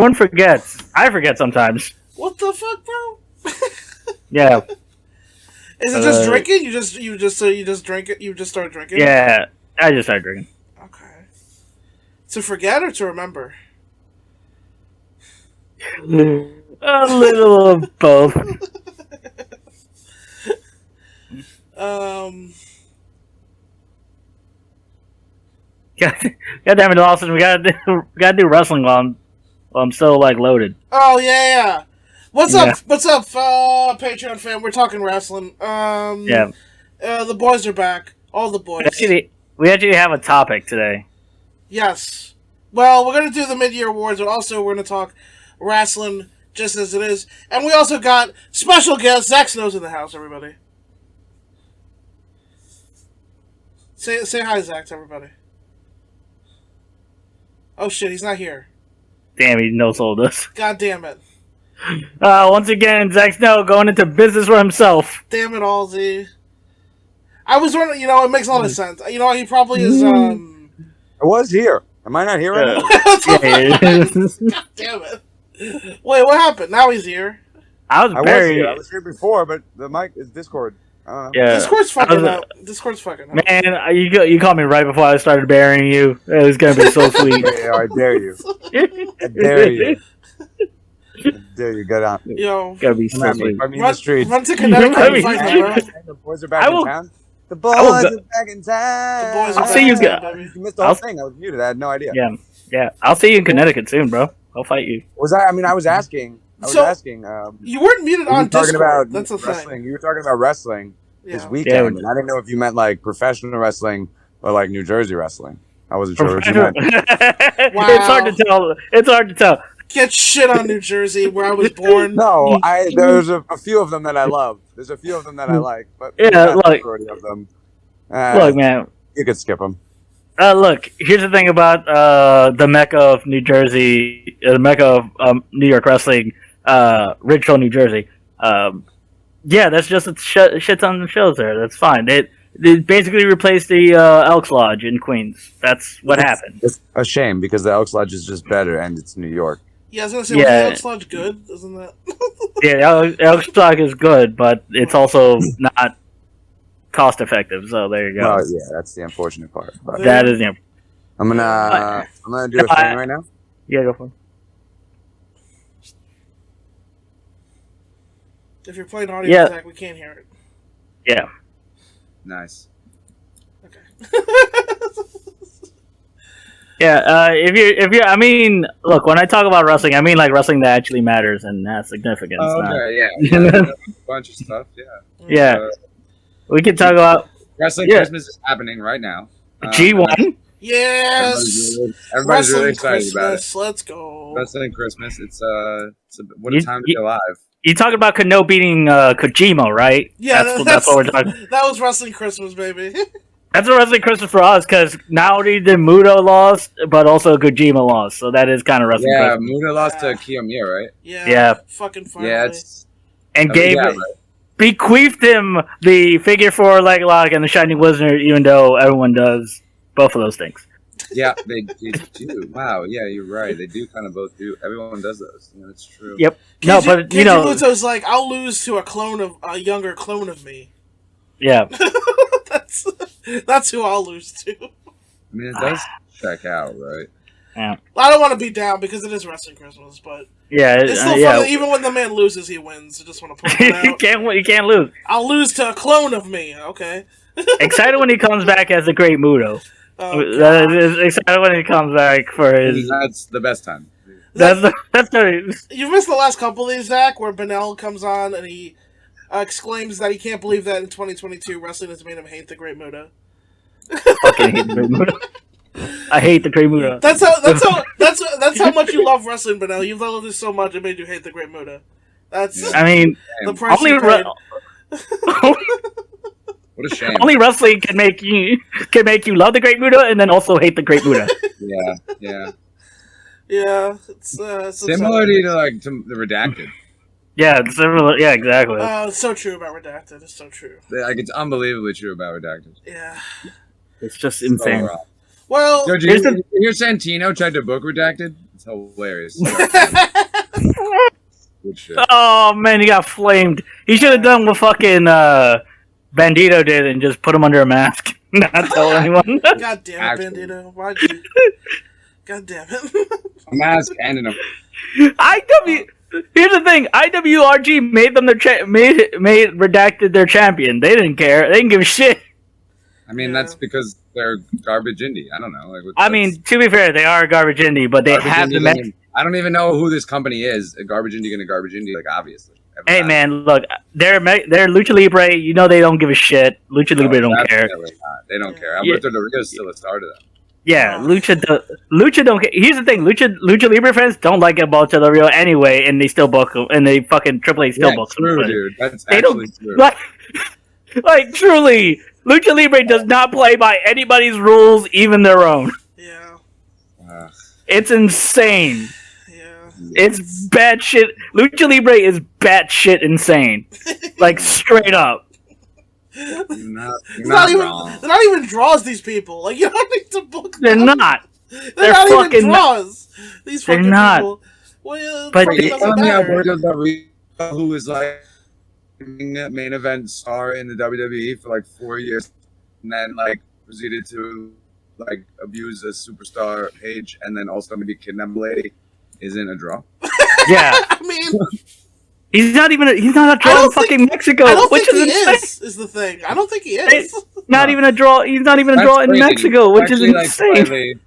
Everyone forgets. I forget sometimes. What the fuck, bro? Yeah. Is it just drinking? You just drink it. You just start drinking. Yeah, I just started drinking. Okay. To forget or to remember? A little of both. God damn it, Austin! We gotta do wrestling while I'm still like loaded. Oh yeah. What's up? What's up, Patreon fam? We're talking wrestling. Yeah. The boys are back. All the boys. We actually have a topic today. Yes. Well, we're gonna do the mid-year awards, but also we're gonna talk wrestling just as it is, and we also got special guest Zach Snow's in the house. Everybody, say hi, Zach, to everybody. Oh shit, he's not here. Damn, he no-sold us. God damn it. Once again, Zach Snow going into business for himself. Damn it all, Z. I was wondering, it makes a lot of sense. He probably is, I was here. Am I not here right now? God damn it. Wait, what happened? Now he's here. I was here before, but the mic is Discord. Yeah. Discord's fucking up. Discord's fucking up. Man, you called me right before I started burying you. It was gonna be so sweet. Yeah, I dare you. I dare you. I dare you. Get out. Yo. Gotta be so sweet. Run to Connecticut and fight me, bro. The boys are back in town. The boys are back in town. I'll see you. You missed the whole thing. I was muted. I had no idea. Yeah. I'll see you in Connecticut soon, bro. I'll fight you. I was asking. You weren't muted on Discord. That's the thing. You were talking about wrestling this weekend, and I didn't know if you meant like professional wrestling or like New Jersey wrestling. I wasn't sure what you meant. Wow. It's hard to tell. Get shit on New Jersey, where I was born. No, there's a few of them that I love. There's a few of them that I like, but look, majority of them. Look, man, you could skip them. Look, here's the thing about the Mecca of New Jersey, the Mecca of New York wrestling, Ridgeville, New Jersey. That's just a shit ton of shows there. That's fine. They basically replaced the Elks Lodge in Queens. That's what happened. It's a shame because the Elks Lodge is just better, and it's New York. Yeah, I was gonna say, was the Elks Lodge good? Isn't that? Yeah, Elks Lodge is good, but it's also not cost effective. So there you go. Oh yeah, that's the unfortunate part. But that is the. I'm gonna do a thing right now. Yeah, go for it. If you're playing audio attack, we can't hear it. Yeah. Nice. Okay. I mean, look, when I talk about wrestling, I mean like wrestling that actually matters and has significance. Oh, okay, yeah. A bunch of stuff, yeah. Yeah. We can talk about wrestling. Christmas is happening right now. G1. Yes. Everybody's really excited about it. Let's go. Wrestling Christmas. It's what a time to be alive. You talking about Kano beating Kojima, right? Yeah, that's what we're talking. That was Wrestling Christmas, baby. That's a Wrestling Christmas for us because not only did Muto lost, but also Kojima lost. So that is kind of Wrestling Christmas. Yeah, Muto lost to Kiyomiya, right? Yeah. Fucking finally. Yeah, it's... And bequeathed him the Figure 4 leg lock and the Shining Wizard, even though everyone does both of those things. Yeah, they do. Wow, yeah, you're right. They do kind of both do. Everyone does those. Yeah, that's true. Yep. Keiji Muto's like, I'll lose to a younger clone of me. Yeah. That's who I'll lose to. I mean, it does check out, right? Yeah. I don't want to be down because it is Wrestling Christmas, but it's still funny. Even when the man loses, he wins. I just want to point that out. You can't lose. I'll lose to a clone of me. Okay. Excited when he comes back as a great Muto. Excited when he comes back for his. That's the best time. That's You've missed the last couple of these, Zach, where Benel comes on and he exclaims that he can't believe that in 2022 wrestling has made him hate the Great Muta. Fucking hate the Great Muta. I hate the Great Muta. That's how much you love wrestling, Benel. You loved it so much it made you hate the Great Muta. The price you paid. What a shame. Only wrestling can make you love the Great Muta and then also hate the Great Muta. Yeah. Yeah, it's similarity to the Redacted. Yeah, it's similar. Yeah, exactly. Oh, it's so true about Redacted. It's so true. It's unbelievably true about Redacted. Yeah. It's just insane. Well, you're Santino tried to book Redacted. It's hilarious. Good shit. Oh man, he got flamed. He should have done what fucking Bandito did and just put him under a mask. Not tell anyone. God damn it, Bandito. Why'd you? God damn it. A mask and an. Here's the thing. IWRG made them made redacted their champion. They didn't care. They didn't give a shit. I mean, that's because they're garbage indie. I don't know. I mean, to be fair, they are garbage indie, but they have the. I don't even know who this company is. A garbage indie gonna garbage indie, like obviously. Hey man, look, they're Lucha Libre. You know they don't give a shit. Lucha Libre don't care. Not. They don't care. Alberto Del Rio is still a star to them. Yeah, Lucha don't care. Here's the thing: Lucha Libre fans don't like Alberto Del Rio anyway, and they still book them, and they fucking AAA still book them. True, dude. That's actually true. Like truly, Lucha Libre does not play by anybody's rules, even their own. Yeah. It's insane. Yeah. It's bad shit. Lucha Libre is batshit insane. Like straight up. You're not they're not even draws, these people. Like, you don't need to book them. They're not. They're not fucking even draws. These fucking people. Well, but you're telling me Alberto Del Rio, who is like main event star in the WWE for like 4 years, and then like proceeded to like abuse a superstar Paige, and then also maybe kidnap a lady, isn't a draw? Yeah. I mean, he's not a draw in fucking Mexico. I don't which think is he insane. is the thing. I don't think he is. Not even a draw. He's not even a draw in Mexico, which is insane. Like,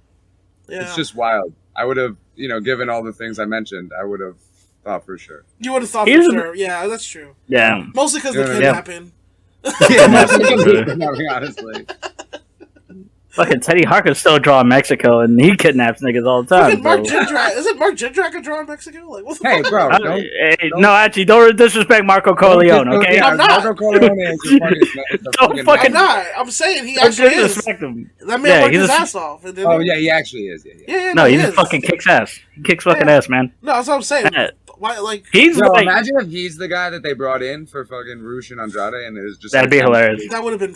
Yeah. It's just wild. I would have, given all the things I mentioned, I would have thought for sure. You would have thought for sure. Yeah, that's true. Yeah. Mostly because of the kidnapping. Yeah, honestly. Fucking Teddy Harker's still a draw in Mexico, and he kidnaps niggas all the time. Mark Jindrak. Isn't Mark Jindrak a draw in Mexico? Like, what the hey, fuck? bro. No, actually, don't disrespect Marco Corleone, okay? I'm not. Marco Corleone is I'm not. I'm saying he actually is. Him. That man worked his ass off. Oh, yeah, he actually is. Yeah, no, he just fucking kicks ass. He kicks fucking ass, man. No, that's what I'm saying. Why, like, imagine if he's the guy that they brought in for fucking Rush and Andrade, and it was just that'd be hilarious. That would have been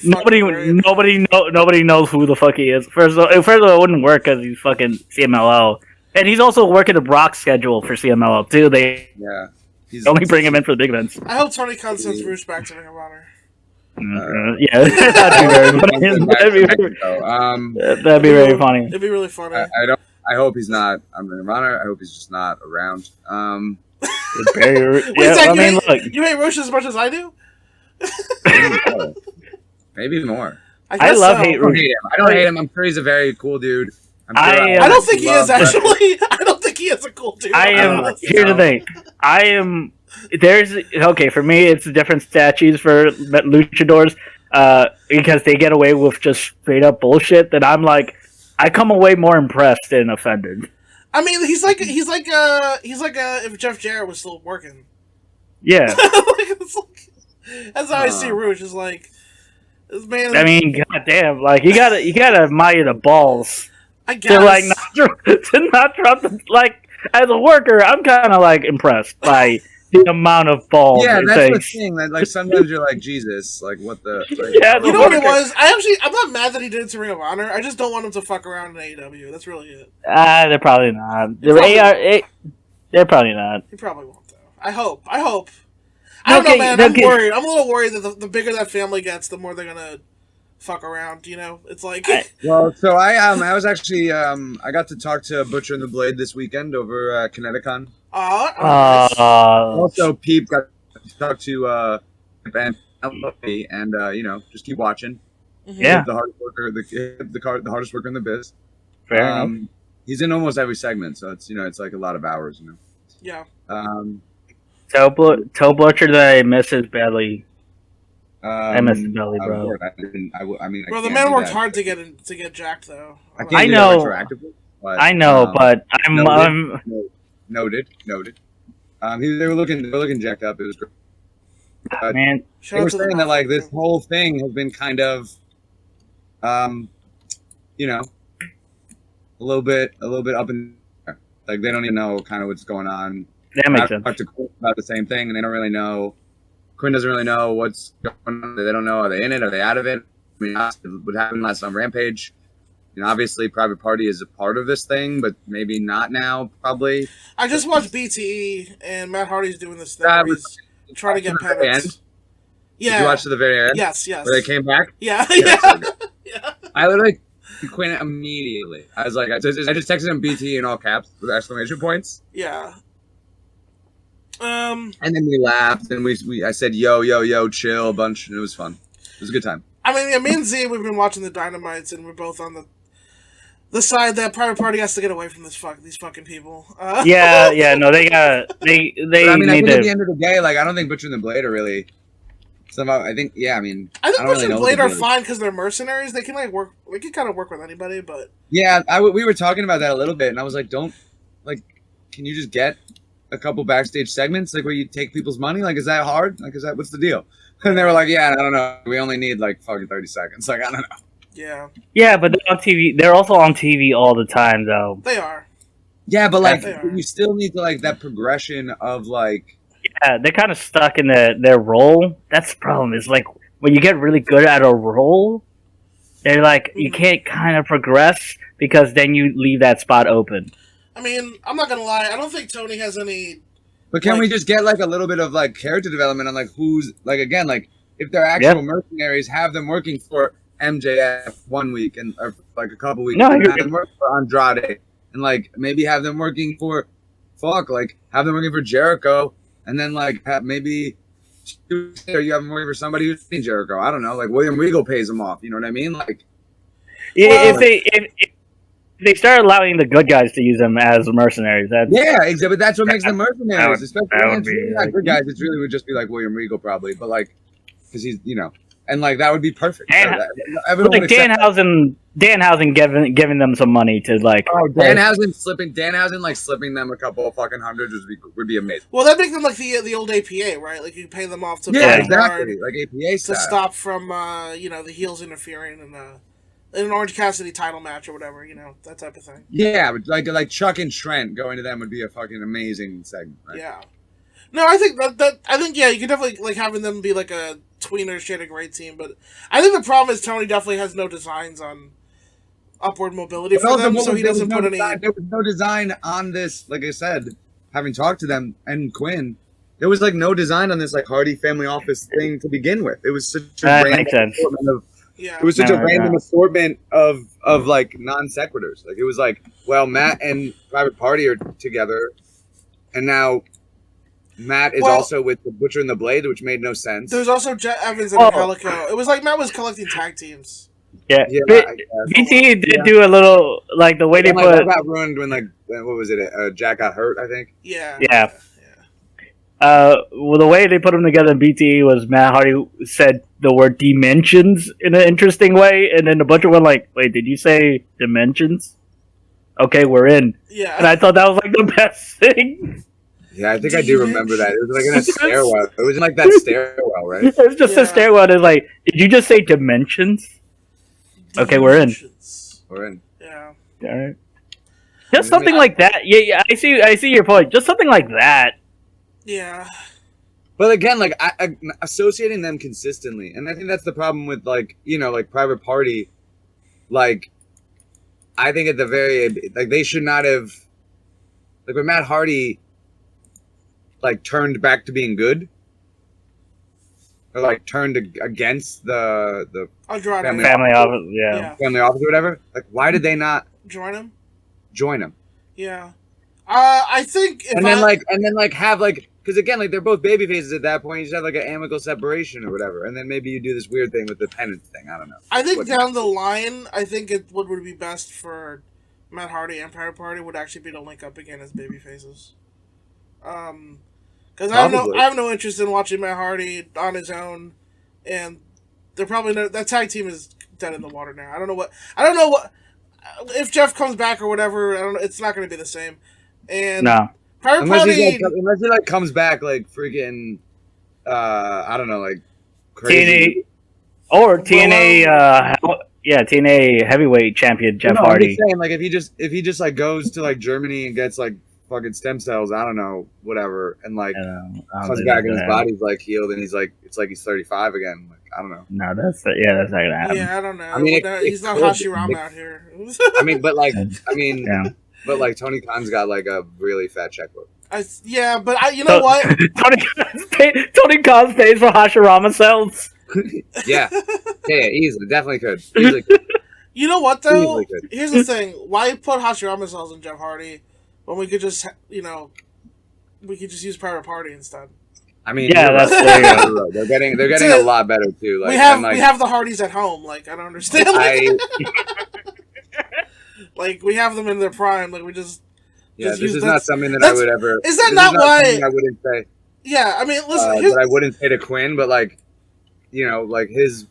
nobody knows who the fuck he is. First of all, it wouldn't work because he's fucking CMLL, and he's also working the Brock schedule for CMLL too. They only bring him in for the big events. I hope Tony Khan sends Rush back to Ring of Honor. Yeah, that'd be very funny. It'd be really funny. I hope he's not on Ring of Honor. I hope he's just not around. You hate Rush as much as I do? Maybe more. I hate Rush. I don't hate him. I'm sure he's a very cool dude. I don't think he is, actually. I don't think he is a cool dude. Here's the thing. For me, it's different statues for luchadors because they get away with just straight up bullshit that I'm like, I come away more impressed than offended. I mean, he's like if Jeff Jarrett was still working. Yeah. That's how I see Rouge. Is like this man. I mean, goddamn, like you gotta admire the balls. I guess to not drop the like as a worker. I'm kind of like impressed by the amount of balls. Yeah, that's takes. the thing. That like sometimes you're like, Jesus, like what the? Like, yeah, you know what it was? I'm not mad that he did it to Ring of Honor. I just don't want him to fuck around in AEW. That's really it. They're probably not. They're probably not. He probably won't though. I hope. I don't know, man. I'm worried. I'm a little worried that the bigger that family gets, the more they're gonna fuck around. You know, it's like. Well, so I was actually I got to talk to Butcher and the Blade this weekend over Kineticon. Nice. Also, Peep got to talk to and just keep watching. Mm-hmm. Yeah, the hardest worker, the hardest worker in the biz. Fair enough. He's in almost every segment, so it's it's like a lot of hours. Yeah. Tell Butcher that I miss his belly. I miss his belly, bro. Bro, the man worked hard to get jacked, though. I know. I know, but I'm noted. They were looking jacked up. It was great. Man, they were saying that like this whole thing has been kind of, a little bit up in there. Like they don't even know kind of what's going on. That makes sense. I talked to Quinn about the same thing, and they don't really know. Quinn doesn't really know what's going on. They don't know. Are they in it? Are they out of it? I mean, what happened last on Rampage? You know, obviously, Private Party is a part of this thing, but maybe not now. Probably. I just watched BTE, and Matt Hardy's doing this thing That where was- he's trying to get to the very end? penance. Yeah. Did you watch to the very end? Yes, yes. Where they came back? Yeah, Yeah, yeah. so good. Yeah. I literally Quinn immediately. I was like, I just texted him BT in all caps with exclamation points. Yeah. And then we laughed and I said, yo, chill a bunch, and it was fun. It was a good time. I mean, yeah, me and Z, we've been watching the Dynamites, and we're both on the side that Private Party has to get away from these fucking people. Yeah, no, they got they But, I mean, I need think at the to. end of the day, like, I don't think Butcher and the Blade are really. Somehow, I think, yeah, I mean, I think don't Butcher really and know Blade what are to do. fine because they're mercenaries. They can work. They can kind of work with anybody, but Yeah, we were talking about that a little bit, and I was like, can you just get a couple backstage segments, like where you take people's money? Like, is that hard? Like, what's the deal? And they were like, yeah, I don't know. We only need like fucking 30 seconds. Like, I don't know. yeah, Yeah, but they're on TV. They're also on TV all the time, though. they are. Yeah, but like, They are. you still need to like that progression of like. Yeah, they're kind of stuck in their role. That's the problem. Is like when you get really good at a role, they're like you can't kind of progress because then you leave that spot open. I mean, I'm not gonna lie. I don't think Tony has any. But can Like- we just get like a little bit of like character development on like who's like again like if they're actual mercenaries, have them working for MJF 1 week and or like a couple weeks, No, and you're have them working for Andrade, and like maybe have them working for have them working for Jericho, and then like maybe or you have them working for somebody who's seen Jericho. I don't know, like William Regal pays them off. You know what I mean? Like If they start allowing the good guys to use them as mercenaries, that's yeah, exactly. But that's what makes them mercenaries, especially that when would it's be, really not like- good guys. It really would just be like William Regal probably, but like because he's and like that would be perfect. Dan- Everyone would like accept that. Danhausen giving them some money to like. Oh, Danhausen slipping them a couple of fucking hundreds would be amazing. Well, that makes them like the old APA, right? Like you pay them off to Yeah, play exactly. hard Like APA to style. stop from the heels interfering in an Orange Cassidy title match or whatever, that type of thing. Yeah, but like Chuck and Trent going to them would be a fucking amazing segment. Right? Yeah. No, I think you could definitely like having them be like a tweener shit a great team, but I think the problem is Tony definitely has no designs on upward mobility But for also, them, what so was- he there doesn't was put no any. design- There was no design on this. Like I said, having talked to them and Quinn, there was like no design on this like Hardy Family Office thing to begin with. It was such a That random makes sense. assortment of. Yeah. It was such No, a random no. assortment of like non sequiturs. Like it was like, well, Matt and Private Party are together, and now Matt is Well- also with the Butcher and the Blade, which made no sense. There's also Jet Evans and Oh. Angelico. It was like Matt was collecting tag teams. Yeah, Yeah, B- I guess. BT did Yeah. do a little like the way they And, like, put. that got ruined when like what was it? Jack got hurt, I think. Yeah. Yeah. Well, the way they put them together in BTE was Matt Hardy said the word dimensions in an interesting way, and then the Butcher went like, "Wait, did you say dimensions?" Okay, we're in, and Yeah. I thought that was like the best thing. Yeah, I think I do remember that. It was like in a stairwell. It was in like that stairwell, right? It was just Yeah. a stairwell. It's like, did you just say dimensions? Okay, we're in. Dimensions. We're in. Yeah. All right. Just something like that. Yeah, I see your point. Just something like that. Yeah. But again, like I associating them consistently, and I think that's the problem with like like Private Party. Like, I think at the very like they should not have like when Matt Hardy like turned back to being good, or like turned against the Andrade. Family office. Yeah. Yeah. family office or whatever. Like, why did they not Join him. join him? Yeah. I think if And then have like because again like they're both baby faces at that point. You just have like an amicable separation or whatever, and then maybe you do this weird thing with the pennant thing. I don't know. I think What- down the line, I think what would be best for Matt Hardy and Private Party would actually be to link up again as baby faces. Because Probably. I have no interest in watching Matt Hardy on his own, and they're probably that tag team is dead in the water now. I don't know what if Jeff comes back or whatever. I don't know. It's not going to be the same. And No. Private Unless Party, he like comes back like freaking I don't know, like crazy. TNA or TNA. TNA heavyweight champion Jeff No, I'm Hardy. just saying, like if he just like goes to like Germany and gets like fucking stem cells. I don't know, whatever, and like I don't comes think back that's and his gonna happen. body's like healed, and he's like it's like he's 35 again. Like I don't know. No, that's not gonna happen. Yeah, I don't know. I mean, He's not could. Hashirama out here. I mean, but like Yeah. but like Tony Khan's got like a really fat checkbook. You know what? Tony Khan's pays for Hashirama cells. Yeah, easily, definitely could. Easily could. You know what though? Easily could. Here's the thing: why put Hashirama cells in Jeff Hardy when we could just, we could just use Private Party instead? I mean, Yeah, you're that's right. there you go. They're getting a lot better too. Like, we have like, we have the Hardys at home. Like I don't understand. Like we have them in their prime. Like we just. Yeah, just this use is that- not something that I would ever. Is that this not is why? something I wouldn't say. Yeah, I mean, listen. But I wouldn't say to Quinn, but like, like his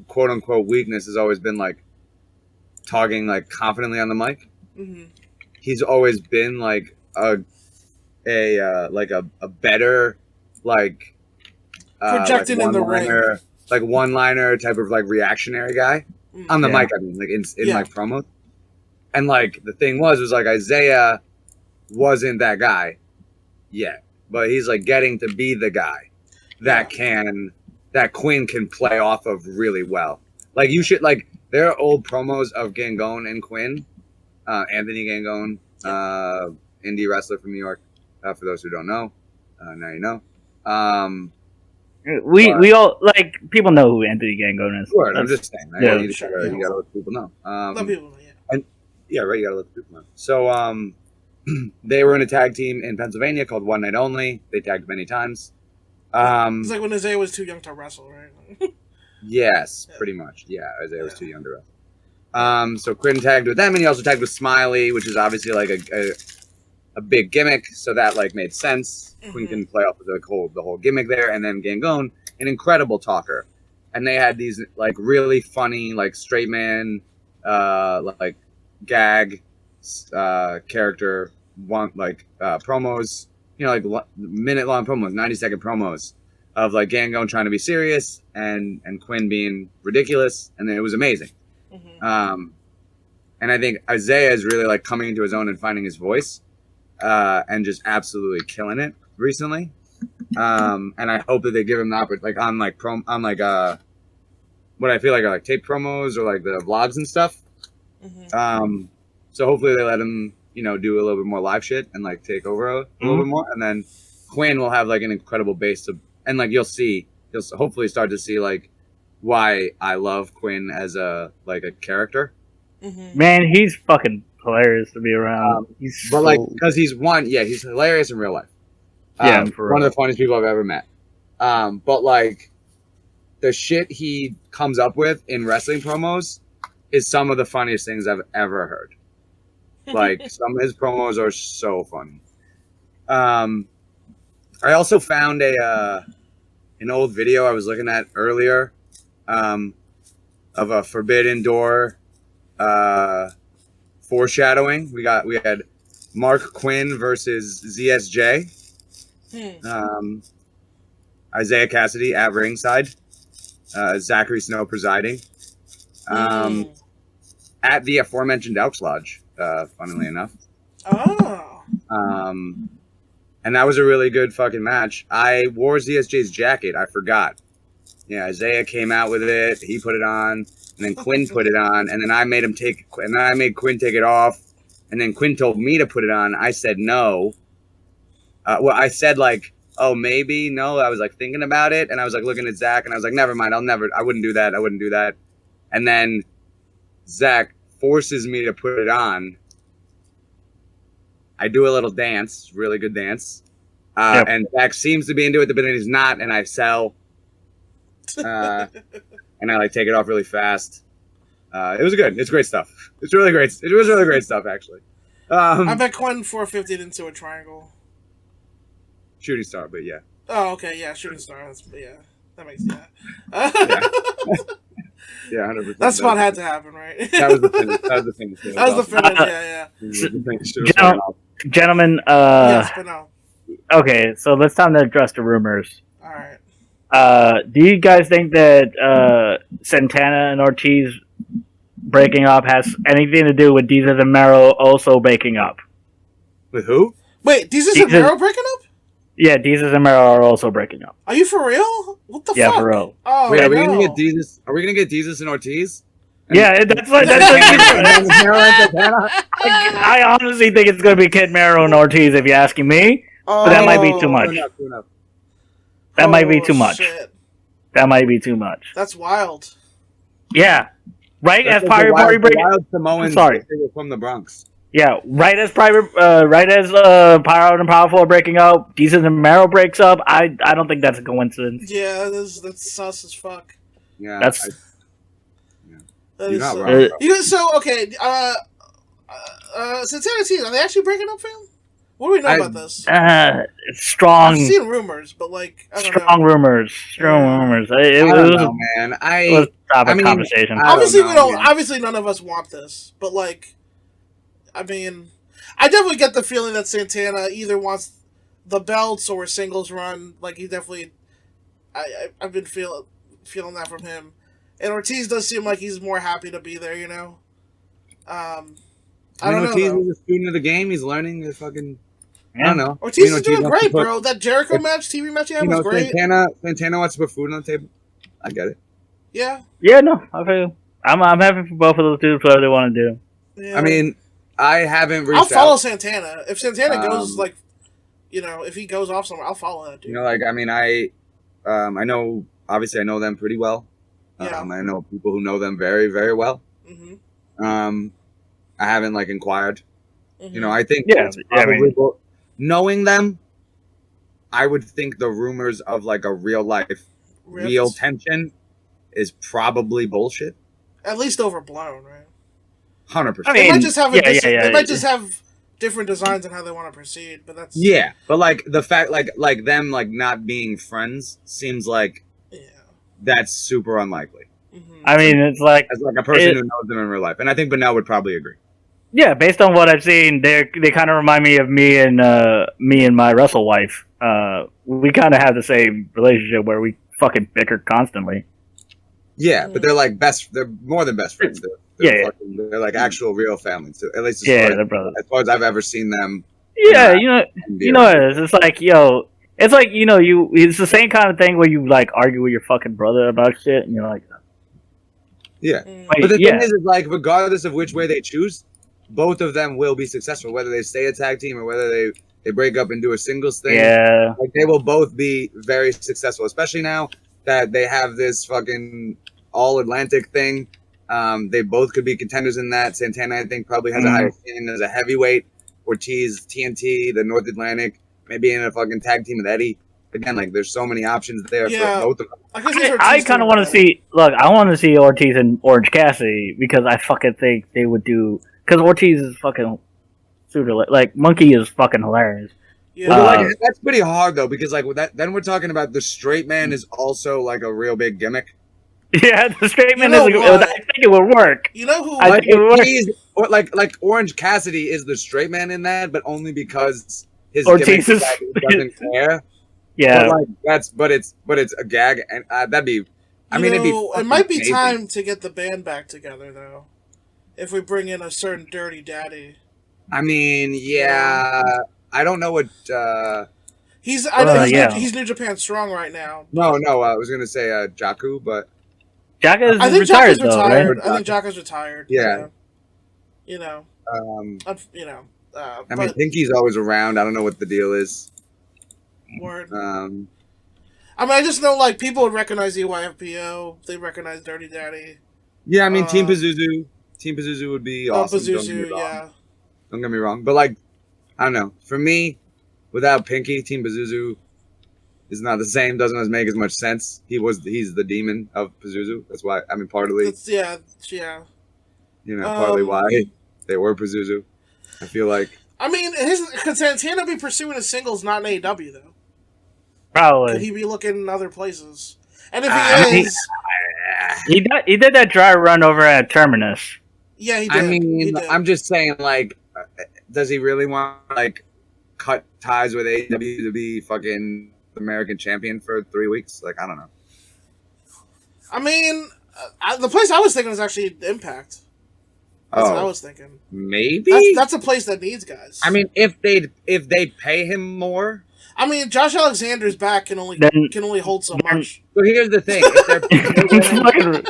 quote unquote weakness has always been like talking like confidently on the mic. Mm-hmm. He's always been like a better like Projected in the ring, like one liner type of like reactionary guy on the mic. I mean, like in like promos. And like the thing was like Isaiah wasn't that guy yet, but he's like getting to be the guy that Quinn can play off of really well. Like you should like there are old promos of Gangone and Quinn, Anthony Gangone, indie wrestler from New York. For those who don't know, now you know. We all like people know who Anthony Gangone is. Sure, I'm just saying. Right? Yeah, you gotta let people know. Let people know. Yeah, right. You gotta let people know. So, they were in a tag team in Pennsylvania called One Night Only. They tagged many times. It's like when Isaiah was too young to wrestle, right? Yes, pretty much. Yeah, Isaiah was too young to wrestle. So Quinn tagged with them, and he also tagged with Smiley, which is obviously like a big gimmick. So that like made sense. Mm-hmm. Quinn can play off of the whole gimmick there, and then Gangone, an incredible talker, and they had these like really funny like straight man like gag character promos, like minute long promos, 90-second promos of like Gangone trying to be serious and Quinn being ridiculous, and it was amazing. Mm-hmm. And I think Isaiah is really like coming into his own and finding his voice, and just absolutely killing it recently. And I hope that they give him the opportunity, like what I feel like are like tape promos or like the vlogs and stuff. Mm-hmm. So hopefully they let him, do a little bit more live shit and like take over a little bit more, and then Quinn will have like an incredible base and like you'll hopefully start to see like why I love Quinn as a character. Mm-hmm. Man, he's fucking hilarious to be around. Because he's hilarious in real life. One of the funniest people I've ever met. But like the shit he comes up with in wrestling promos is some of the funniest things I've ever heard. Like some of his promos are so funny. I also found an old video I was looking at earlier of a Forbidden Door foreshadowing. We had Mark Quinn versus ZSJ. Isaiah Cassidy at ringside. Zachary Snow presiding. At the aforementioned Elks Lodge, funnily enough. Oh. And that was a really good fucking match. I wore ZSJ's jacket. I forgot. Yeah, Isaiah came out with it. He put it on, and then Quinn put it on, and then I made Quinn take it off, and then Quinn told me to put it on. I said no. I said like, oh, maybe no. I was like thinking about it, and I was like looking at Zach, and I was like, never mind. I wouldn't do that. And then Zach forces me to put it on. I do a little dance, really good dance. And Zach seems to be into it, but then he's not, and I sell. And I like take it off really fast. It was good. It's great stuff. It's really great. It was really great stuff, actually. I bet Quinn 450'd into a triangle. Shooting star, but yeah. Oh, okay, yeah, shooting star. That makes sense. Yeah, 100%. That spot had to happen, right? That was the finish. That was the finish. Yeah. Gentlemen, yes, but no. Okay, so let's time to address the rumors. All right. Do you guys think that Santana and Ortiz breaking up has anything to do with Diaz and Mero also breaking up? With who? Wait, Desus and Mero breaking up? Yeah, Desus and Mero are also breaking up. Are you for real? What the Yeah, fuck? for real. Oh, Wait, are we no. gonna get Jesus? Are we gonna get Jesus and Ortiz? Yeah, that's like I honestly think it's gonna be Kid Mero and Ortiz if you're asking me. But that might be too much. True enough. That might be too much. Shit. That might be too much. That's wild. Yeah. Right That's as like Pirate Party break. Wild Samoans. Sorry. They were from the Bronx. Yeah, right as Pirate, Pyro and Powerful are breaking up, Desus and Mero breaks up. I don't think that's a coincidence. Yeah, that's sus as fuck. Yeah, That's That you're is not so- wrong. Bro. So okay, Santana Team, are they actually breaking up, fam? What do we know about this? it's strong. I've seen rumors, but like I don't Strong know. rumors. Strong rumors. It I was don't a know, man. it was a topic I mean, conversation. I- Obviously, don't we know, don't. man. Obviously, none of us want this, but like, I mean, I definitely get the feeling that Santana either wants the belts or a singles run. Like he definitely, I've been feeling that from him, and Ortiz does seem like he's more happy to be there. You know, I don't know. Ortiz Though. is a student of the game. He's learning the fucking. I don't know. Ortiz is doing wants to great, put- bro. That Jericho match, TV match he had You was know, great. Santana wants to put food on the table. I get it. Yeah, Yeah, no, I feel. I'm happy for both of those dudes. Whatever they want to do. yeah. I mean, I haven't reached I'll follow out. Santana if Santana goes like, you know, if he goes off somewhere, I'll follow that dude. You know, like I mean, I know. Obviously, I know them pretty well. Yeah. I know people who know them very, very well. Mm-hmm. I haven't like inquired. Mm-hmm. You know, I think Yeah, it's yeah, I mean- probably knowing them, I would think the rumors of like a real life, real tension is probably bullshit. at least overblown, right? 100%. I They mean, might just have yeah, they might just have different designs on how they want to proceed, but that's yeah, but like the fact, like them, like not being friends seems like yeah. that's super unlikely. Mm-hmm. I mean, it's like As like a person who knows them in real life, and I think Benel would probably agree. yeah, based on what I've seen, they kind of remind me of me and my wrestle wife. We kind of have the same relationship where we fucking bicker constantly. Yeah, but they're like best. They're more than best friends. Yeah. They're like actual real family. So at least Yeah, they're brothers. as far as I've ever seen them. Yeah, Yeah. you know what it is. It's like, yo, it's like, it's the same kind of thing where you like argue with your fucking brother about shit, and you're like, Yeah, Mm. like, but the yeah, thing is like regardless of which way they choose, both of them will be successful. Whether they stay a tag team or whether they break up and do a singles thing. yeah, Like they will both be very successful, especially now that they have this fucking all Atlantic thing. They both could be contenders in that. Santana, I think, probably has a higher ceiling as a heavyweight. Ortiz, TNT, the North Atlantic, maybe in a fucking tag team with Eddie. Again, like there's so many options there Yeah. for both of them. I, guess it's I Ortiz kind of too, want to but- see. Look, I want to see Ortiz and Orange Cassidy because I fucking think they would do. Because Ortiz is fucking super. Like Monkey is fucking hilarious. Yeah. Well, Uh, like, that's pretty hard though, because like with that, then we're talking about the straight man is also like a real big gimmick. Yeah, the straight man know is. what? I think it would work. you know who? I Like think it would work. he's or like Orange Cassidy is the straight man in that, but only because his Ortiz gimmick is- that he doesn't care. Yeah, But like but it's a gag, and that'd be. I mean, it'd be. it fucking might be amazing. time to get the band back together though. If we bring in a certain Dirty Daddy, I mean, yeah, I don't know what. he's I know yeah. he's New Japan strong right now. No, I was gonna say Jakku, but Jaka is I think retired Jaka's though, retired. right? I think Jaka's retired. Yeah. You know, you know. I mean, But Pinky's always around. I don't know what the deal is. word. Uh, I mean, I just know like people would recognize EYFPO. They recognize Dirty Daddy. Yeah, I mean, Team Uh, Pazuzu. Team Pazuzu would be awesome. Don't get me Pazuzu, wrong. yeah. Don't get me wrong, but like, I don't know. For me, without Pinky, Team Pazuzu is not the same. Doesn't make as much sense. He's the demon of Pazuzu. That's why. I mean, partly, It's, yeah. partly why they were Pazuzu. I feel like. I mean, could Santana be pursuing a singles not in AEW though? Could Probably. he be looking in other places? And if he I mean, is, He did that dry run over at Terminus. yeah, he did. I He mean, did. I'm just saying, like, does he really want like cut ties with AEW to be fucking American champion for 3 weeks? Like, I don't know. I mean, the place I was thinking was actually Impact. That's what I was thinking. Maybe That's a place that needs guys. I mean, if they pay him more. I mean, Josh Alexander's back can only hold so much. So here's the thing: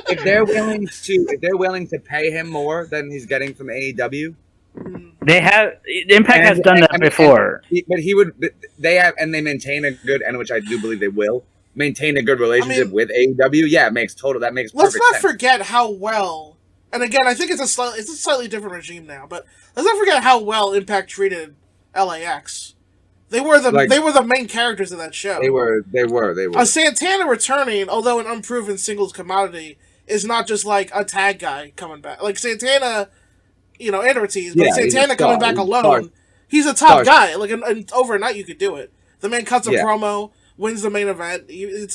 if they're willing to pay him more than he's getting from AEW, they have Impact has done that before. They maintain a good, and which I do believe they will maintain a good relationship with AEW. Yeah, that makes perfect sense. Let's not forget how well, and again, I think it's a slightly different regime now, but let's not forget how well Impact treated LAX. They were the main characters of that show. They were. Santana returning, although an unproven singles commodity, is not just like a tag guy coming back. Like Santana, and Ortiz, but Santana coming back alone, he's a top guy. Like and overnight, you could do it. The man cuts a promo, wins the main event. You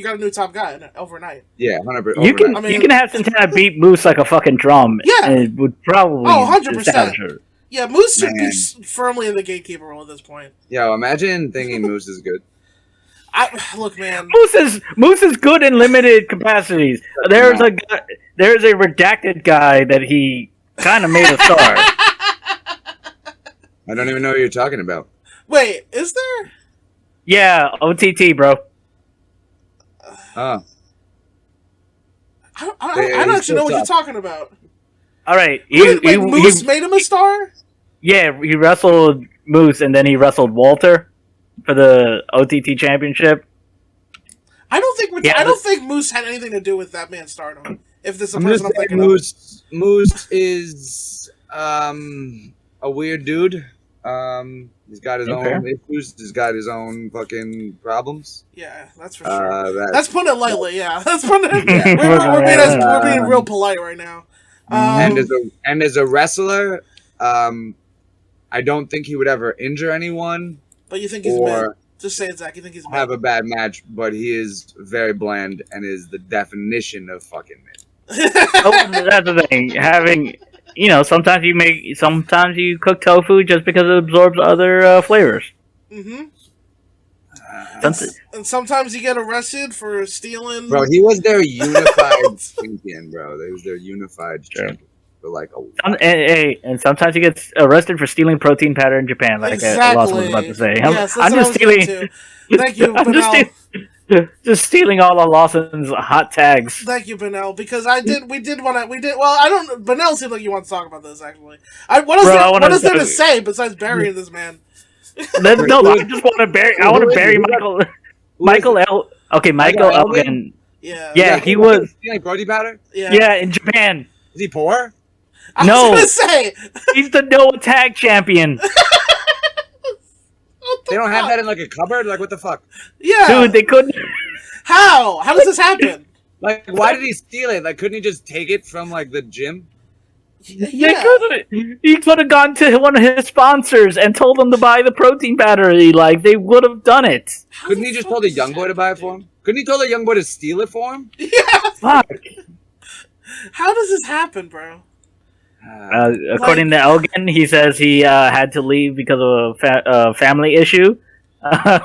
got a new top guy overnight. Yeah, 100%. You can have Santana beat Moose like a fucking drum. Yeah, and it would probably 100%. Yeah, Moose should be firmly in the gatekeeper role at this point. Yo, imagine thinking Moose is good. Look, man. Moose is good in limited capacities. There's a redacted guy that he kind of made a star. I don't even know what you're talking about. Wait, is there? Yeah, OTT, bro. I don't actually know what you're talking about. All right, Moose made him a star? Yeah, he wrestled Moose and then he wrestled Walter for the OTT championship. I don't think Moose had anything to do with that man's stardom. If this is the person I'm thinking Moose is a weird dude. He's got his own issues. He's got his own fucking problems. Yeah, that's for sure. That's putting it lightly. Yeah, that's putting it. We're being real polite right now. And as a wrestler, I don't think he would ever injure anyone. But you think he's mid? Just say it, Zach. You think he's mid? Have a bad match, but he is very bland and is the definition of fucking mid. That's the thing. Having, sometimes you cook tofu just because it absorbs other flavors. Mm-hmm. And sometimes you get arrested for stealing. Bro, he was their unified champion, bro. He was their unified champion for like a while. And sometimes he gets arrested for stealing protein powder in Japan, like Lost was about to say. I'm just stealing. Thank you, Benel. Just stealing all of Lawson's hot tags. Thank you, Benel, because Benel seemed like you want to talk about this, actually. What is there to say besides burying this man? I just want to bury. I want to bury Michael Elgin. Yeah, he was stealing protein powder. Yeah, in Japan. Is he poor? I was gonna say he's the no tag champion. They don't have that in like a cupboard. Like what the fuck? Yeah, dude, they couldn't. How does this happen? Like, why did he steal it? Like, couldn't he just take it from like the gym? Yeah. He could have gone to one of his sponsors and told them to buy the protein battery. Like, they would have done it. Couldn't he just tell the young boy to buy it for him? Couldn't he tell the young boy to steal it for him? Yeah. Fuck. How does this happen, bro? According to Elgin, he says he had to leave because of a family issue. He forgot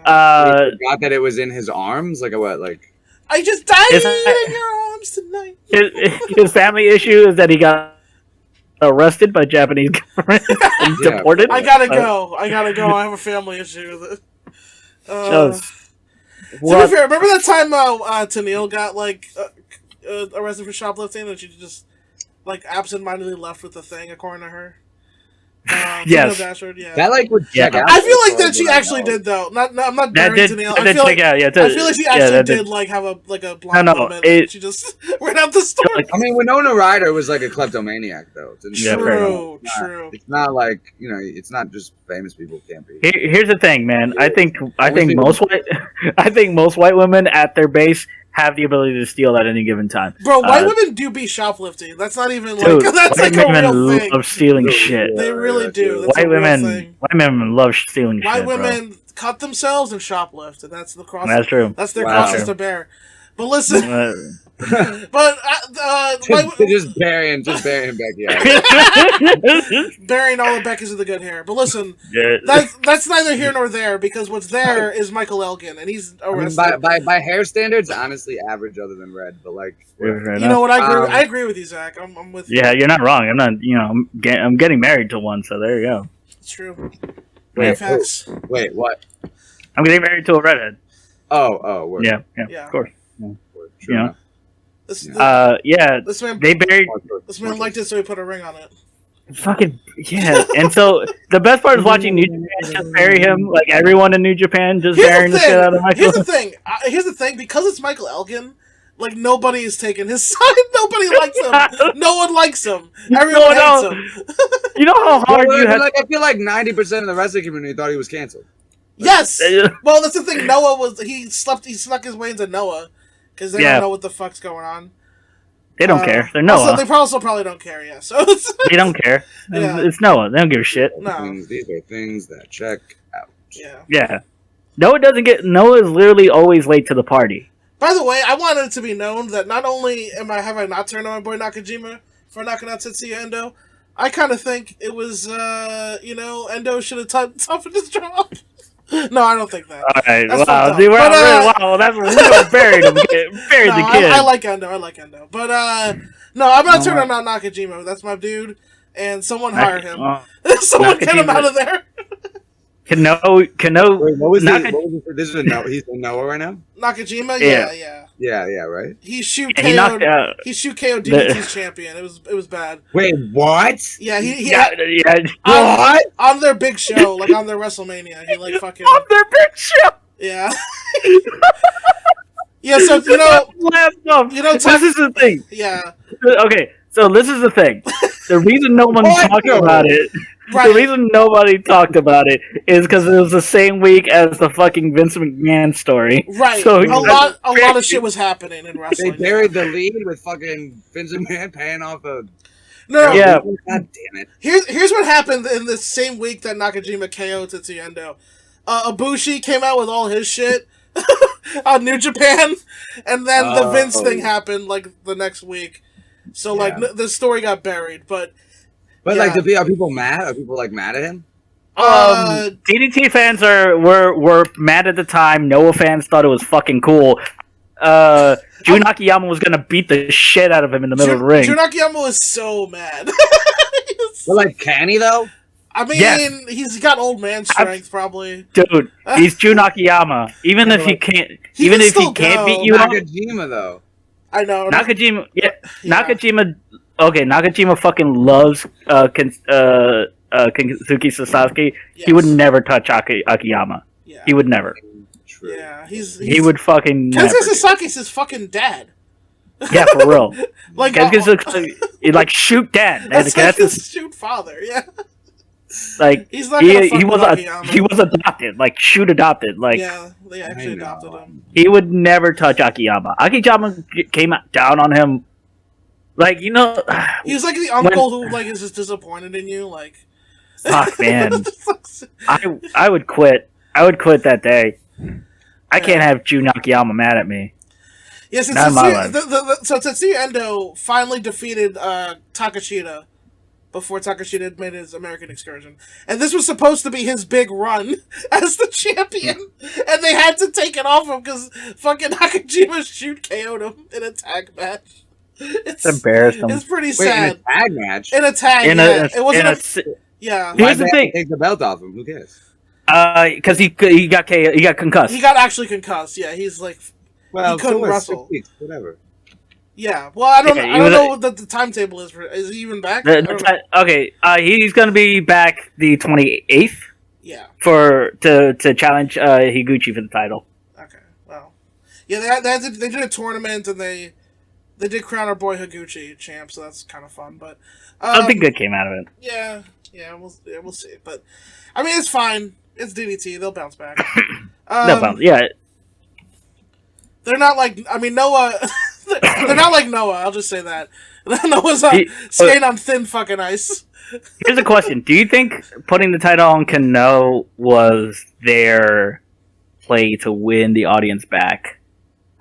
that it was in his arms? Like, what? Like... I just died in your arms tonight. His family issue is that he got arrested by Japanese government and deported. I gotta go. I have a family issue with it. To be fair, remember that time Tennille got arrested for shoplifting and she just absentmindedly left with the thing, according to her? Yes. That would check out. I feel like that she actually did though. I'm not burying Tennille. I feel like she actually did have a blonde moment. She just ran out the store. I mean, Winona Ryder was like a kleptomaniac though. True. It's not like it's not just famous people can't be. Here's the thing, man. I think most white women at their base have the ability to steal at any given time. Bro, white women do be shoplifting. That's not even that's white a women real thing. Love stealing shit. They really do. That's white women love stealing white shit. White women cut themselves and shoplift, and that's the cross. That's true. That's their crosses to bear. But listen, but just burying Becky out. burying all the Beckys of the good hair. But listen, Yeah. that's neither here nor there because what's there is Michael Elgin, and he's a wrestler. By hair standards, honestly, average other than Red, but like, Fair you know what? enough. I agree with you, Zach. I'm with you. Yeah, you're not wrong. I'm not. I'm getting married to one, so there you go. It's true. Wait, Facts. wait, what? I'm getting married to a redhead. Oh, word. Yeah, of course. Word. You know. This This man liked it, so he put a ring on it. fucking yeah. And so the best part is watching New Japan just bury him, like everyone in New Japan just burying the shit out of Michael. Here's the thing. Because it's Michael Elgin, like nobody is taking his side. Nobody likes him. No one likes him. Everyone hates him. You know how hard you had. I feel like 90% of the wrestling community thought he was canceled. Yes. Well, that's the thing. Noah he snuck his way into Noah because they don't know what the fuck's going on. They don't care. They're Noah. They also probably don't care. Yeah. So they don't care. Yeah. It's Noah. They don't give a shit. No. These are things that check out. Yeah. Yeah. Noah is literally always late to the party. By the way, I wanted it to be known that not only have I not turned on my boy Nakajima for knocking out Tetsuya Endo, I kind of think it was, Endo should have toughened his jaw. No, I don't think that. All right, that's wow, see, that's real buried him, buried the kid. I like Endo, but no, I'm not turning on Nakajima. That's my dude, and someone hire him. Someone get him out of there. Kano. Wait, what was this? This is he's in Noah right now? Nakajima? Yeah, right? He shoot KO'd DDT's champion. It was bad. Wait, what? Yeah, what? On their big show, like on their WrestleMania, he like fucking on their big show. Yeah. Yeah, so this is the thing. Yeah. Okay, so this is the thing. The reason no one's talking about it. Right. The reason nobody talked about it is because it was the same week as the fucking Vince McMahon story. Right. So a lot of shit was happening in wrestling. They buried the lead with fucking Vince McMahon paying off a... No. Yeah. God damn it. Here's what happened in the same week that Nakajima KO'd Tetsuya Endo. Ibushi came out with all his shit on New Japan, and then the Vince thing happened like the next week. So the story got buried, but like, are people mad? Are people like mad at him? DDT fans were mad at the time. Noah fans thought it was fucking cool. Jun Akiyama was gonna beat the shit out of him in the middle of the ring. Jun Akiyama was so mad. But like, can he though? I mean, he's got old man strength, probably. Dude, he's Jun Akiyama. Even if he can't, beat you up, Nakajima though. I know. Nakajima. Yeah, Nakajima. Okay, Nakajima fucking loves Kensuke Sasaki. Yes. He would never touch Akiyama. Yeah. He would never. True. Yeah, he would fucking never. Kensuke Sasaki's his fucking dad. Yeah, for real. Like, like shoot dad. That's his shoot father. Yeah. Like he's not gonna fuck he was adopted. Like shoot adopted. Like yeah, they actually adopted him. He would never touch Akiyama. Akiyama came down on him. Like, you know, he was like the uncle who like is just disappointed in you. Like, fuck, man, I would quit. I would quit that day. I can't have Jun Akiyama mad at me. Yes, so Tetsuya Endo finally defeated Takashita before Takashita had made his American excursion, and this was supposed to be his big run as the champion, and they had to take it off him because fucking Nakajima shoot KO'd him in a tag match. It's embarrassing. It's pretty sad. In a tag match? In a tag, it wasn't yeah. Here's the thing. Take the belt off him. Who cares? Because he got concussed. He got actually concussed. Yeah, he's like, he couldn't wrestle. 6 weeks, whatever. Yeah, well, I don't know what the timetable is. Is he even back? Okay, he's going to be back the 28th. Yeah. To challenge Higuchi for the title. Okay, well, yeah, they did a tournament and they did crown our boy Higuchi champ, so that's kind of fun. But something good came out of it. Yeah, we'll see. But I mean, it's fine. It's DDT. They'll bounce back. They'll bounce. Yeah. They're not like Noah. They're not like Noah. I'll just say that. Noah's skating on thin fucking ice. Here's a question: do you think putting the title on Kano was their play to win the audience back?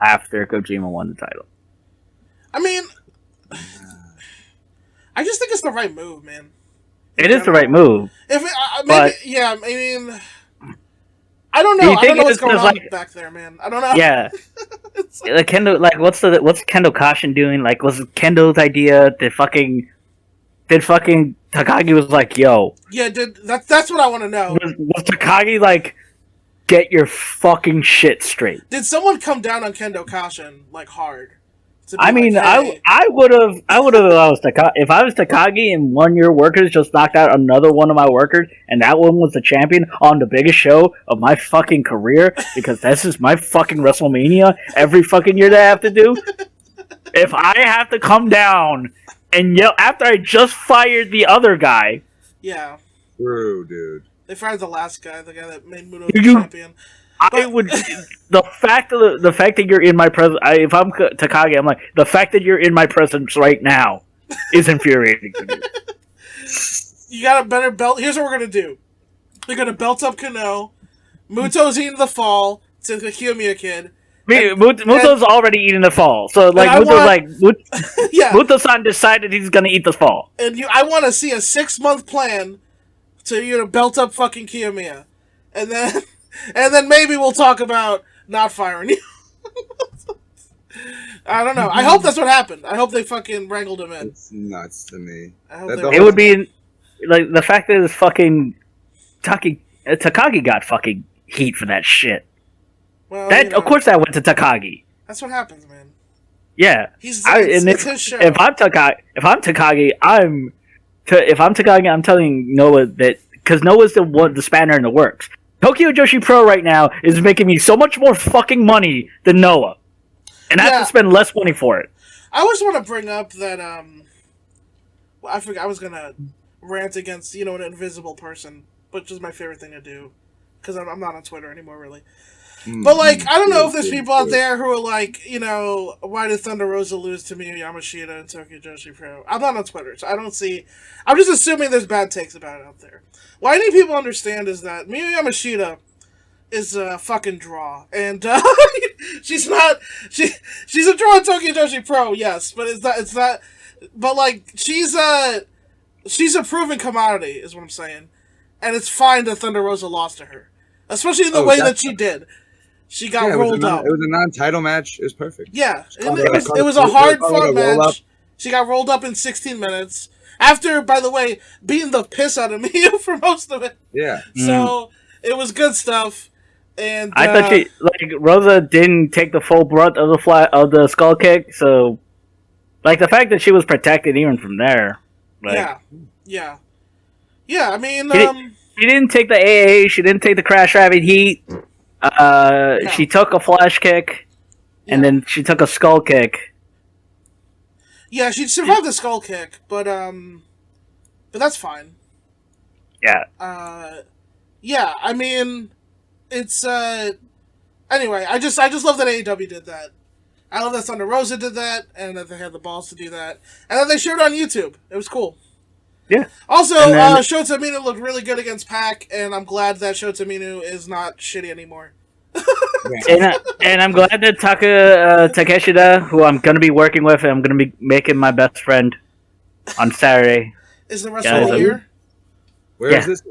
after Kojima won the title. I mean, I just think it's the right move, man. It is the right move. If maybe, but yeah, I mean, I don't do know. you I think don't know what's it's going on like- back there, man. I don't know. Yeah, It's like Kendo. Like, what's Kendo Kashin doing? Like, was it Kendo's idea? Did fucking Takagi was like, yo, yeah, that's what I want to know. was Takagi like, get your fucking shit straight? Did someone come down on Kendo Kashin like hard? To be I mean, like, hey, I would have if I was Takagi and one of your workers just knocked out another one of my workers and that one was the champion on the biggest show of my fucking career because this is my fucking WrestleMania every fucking year that I have to do. If I have to come down and yell after I just fired the other guy, yeah, True, dude. they fired the last guy, the guy that made Muto You- the champion. I would the fact that you're in my presence. If I'm Takagi, I'm like the fact that you're in my presence right now is infuriating to me. You got a better belt. Here's what we're gonna do. We're gonna belt up Kano. Muto's eating the fall to the Kiyomiya kid. Muto's already eating the fall, so like I Muto's want- like Yeah, Muto-san decided he's gonna eat the fall. and I want to see a 6-month plan to belt up fucking Kiyomiya, and then maybe we'll talk about not firing you. I don't know. I hope that's what happened. I hope they fucking wrangled him in. It's nuts to me. I hope That they the It whole- would be like the fact that it's fucking Takagi got fucking heat for that shit. Well, That of course that went to Takagi. that's what happens, man. Yeah. It's If his show. I'm Takagi, I'm telling Noah that because Noah's the spanner in the works. Tokyo Joshi Pro right now is making me so much more fucking money than Noah, and I have Yeah. to spend less money for it. I always want to bring up that well, I forgot I was gonna rant against an invisible person, which is my favorite thing to do because I'm not on Twitter anymore, really. But like, I don't know if there's people out there who are like, why did Thunder Rosa lose to Miyu Yamashita and Tokyo Joshi Pro? I'm not on Twitter, so I don't see. I'm just assuming there's bad takes about it out there. What I need people to understand is that Miyu Yamashita is a fucking draw, and she's not. She's a draw in Tokyo Joshi Pro, yes, but it's not. But like, she's a proven commodity, is what I'm saying, and it's fine that Thunder Rosa lost to her, especially in the way that she did. She got rolled up. It was a non-title match. It was perfect. Yeah, called it was a hard fought match. She got rolled up in 16 minutes. After, by the way, beating the piss out of me for most of it. Yeah. So, it was good stuff. And I thought Rosa didn't take the full brunt of the skull kick, so like the fact that she was protected even from there. Like, yeah. I mean, she didn't take the AA. She didn't take the Crash Rabbit heat. She took a flash kick, and then she took a skull kick. Yeah, she survived the skull kick, but that's fine. Yeah. Yeah, I mean, it's anyway, I just love that AEW did that. I love that Thunder Rosa did that, and that they had the balls to do that, and that they showed it on YouTube. It was cool. Yeah. Also, then, Shota Umino looked really good against Pac, and I'm glad that Shota Umino is not shitty anymore. and I'm glad that Takeshita, who I'm gonna be working with, and I'm gonna be making my best friend on Saturday. Is the rest of the year? Where is this?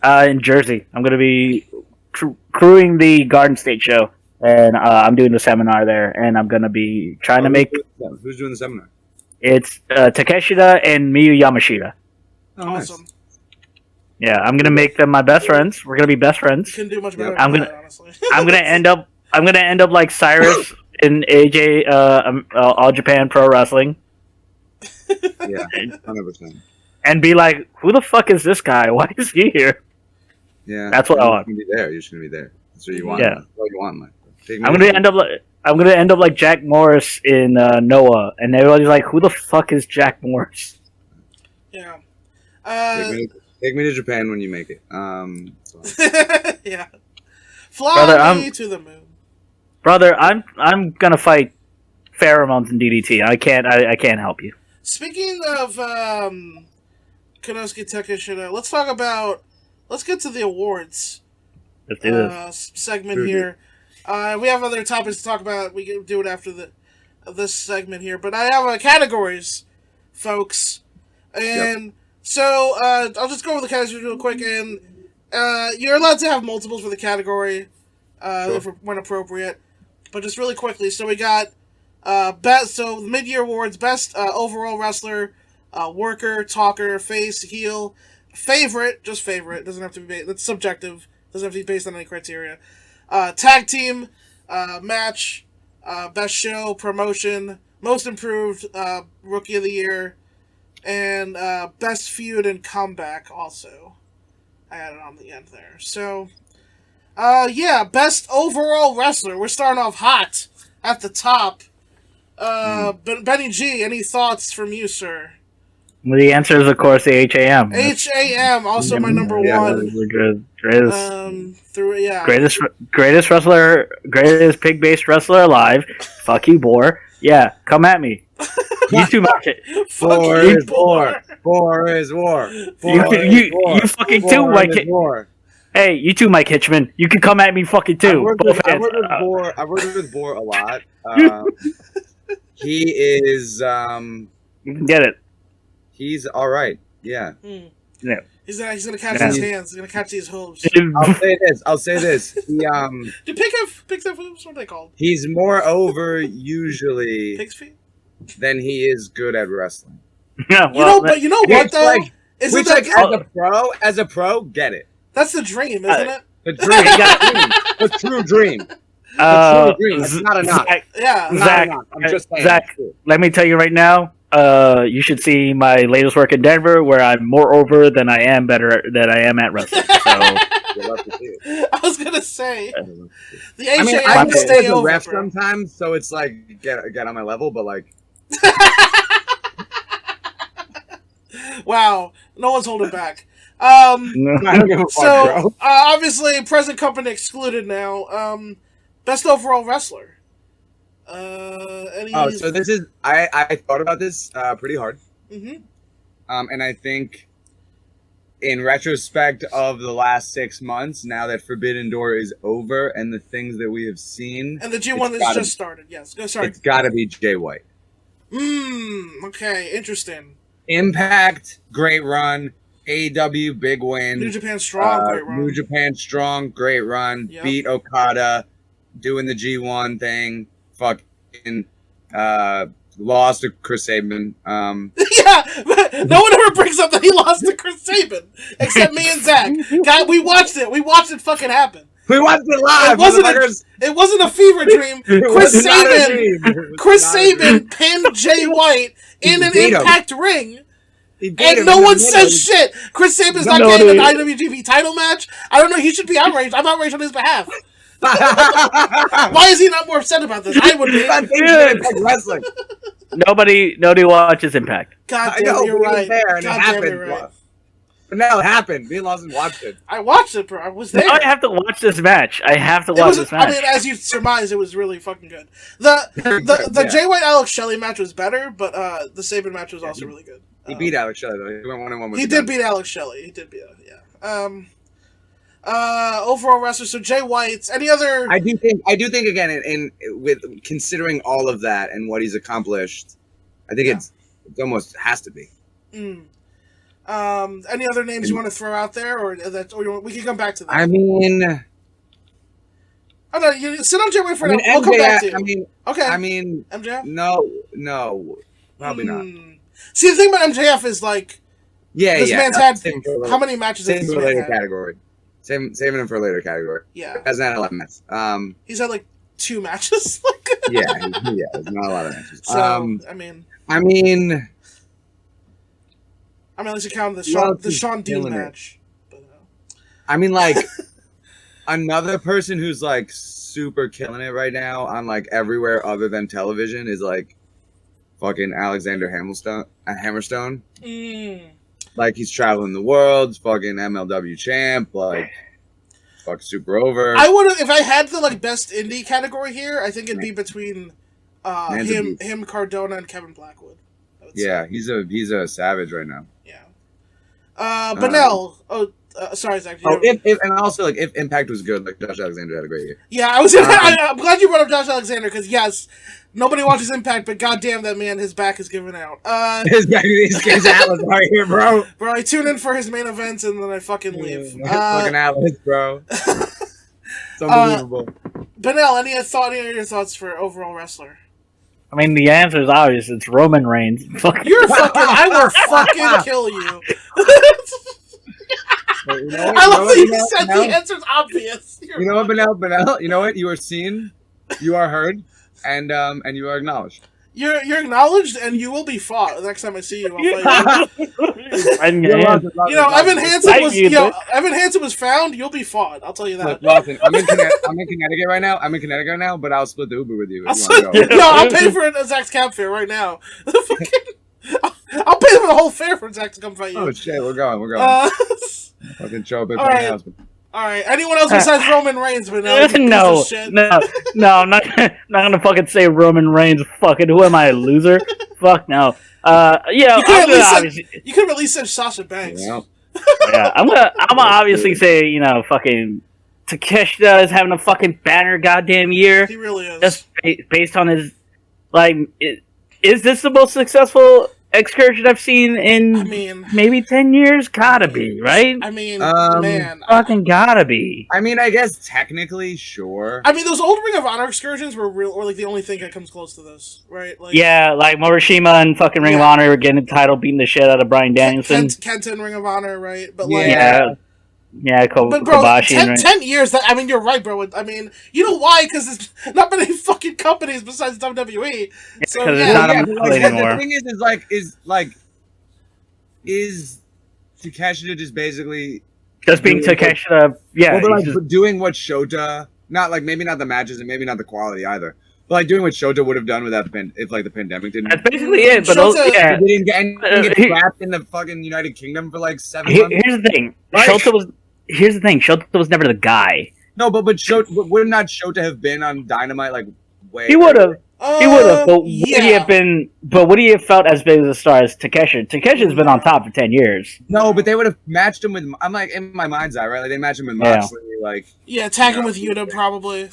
In Jersey. I'm gonna be crewing the Garden State show, and I'm doing the seminar there, and I'm gonna be trying to make. Who's doing the seminar? It's Takeshita and Miyu Yamashita. Oh, Awesome. nice. Yeah, I'm gonna make them my best friends. We're gonna be best friends. Couldn't do much better Yep. than I'm that, gonna- honestly. I'm gonna end up like Cyrus in AJ All Japan Pro Wrestling, Yeah, 100%. and be like, "Who the fuck is this guy? Why is he here?" Yeah, That's what I want. You're gonna be there. You're just gonna be there. That's what you want. Yeah. That's what you want, man. I'm gonna end up like Jack Morris in Noah, and everybody's like, "Who the fuck is Jack Morris?" Yeah. Take me to Japan when you make it. So. Yeah. Fly Brother, me to the moon. Brother, I'm gonna fight pheromones in DDT. I can't help you. Speaking of Konosuke Takeshita, let's get to the awards Let's do this. segment Sure, here. We have other topics to talk about. We can do it after this segment here. But I have categories, folks. And so I'll just go over the categories real quick. And you're allowed to have multiples for the category when appropriate. But just really quickly. So we got best. So the mid-year awards: best overall wrestler, worker, talker, face, heel, favorite. Just favorite. Doesn't have to be. That's subjective. Doesn't have to be based on any criteria. Tag team, match, best show, promotion, most improved, rookie of the year, and best feud and comeback also. I added on the end there. So, best overall wrestler. We're starting off hot at the top. Benny G, any thoughts from you, sir? Well, the answer is, of course, the HAM. HAM, also my number one. Greatest wrestler, greatest pig-based wrestler alive. Fuck you, Boar. Yeah, come at me. You two match it. War is war. War is war. You fucking too, Mike. Hey, you too, Mike Hitchman. You can come at me fucking too. I worked with Boar a lot. He is. You can get it. He's all right. Yeah. Yeah. He's gonna catch his hands. He's gonna catch these hooves. I'll say this. He Do pigs have hooves? What are they called? He's more over usually Pig's feet. than he is good at wrestling. Yeah, but you know what though? As a pro, get it. That's the dream, isn't it? The dream. The true dream. The true dream. It's not enough. Zach, I'm just saying. Zach, let me tell you right now. You should see my latest work in Denver, where I'm more over than I am at wrestling. So, I was gonna say the HA I can stay over. Ref sometimes, so it's like get on my level, but like. Wow, no one's holding back. I don't give a fuck, bro. Obviously, present company excluded now. Best overall wrestler. So this is I thought about this pretty hard. Mm-hmm. And I think in retrospect of the last 6 months, now that Forbidden Door is over and the things that we have seen, and the G1 has just started. Yes, sorry. It's got to be Jay White. Okay, interesting. Impact, great run. AEW, big win. New Japan Strong, great run. New Japan Strong, great run. Yep. Beat Okada, doing the G1 thing. Fucking lost to Chris Sabin. Yeah, but no one ever brings up that he lost to Chris Sabin, except me and Zach. God, we watched it. We watched it fucking happen. We watched it live. It wasn't a fever dream. Chris Sabin pinned Jay White in an Impact ring. And no one says shit. Chris Sabin's not getting an IWGP title match. I don't know. He should be outraged. I'm outraged on his behalf. Why is he not more upset about this? I would be. Wrestling. Nobody watches Impact. God damn, you're right. There and it happened. Right. But now it happened. Me and Lawson watched it. I watched it, bro. I was there. Now I have to watch this match. This match. I mean, as you surmised, it was really fucking good. The Jay White Alex Shelley match was better, but the Sabin match was also really good. He beat Alex Shelley though. He went 1-1 with He did beat Alex Shelley. He did beat overall wrestler. So Jay White's any other? I do think again in with considering all of that and what he's accomplished, I think it almost has to be. Any other names you want to throw out there, or we can come back to that? I mean, oh no, you sit on Jay White for now. We'll come back to you. I mean, MJF? No, probably not. See, the thing about MJF is like, this man's had how many matches? Saving for a later category. Saving him for a later category. Yeah, hasn't had a lot of matches. He's had like 2 matches. yeah, there's not a lot of matches. So I mean, unless you count the Sean Dean match. But, I mean, like another person who's like super killing it right now on like everywhere other than television is like fucking Alexander Hammerstone. Like he's traveling the world, fucking MLW champ, like fuck super over. I would have if I had the like best indie category here. I think it'd be between him, Cardona, and Kevin Blackwood. Yeah, he's a savage right now. Yeah. Benel, Sorry, Zach. Oh, if and also like if Impact was good, like Josh Alexander had a great year. Yeah, I'm glad you brought up Josh Alexander because yes, nobody watches Impact, but goddamn that man, his back is giving out. His Atlas right here, bro. Bro, I tune in for his main events and then I fucking leave. Fucking Atlas, bro. It's unbelievable. Benel, any of your thoughts for overall wrestler? I mean, the answer is obvious. It's Roman Reigns. You're fucking. I will fucking kill you. I love that you said the answer's obvious. You know what, Benel? You know what? You are seen, you are heard, and you are acknowledged. You're acknowledged, and you will be fought. The next time I see you, I'll fight you. Evan Hansen was found. You'll be fought. I'll tell you that. Look, Lawson, I'm in Connecticut right now. But I'll split the Uber with you. I'll pay for Zach's cab fare right now. I'll pay for the whole fare for Zach to come fight you. Oh shit, we're going. Fucking show up at my house. All right. Anyone else besides Roman Reigns? But no, I'm not gonna fucking say Roman Reigns. Fucking who am I, a loser? Fuck no. You could have at least said Sasha Banks. Yeah, I'm gonna obviously say fucking Takeshita is having a fucking banner goddamn year. He really is. Just based on his is this the most successful excursion I've seen in maybe 10 years? Gotta be, right? I mean, man. Fucking gotta be. I mean, I guess technically, sure. I mean, those old Ring of Honor excursions were like the only thing that comes close to this, right? Like, yeah, like Morishima and fucking Ring of Honor were getting the title, beating the shit out of Bryan Danielson. Kenta and Ring of Honor, right? But but bro, Kobashi. 10 years, I mean, you're right, bro. I mean, you know why? Because there's not many fucking companies besides WWE. So, it's not anymore. The thing is Takeshita just basically... Just being Takeshita, yeah. But doing what Shota... maybe not the matches and maybe not the quality either. But like doing what Shota would have done with if the pandemic didn't... That's basically it, but Shota, He didn't get trapped in the fucking United Kingdom for like 7 months. Here's the thing. Here's the thing. Shota was never the guy. No, but would not Shota have been on Dynamite way? He would have. He would have. But yeah. would he have been? But would he have felt as big as a star as Takeshi? Takeshi's been on top for 10 years. No, but they would have matched him with. I'm like in my mind's eye, right? Like they matched him with Moxley, tag him with Yuta probably.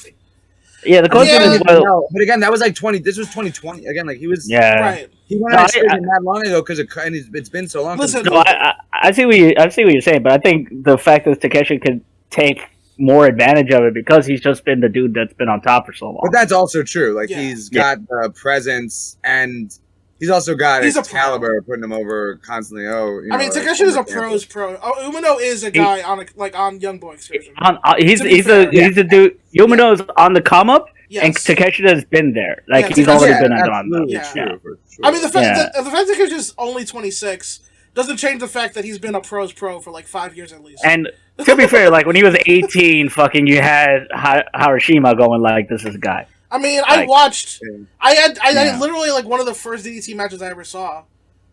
Yeah, the closest is but again, that was like 20. This was 2020. Again, like he was. Yeah. Right. He went on that long ago because it's been so long. Listen, I see what you're saying, but I think the fact that Takeshi could take more advantage of it because he's just been the dude that's been on top for so long. But that's also true. Like he's got the presence and he's also got his caliber putting him over constantly. Takeshi is a pro's pro. Umino is a guy on Young Boy excursion. He's a dude. Umino's on the come up. Yes. And Takeshi has been there. He's already been on them. Yeah. True. I mean, the fact that Takeshi's only 26 doesn't change the fact that he's been a pro's pro for like 5 years at least. And to be fair, when he was 18, fucking, you had Hiroshima going this is a guy. I mean, I watched. I literally one of the first DDT matches I ever saw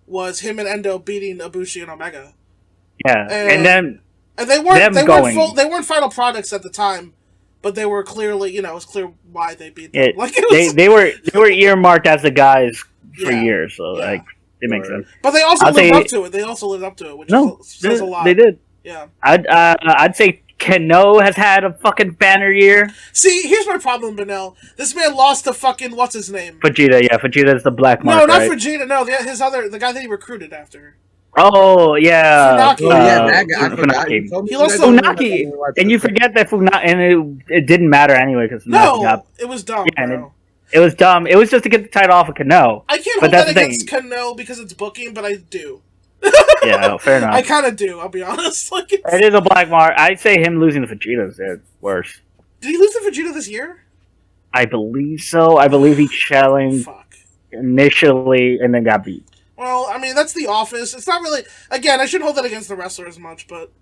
was him and Endo beating Ibushi and Omega. Yeah, and they weren't final products at the time. But they were clearly, it was clear why they beat them. They were earmarked as the guys for years, so it makes sense. But they also lived up to it. They also lived up to it, which says a lot. They did. Yeah. I'd say Kano has had a fucking banner year. See, here's my problem, Benel. This man lost to fucking what's his name? Vegeta. Yeah, Vegeta's the black mark. No, not Vegeta. No, the guy that he recruited after. Oh yeah, Funaki. That guy. Funaki. He lost to Funaki, and you forget that Funaki, and it didn't matter anyway because it was dumb. Yeah, and it was dumb. It was just to get the title off of Kano. I can't hold that against Kano because it's booking, but I do. Yeah, fair enough. I kind of do. I'll be honest. It is a black mark. I'd say him losing to Vegeta is worse. Did he lose to Vegeta this year? I believe so. I believe he challenged initially and then got beat. Well, I mean, that's The Office. It's not really... Again, I shouldn't hold that against the wrestler as much, but...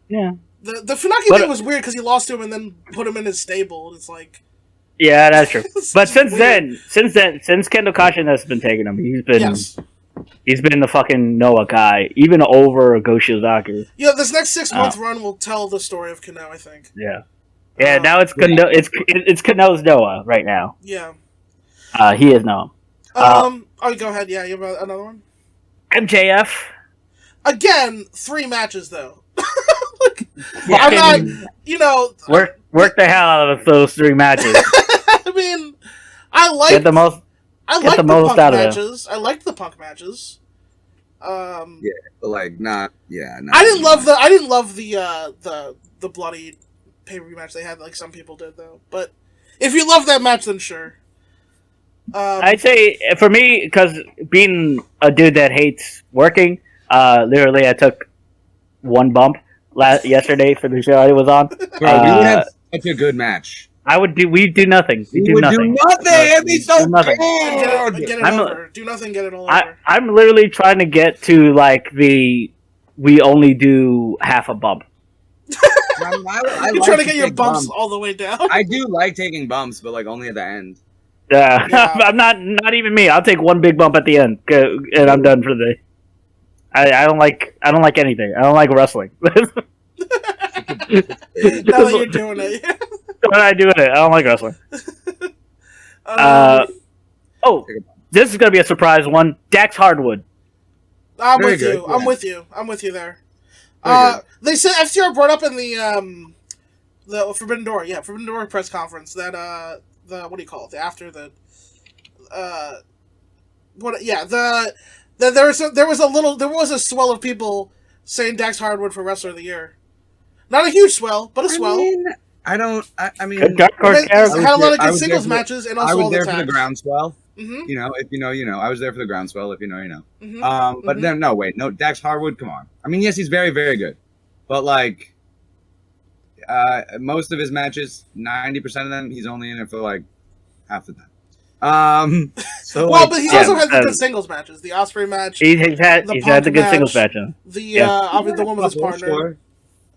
Yeah. The Funaki thing was weird because he lost to him and then put him in his stable. It's like... Yeah, that's true. But since Kendo Kashin has been taking him, he's been the fucking Noah guy, even over Go Shiozaki. Yeah, this next 6-month run will tell the story of Kano, I think. Yeah. Yeah, now it's Kano, it's Kano's Noah right now. Yeah. He is Noah. Go ahead. Yeah, you have another one? MJF. Again, 3 matches, though. I'm not, you know. Work the hell out of those 3 matches. I mean, I like Get the most. I get like the the most Punk out of them. matches. I liked the Punk matches. Yeah, but like not. Yeah, not I didn't love the bloody pay-per-view match they had like some people did though. But if you love that match, then sure. I'd say for me, because being a dude that hates working, literally I took 1 bump yesterday for the show I was on. Bro, we would have such a good match. We do nothing. We do would nothing. do nothing. It'd be so nothing. good. Get it over. Do nothing. Get it all over. I'm literally trying to get to like we only do half a bump. I You're like trying to get your take bumps all the way down. I do like taking bumps, but like only at the end. Yeah, Yeah. I'm not even me. I'll take 1 big bump at the end, and I'm done for the day. I don't like anything. I don't like wrestling. Now that you're doing it. When I do it, I don't like wrestling. Oh, this is gonna be a surprise one. Dax Hardwood. I'm Very with good, you. yeah. I'm with you there. Very good. They said FTR brought up in the Forbidden Door, Forbidden Door press conference that the what do you call it? After the there was a swell of people saying Dax Hardwood for Wrestler of the Year. Not a huge swell, but a swell. I mean, Good dark horse They character. had a lot of I good was there singles for the- matches and I also was all the there for the tags. groundswell. Mm-hmm. You know, if you know, you know. I was there for the groundswell. If you know, you know. Mm-hmm. But then no, wait, no, Dax Harwood. Come on. I mean, yes, he's very, very good, but like, most of his matches, 90% of them, he's only in it for like half the time. So Well, like, but he's yeah, also had the good singles matches. The Osprey match, He's had The the good Punk singles match. match. the Yeah. obviously the one with his couple, partner. Sure.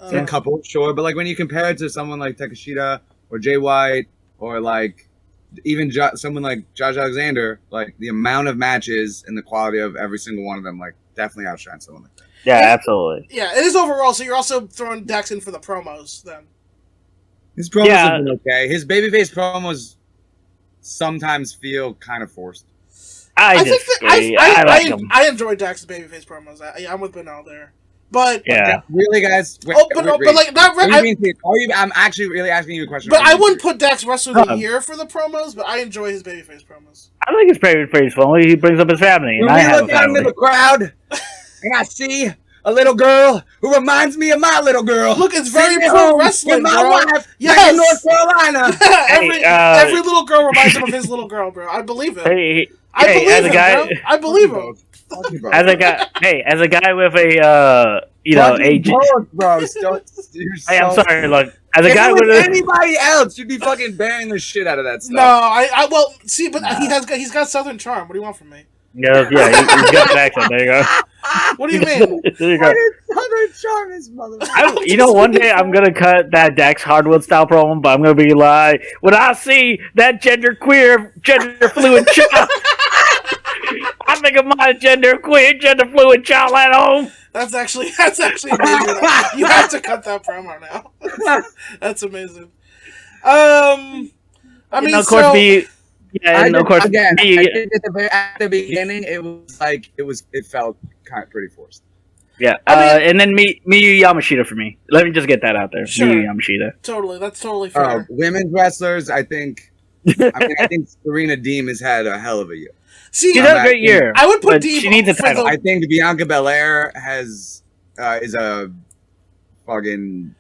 A couple, sure, but like when you compare it to someone like Takeshita or Jay White or like even someone like Josh Alexander, like the amount of matches and the quality of every single one of them, like definitely outshines someone like that. Yeah, absolutely. Yeah, it is overall. So you're also throwing Dax in for the promos then. His promos Yeah. have been okay. His babyface promos sometimes feel kind of forced. I think disagree. that I like him. I enjoy Dax's babyface promos. I'm with Benal there, but Yeah. Really, guys? Wait, but wait. like not. What do you mean, Steve? I'm actually really asking you a question. But Are I you wouldn't serious? put Dax Wrestler of the Year for the promos, but I enjoy his babyface promos. I like his babyface family. He brings up his family, and When I we have a look out into family. the crowd, and I see a little girl who reminds me of my little girl. Look, it's very Sitting pro home wrestling, with my bro. wife back Yes. in North Carolina. every little girl reminds him of his little girl, bro. I believe it. Hey, I hey, believe as a him, guy, bro. I believe him. Fuck you, bro. as a guy, as a guy with a Fuck you age. both, bro. You're Hey, I'm so- sorry. Look, as a If guy it was with a anybody else, you'd be fucking burying the shit out of that stuff. No, I well see, but he's got Southern charm. What do you want from me? yeah, he's got an accent. There you go. What do you mean? There you go. What is Southern charm is, motherfucker? One day I'm gonna cut that Dax Hardwood style promo, but I'm gonna be like, when I see that gender fluid child, I think of my gender fluid child at home. That's actually amazing. You have to cut that promo now. That's amazing. I mean, of course, of course, again, me, I think at the beginning, it felt kind of pretty forced. yeah. I mean- And then Miyu Yamashita for me. Let me just get that out there. Sure. Miyu Yamashita. totally. That's totally fair. Women's wrestlers, I think. I think Serena Deeb has had a hell of a year. See, She's had a great year. I would put but Deeb she needs a for title. I think Bianca Belair is a fucking.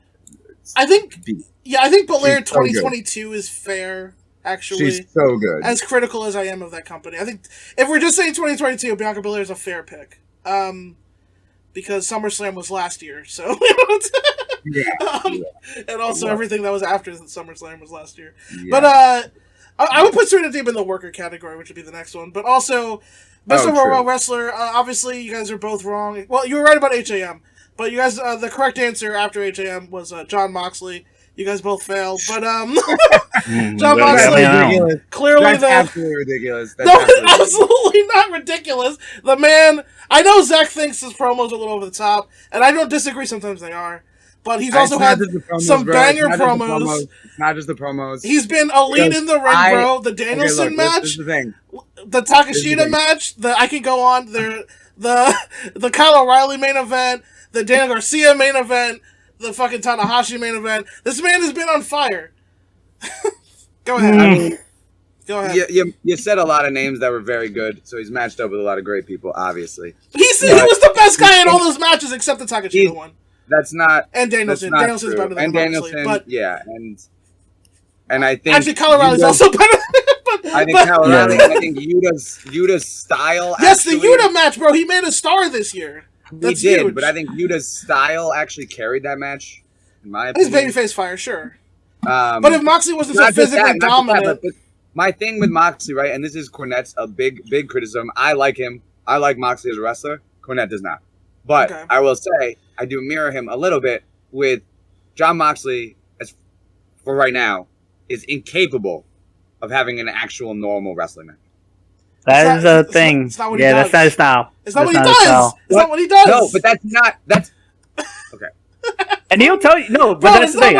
I think beast. I think Belair She's so good. 2022 is fair. Actually, She's so good. as critical as I am of that company, I think if we're just saying 2022, Bianca Belair is a fair pick. Because SummerSlam was last year, so and also everything that was after SummerSlam was last year. Yeah. But I would put Serena Deeb in the worker category, which would be the next one. But also, best overall wrestler. Obviously, you guys are both wrong. Well, you were right about HAM, but you guys, the correct answer after HAM was John Moxley. You guys both failed, but John Moxley ridiculous. clearly That's absolutely ridiculous. That's no, absolutely ridiculous. absolutely not ridiculous. The man, I know Zach thinks his promos are a little over the top, and I don't disagree. Sometimes they are, but he's also had some banger promos. It's not just the promos. He's been elite in the ring, bro. The Danielson match, This is the thing. the Takashita match. I can go on. The Kyle O'Reilly main event, the Daniel Garcia main event, the fucking Tanahashi main event. This man has been on fire. Go ahead. I mean, Go ahead. you said a lot of names that were very good, so he's matched up with a lot of great people, obviously. He was the best guy in all those matches except the Takashita one. That's not... And Danielson. Danielson's better than him, Danielson, but yeah, and I think... Actually, Kyle O'Reilly's also better. I think Kyle O'Reilly, I think Yuta's style... Yes, the Yuta match, bro. He made a star this year. That's he did, huge. but I think Yuta's style actually carried that match, in my opinion. His babyface fire, sure. But if Moxley wasn't so physically dominant... but my thing with Moxley, right, and this is Cornette's a big criticism. I like him. I like Moxley as a wrestler. Cornette does not. But I will say, I do mirror him a little bit with Jon Moxley, as for right now, is incapable of having an actual normal wrestling match. That is a thing. That's not his style. It's not what he does. It's not what he does. No, but that's okay. And he'll tell you but that's the thing.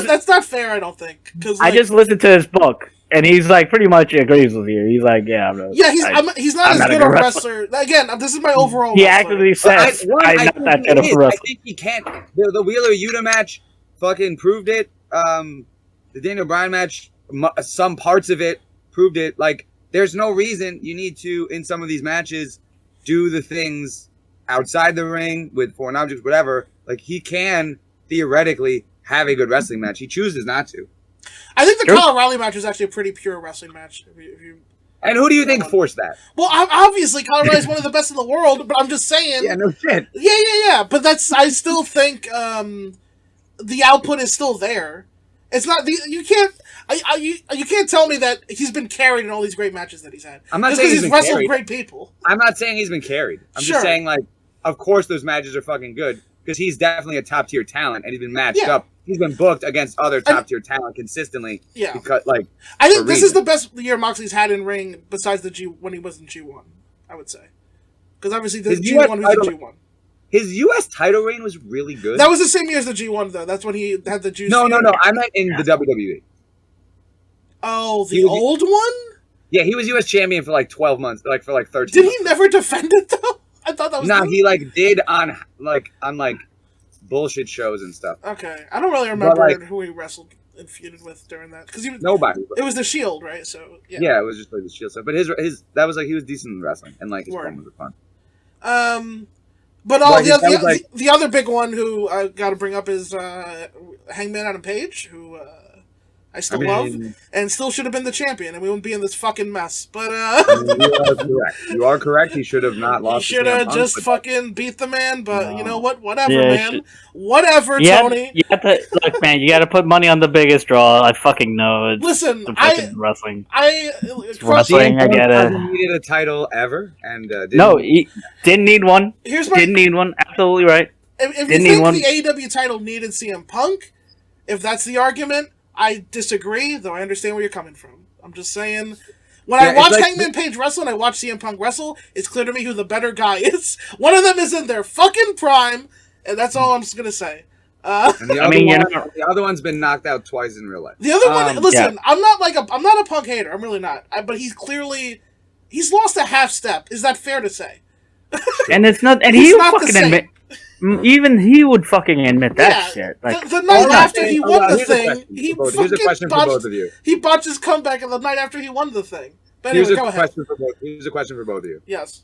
That's not fair. I don't think because I just listened to his book, and he's like pretty much agrees with you. He's like, he's not as good a wrestler. Again, this is my overall. He actually says, "I'm not that good of a wrestler." I think he can. The Wheeler Yuta match fucking proved it. The Daniel Bryan match, some parts of it proved it. Like, there's no reason you need to in some of these matches do the things outside the ring with foreign objects, whatever. Like, he can theoretically have a good wrestling match. He chooses not to. I think the Kyle O'Reilly match was actually a pretty pure wrestling match. And who do you think forced that? Well, obviously Kyle O'Reilly is one of the best in the world, but I'm just saying. Yeah, no shit. Yeah. But I still think the output is still there. It's not you can't tell me that he's been carried in all these great matches that he's had. I'm not saying he's wrestled carried. Great people. I'm not saying he's been carried. I'm just saying, like, of course those matches are fucking good because he's definitely a top tier talent and he's been matched up. He's been booked against other top tier talent consistently. Yeah, because I think this is the best year Moxley's had in ring besides when he was in G1. I would say because obviously the G1 was in G1. His U.S. title reign was really good. That was the same year as the G1, though. That's when he had the juice. No. I meant in the WWE. Oh, the old one? Yeah, he was U.S. champion for like 12 months, like for like 13 Did he never defend it, though? I thought that was... No, he did on bullshit shows and stuff. Okay. I don't really remember who he wrestled and feuded with during that. Because nobody. It was the Shield, right? So, yeah, it was just like the Shield stuff. But his that was he was decent in wrestling, and his promos were fun. But the other big one who I got to bring up is Hangman Adam Page, who I still love, and still should have been the champion, and we wouldn't be in this fucking mess. But you are correct. He should have not lost. He should have just fucking beat the man. But you know what? Whatever, man. Whatever, Tony. You got to put money on the biggest draw. I fucking know. Listen, wrestling. Wrestling. I get it. Needed a title ever, and he didn't need one. Didn't need one. Absolutely right. If you think the AEW title needed CM Punk, if that's the argument, I disagree. Though I understand where you're coming from. I'm just saying. When I watch Hangman Page wrestle and I watch CM Punk wrestle, it's clear to me who the better guy is. One of them is in their fucking prime, and that's all I'm just gonna say. And the other one's been knocked out twice in real life. The other one, listen, I'm not a Punk hater. I'm really not. But he's lost a half step. Is that fair to say? And it's not. And he fucking admit. Even he would fucking admit that shit. Like, the night after he won the thing, here's a question for both of you. He botched his comeback the night after he won the thing. But anyway, go ahead. Here's a question for both of you. Yes.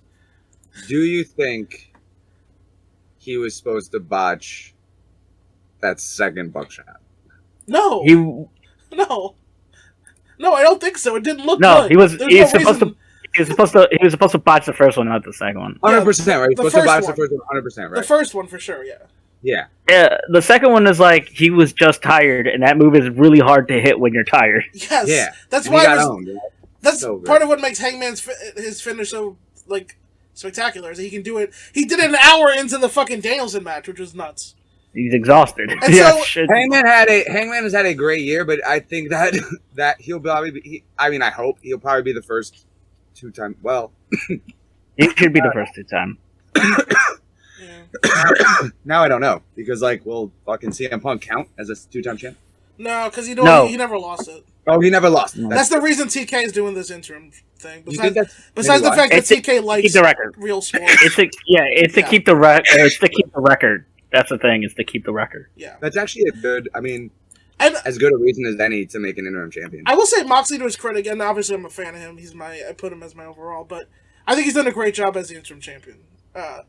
Do you think he was supposed to botch that second buckshot? No. No, I don't think so. It didn't look good. No, he was supposed to. He was supposed to botch the first one, not the second one. 100%, right? He's supposed to botch the first one 100%, right? The first one for sure, yeah. Yeah. Yeah, the second one is like he was just tired, and that move is really hard to hit when you're tired. Yes. Yeah. That's why that's so part of what makes Hangman's his finish so spectacular is that he can do it. He did it an hour into the fucking Danielson match, which was nuts. He's exhausted. And so, Hangman has had a great year, but I think that he'll probably be. I hope he'll probably be the first two-time. Well, he should be the first two-time. Now I don't know because will fucking CM Punk count as a two-time champ? No, because he never lost it. Oh, he never lost. That's the reason TK is doing this interim thing. Besides the fact that TK likes the record. real sports. It's to keep the record. It's to keep the record. That's the thing, is to keep the record. Yeah. That's actually a good. I mean, And as good a reason as any to make an interim champion. I will say Moxley to his credit, and obviously I'm a fan of him. I put him as my overall, but I think he's done a great job as the interim champion.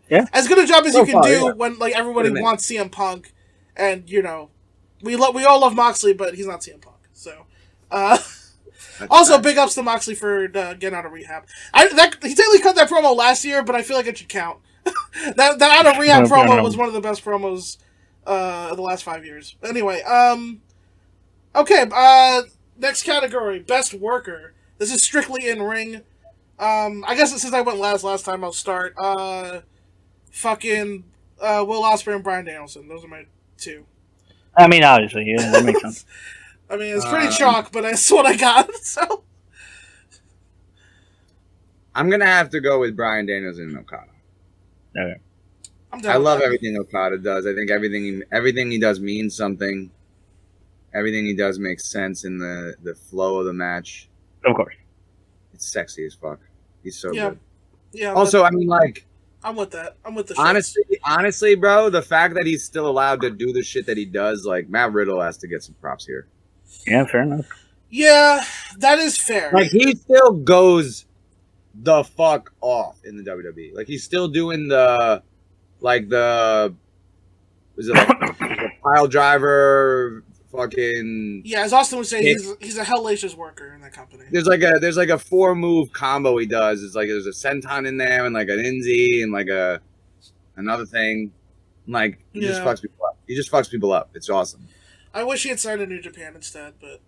Yeah. As good a job as you can do yeah. when like everybody wants CM Punk, and we all love Moxley, but he's not CM Punk. So, also big ups to Moxley for getting out of rehab. He technically cut that promo last year, but I feel like it should count. that out of rehab promo was one of the best promos of the last 5 years. Anyway, okay, next category, best worker. This is strictly in ring. I guess since I went last time, I'll start. Will Ospreay and Bryan Danielson. Those are my two. I mean, obviously, yeah, that makes sense. I mean, it's pretty chalk, but that's what I got. So I'm gonna have to go with Bryan Danielson and Okada. Okay. I love everything Okada does. I think everything he does means something. Everything he does makes sense in the flow of the match. Of course. It's sexy as fuck. He's so good. Yeah. Also, I mean, like, I'm with that. I'm with the honestly, bro, the fact that he's still allowed to do the shit that he does, like, Matt Riddle has to get some props here. Yeah, fair enough. Yeah, that is fair. Like, he still goes the fuck off in the WWE. Like, he's still doing the pile driver, fucking. Yeah, as Austin would say, he's a hellacious worker in that company. There's like a 4-move combo he does. It's like there's a senton in there and like an Inzi and like another thing. Like he just fucks people up. He just fucks people up. It's awesome. I wish he had signed to New Japan instead, but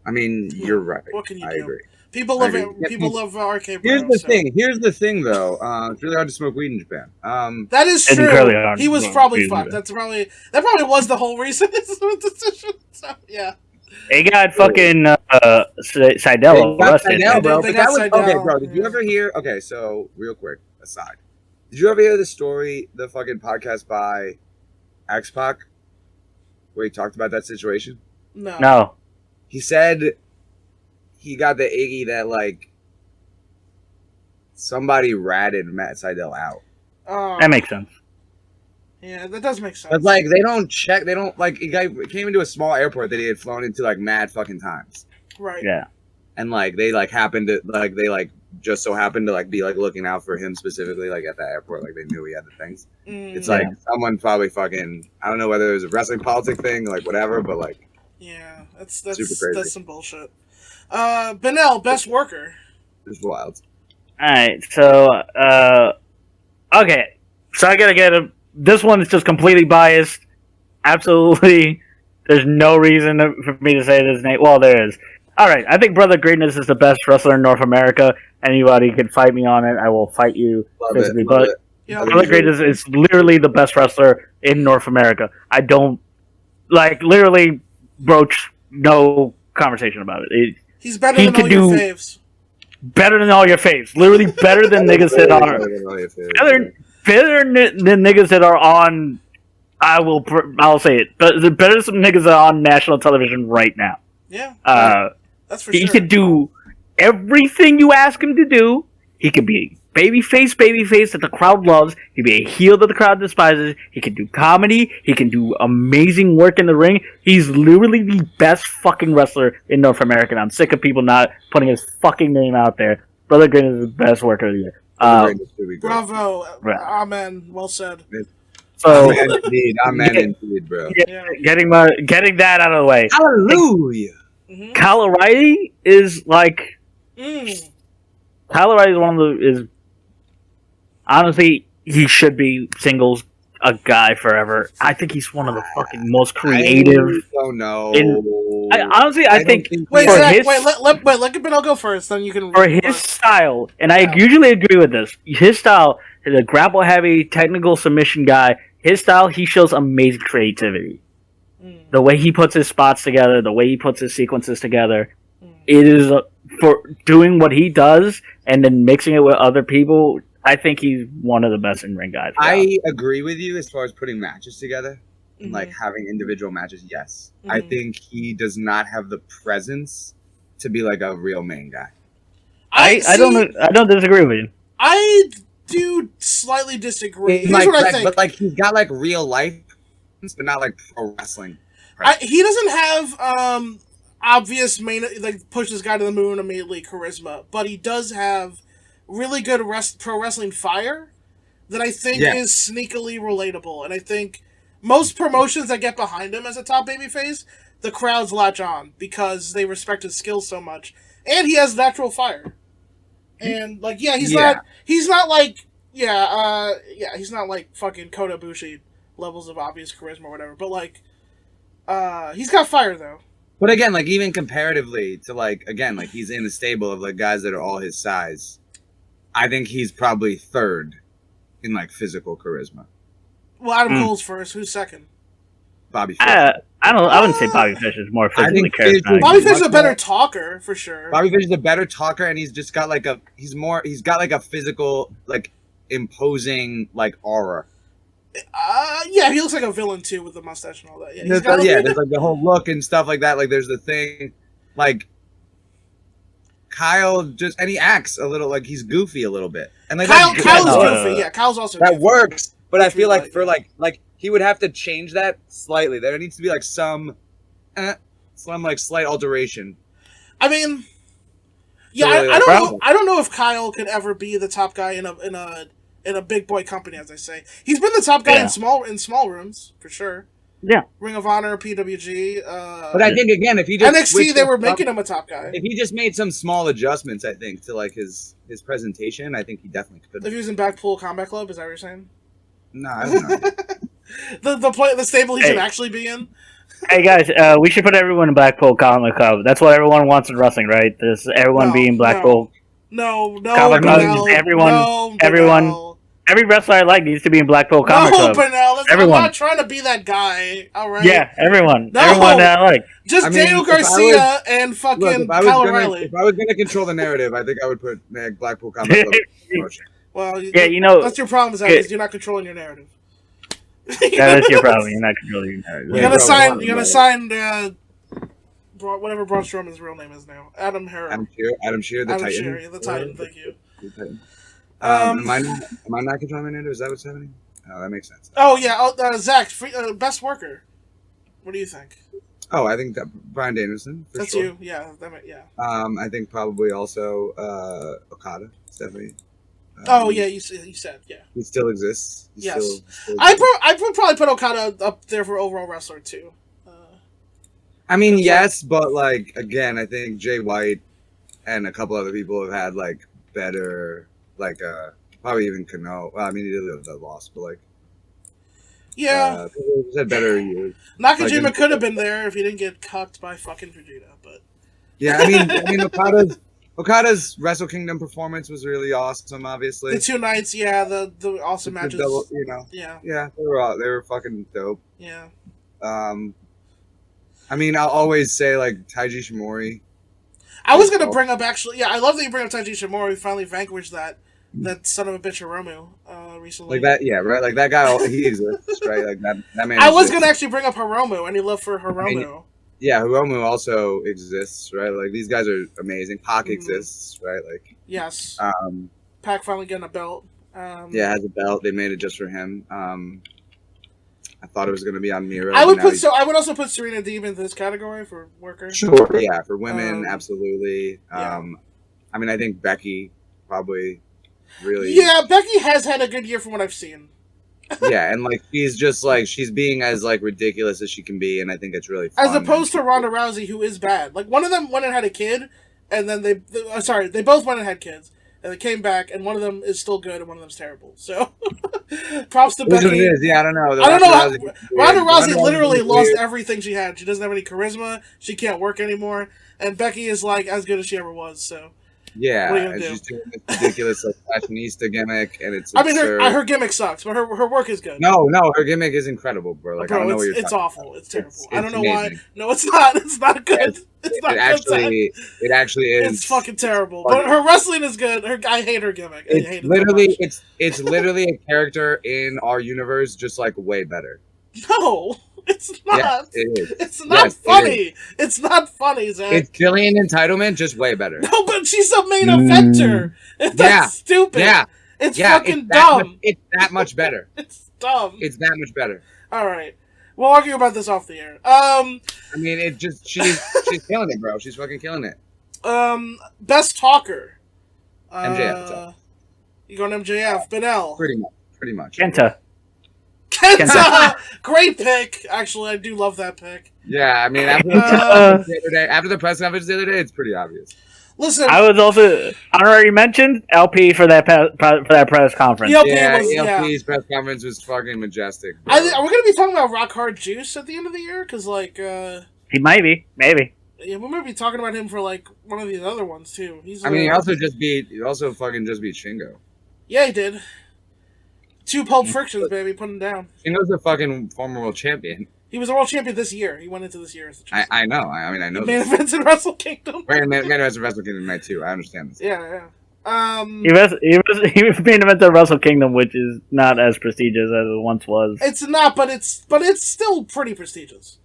I mean, you're right. What can you I do? agree. People love it. People love RK Bro. Here's the thing, though. It's really hard to smoke weed in Japan. That is true. He was probably fucked. That probably was the whole reason his decision. So yeah. They got fucking Seidel arrested. Bro. Okay, bro. Did you ever hear? Okay, so real quick aside, did you ever hear the story, the fucking podcast by X-Pac, where he talked about that situation? No. He said he got the Iggy that like somebody ratted Matt Seidel out. That makes sense. Yeah, that does make sense. But like they don't check. They don't like. He came into a small airport that he had flown into like mad fucking times. Right. Yeah. And like they like happened to like they like just so happened to like be like looking out for him specifically like at that airport, like they knew he had the things. It's like someone probably fucking, I don't know whether it was a wrestling politic thing, like whatever, but like yeah, that's super crazy. That's some bullshit. Benel, best worker. It's wild. Alright, so okay. So I gotta get this one is just completely biased. Absolutely there's no reason for me to say this name. Well, there is. Alright, I think Brother Greatness is the best wrestler in North America. Anybody can fight me on it. I will fight you physically. But Brother Greatness is literally the best wrestler in North America. I don't literally broach no conversation about it. He's better than all your faves. Better than all your faves. Literally better than niggas that are better than niggas that are on. I'll say it. But better than some niggas that are on national television right now. Yeah. That's for he sure. He could do everything you ask him to do. He could be a babyface that the crowd loves. He could be a heel that the crowd despises. He can do comedy. He can do amazing work in the ring. He's literally the best fucking wrestler in North America. And I'm sick of people not putting his fucking name out there. Brother Greatness is the best worker of the year. Bravo. Amen. Well said. So, amen indeed, bro. Getting that out of the way. Hallelujah. Kyle O'Reilly is like. Kyle O'Reilly is honestly, he should be singles a guy forever. I think he's one of the fucking most creative. I don't know. I think. Wait, Zach, let Benel go first, then you can. For his style, and I usually agree with this. His style is a grapple heavy, technical submission guy. His style, he shows amazing creativity. The way he puts his spots together, the way he puts his sequences together, it is for doing what he does and then mixing it with other people. I think he's one of the best in ring guys. I agree with you as far as putting matches together, and like having individual matches. Yes, I think he does not have the presence to be like a real main guy. I don't disagree with you. I do slightly disagree. Here's what I think. But like he's got like real life but not like pro wrestling. He doesn't have obvious main like push this guy to the moon immediately charisma, but he does have really good pro wrestling fire that I think is sneakily relatable, and I think most promotions that get behind him as a top babyface, the crowds latch on because they respect his skills so much, and he has natural fire. And like, he's not like he's not like fucking Kota Ibushi levels of obvious charisma or whatever, but like, he's got fire though. But again, like even comparatively to like he's in the stable of like guys that are all his size. I think he's probably third in like physical charisma. Well, Adam Cole's first. Who's second? Bobby Fish. I wouldn't say Bobby Fish is more physically charismatic. Bobby Fish is a better talker for sure. Bobby Fish is a better talker, and he's just got like a a physical, like imposing like aura. Yeah, he looks like a villain too with the mustache and all that. Yeah, there's like the whole look and stuff like that. Like there's the thing, like Kyle and he acts a little like he's goofy a little bit, and like Kyle's goofy. Yeah, Kyle's also that goofy. Works. But I feel like for like he would have to change that slightly. There needs to be like some like slight alteration. I mean, I don't know if Kyle could ever be the top guy in a big boy company, as I say. He's been the top guy in small rooms for sure. Yeah, Ring of Honor, PWG. But I think again, if he just NXT, they were making him a top guy. If he just made some small adjustments, I think to like his presentation, I think he definitely could. If he was in Blackpool Combat Club, is that what you're saying? No, I don't know. the stable he should actually be in. Hey guys, we should put everyone in Blackpool Combat Club. That's what everyone wants in wrestling, right? This everyone being Blackpool. No, Combat Club. Everyone. Every wrestler I like needs to be in Blackpool Combat Club. No, Benel, everyone. I'm not trying to be that guy. All right. Yeah, everyone. No. Everyone that I like. Just Daniel Garcia and fucking Kyle O'Reilly. If I was gonna control the narrative, I think I would put Blackpool Combat Club in promotion. Well, that's your problem, Zach, is you're not controlling your narrative. That is your problem. You're not controlling your narrative. You're gonna sign whatever Braun Strowman's real name is now. Adam Harrow. Adam Shearer, the Titan. Shearer, the Titan. Thank you. Am I not controlling my narrative? Is that what's happening? Oh, that makes sense. Oh yeah, Zach, best worker. What do you think? Oh, I think that Bryan Danielson. That's sure. you. Yeah, yeah. I think probably also Okada. Definitely. You said yeah. He still exists. Yes. I would probably put Okada up there for overall wrestler too. I mean, yes, but like again, I think Jay White and a couple other people have had like better, like probably even Kano. Well, I mean, he did have that loss, but like he's had better years. Nakajima could have been there if he didn't get cucked by fucking Vegeta, but yeah, I mean, Okada's Wrestle Kingdom performance was really awesome. Obviously, the 2 nights, the awesome matches. Double, yeah, they were fucking dope. Yeah. I mean, I'll always say like Taiji Shimori. I was gonna bring up I love that you bring up Taiji Shimori. We finally vanquished that son of a bitch Hiromu recently. Like that, yeah, right. Like that guy, he exists, right? Like that man. I was gonna actually bring up Hiromu. Any love for Hiromu? Yeah, Hiromu also exists, right? Like these guys are amazing. Pac exists, right? Like yes. Pac finally getting a belt. Has a belt. They made it just for him. I thought it was going to be on Miro. I would also put Serena Deeb into this category for worker. Sure. Yeah, for women, absolutely. I mean, I think Becky probably really. Yeah, Becky has had a good year from what I've seen. Yeah, and like she's being as like ridiculous as she can be, and I think it's really fun. As opposed to Ronda Rousey, who is bad. Like one of them went and had a kid, and then they both went and had kids. And they came back, and one of them is still good, and one of them's terrible. So, props to Becky. What it is. Yeah, I don't know. I don't know. Ronda Rousey literally lost everything she had. She doesn't have any charisma. She can't work anymore. And Becky is like as good as she ever was. So, yeah, and she's doing this ridiculous like fashionista gimmick, and it's. Absurd. I mean, her gimmick sucks, but her work is good. No, her gimmick is incredible, bro. Like I don't know what you're talking about. It's awful. It's terrible. I don't know why. No, it's not. It's not good. It's not good. It actually is. It's fucking terrible. But her wrestling is good. I hate her gimmick. It's literally it's literally a character in our universe, just like way better. No. It's not. Yes, it is. It's not funny. It's not funny, Zach. It's Jillian Entitlement, just way better. No, but she's a main eventer. That's stupid. Yeah. It's fucking dumb. It's that much better. It's dumb. It's that much better. All right. We'll argue about this off the air. I mean, she's killing it, bro. She's fucking killing it. Best talker. MJF. You going MJF? Benel. Pretty much. Kenta. Great pick. Actually, I do love that pick. Yeah, I mean, after the press conference the other day, it's pretty obvious. Listen, I was also honorary mentioned LP for that press conference. ELP's press conference was fucking majestic. Are we going to be talking about Rock Hard Juice at the end of the year? Because he might be, maybe. Yeah, we might be talking about him for like one of these other ones too. He also fucking just beat Shingo. Yeah, he did. 2 Pulp Frictions, baby, put him down. Shingo's a fucking former world champion. He was a world champion this year. He went into this year as the champion. I know. I know. Main events in Wrestle Kingdom. Main events in Wrestle Kingdom night too. I understand this. Yeah. He was main event of Wrestle Kingdom, which is not as prestigious as it once was. It's not, but it's still pretty prestigious.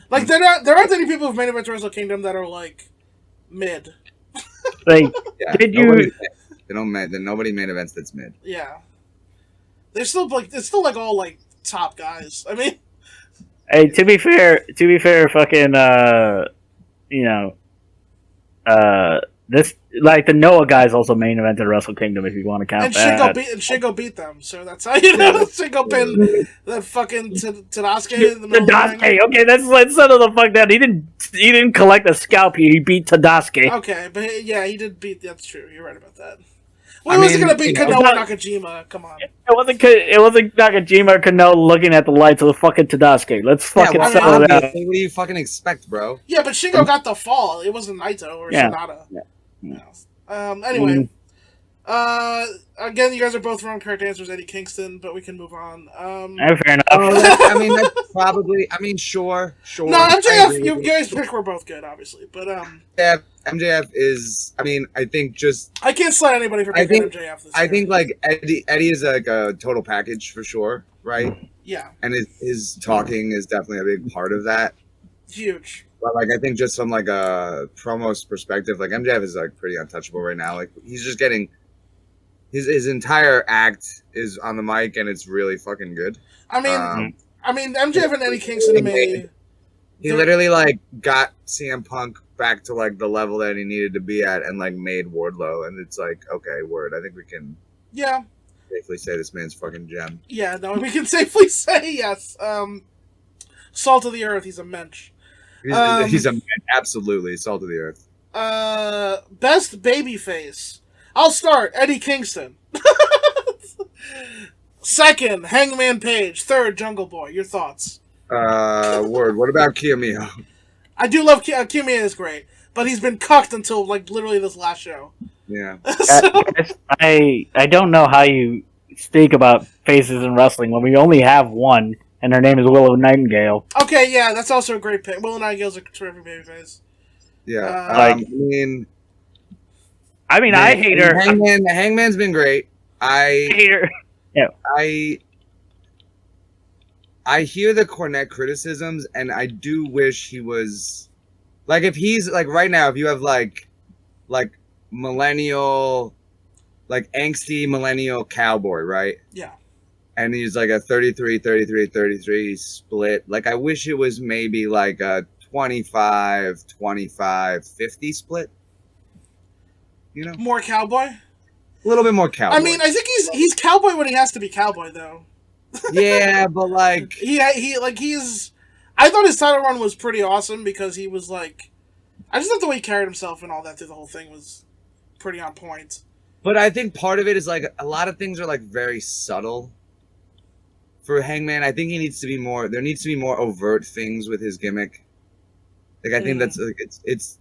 Like there aren't any people who've main event Wrestle Kingdom that are like mid. Like, nobody main events that's mid. Yeah. They're still it's still like all like top guys. I mean, hey, to be fair, fucking this like the Noah guys also main evented Wrestle Kingdom if you want to count and that. Shingo beat them, so that's how you know Shingo pinned that fucking Tadasuke in the middle of the ring. Okay, let's settle the fuck down. He didn't collect a scalp. He beat Tadasuke. Okay, but yeah, he did beat. That's true. You're right about that. Well, he wasn't gonna beat Kanoa Nakajima. Come on. It wasn't Nakajima or Kanoa looking at the lights. It was fucking Tadasuke. Let's fucking settle it out. What do you fucking expect, bro? Yeah, but Shingo got the fall. It wasn't Naito or Sonata. Yeah. Anyway. Again, you guys are both wrong. Correct answers, Eddie Kingston, but we can move on. Fair enough. I mean, that's probably. I mean, sure. No, MJF. You guys pick were both good, obviously, but Yeah, MJF is. I mean, I think just. I can't slight anybody for picking MJF. I think like Eddie is like a total package for sure, right? Yeah. And his talking is definitely a big part of that. Huge. But like, I think just from like a promos perspective, like MJF is like pretty untouchable right now. Like he's just getting. His entire act is on the mic, and it's really fucking good. I mean, MJF and Eddie Kingston he literally like got CM Punk back to like the level that he needed to be at, and like made Wardlow, and it's like, okay, word. I think we can safely say this man's fucking gem. Yeah, no, we can safely say yes. Salt of the earth. He's a mensch. He's a absolutely salt of the earth. Best babyface. I'll start. Eddie Kingston. Second, Hangman Page. Third, Jungle Boy. Your thoughts? Word. What about Kiyomiya? I do love Kiyomiya is great, but he's been cucked until like literally this last show. Yeah. I don't know how you speak about faces in wrestling when we only have one, and her name is Willow Nightingale. Okay, yeah, that's also a great pick. Willow Nightingale's a terrific babyface. Yeah. I hate her. Hangman's been great. I hate her. Yeah. I hear the Cornette criticisms, and I do wish he was like, if he's like right now, if you have like millennial, like angsty millennial cowboy, right? Yeah. And he's like a 33 split. Like, I wish it was maybe like a 25, 50 split. You know, more cowboy. A little bit more cowboy. I mean, I think he's cowboy when he has to be cowboy, though. Yeah, but like he's. I thought his title run was pretty awesome because he was like, I just thought the way he carried himself and all that through the whole thing was pretty on point. But I think part of it is like a lot of things are like very subtle. For Hangman, I think he needs to be more. There needs to be more overt things with his gimmick. Like, I think that's like it's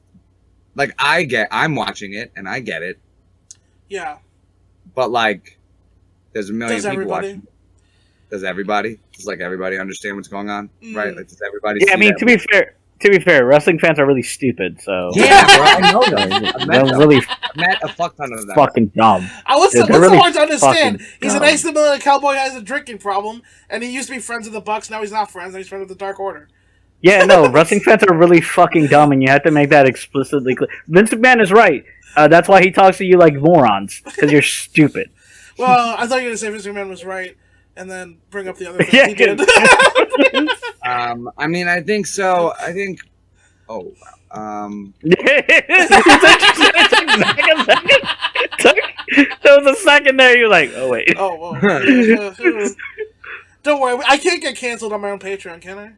like I'm watching it and I get it. Yeah. But like, there's a million Does people everybody? watching. Does everybody? Does like everybody understand what's going on? Right? Like, does everybody? Yeah, I mean, to be fair, wrestling fans are really stupid. So yeah, bro, I know that. They're really I've met a fuck ton of them. Fucking dumb. What's the really hard to understand? He's dumb. an ex-military cowboy who has a drinking problem, and he used to be friends with the Bucks. Now he's not friends. Now he's friends with the Dark Order. Yeah, no, wrestling fans are really fucking dumb, and you have to make that explicitly clear. Vince McMahon is right. That's why he talks to you like morons, because you're stupid. Well, I thought you were going to say Vince McMahon was right. and then bring up the other things Yeah, he did. I mean, I think so. I think. Oh wow. There was a second there. You're like, oh wait. Oh, whoa. Don't worry, I can't get canceled on my own Patreon, can I?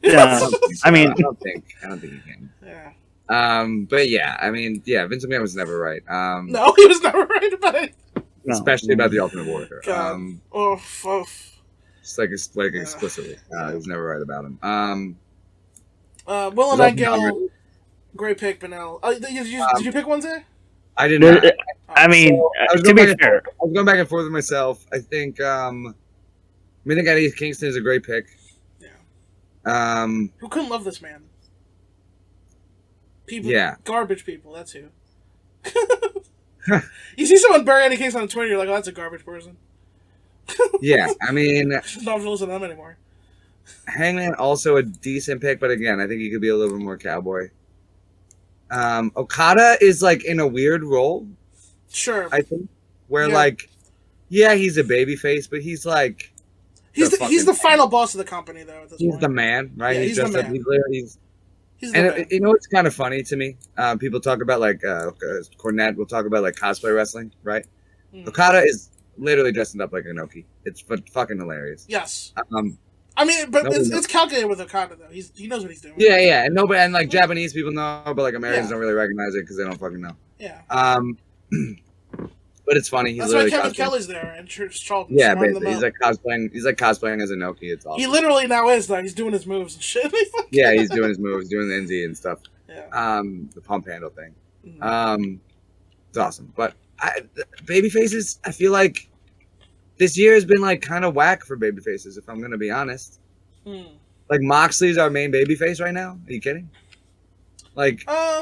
Yeah, I mean, I don't think you can. Yeah. But yeah, I mean, yeah, Vince McMahon was never right. No, he was never right about it. Especially about the Ultimate Warrior. God. Just like explicitly, he was never right about him. Will and Nightingale, great pick, Benel. Did you pick one, Zay? I did not. I mean, to be fair, I was going back and forth with myself. I think, I think Eddie Kingston is a great pick. Yeah. Who couldn't love this man? People, garbage people. That's who. You see someone bury Eddie Kingston on Twitter, you're like, oh, that's a garbage person. Yeah, I mean, not listen to them anymore. Hangman also a decent pick, but again, I think he could be a little bit more cowboy. Okada is like in a weird role. Sure. I think where like, yeah, he's a babyface, but he's like he's the final boss of the company though. At this he's point. the man, right? Yeah, he's the man. He's the man. You know what's kind of funny to me? People talk about like Cornette will talk about like cosplay wrestling, right? Okada is literally dressing up like Inoki. It's fucking hilarious. Yes. I mean, but it's calculated with Okada though. He knows what he's doing. Yeah, and like Japanese people know, but like Americans don't really recognize it because they don't fucking know. Yeah. But it's funny. That's why Kevin Kelly's there and Charlton. Yeah, basically, he's like cosplaying as Inoki. It's awesome. He literally now is though. He's doing his moves and shit. Yeah, he's doing his moves, doing the NZ and stuff. Yeah. The pump handle thing. It's awesome. But baby faces, I feel like this year has been like kind of whack for baby faces. If I'm gonna be honest, like Moxley's our main baby face right now. Are you kidding? Like, I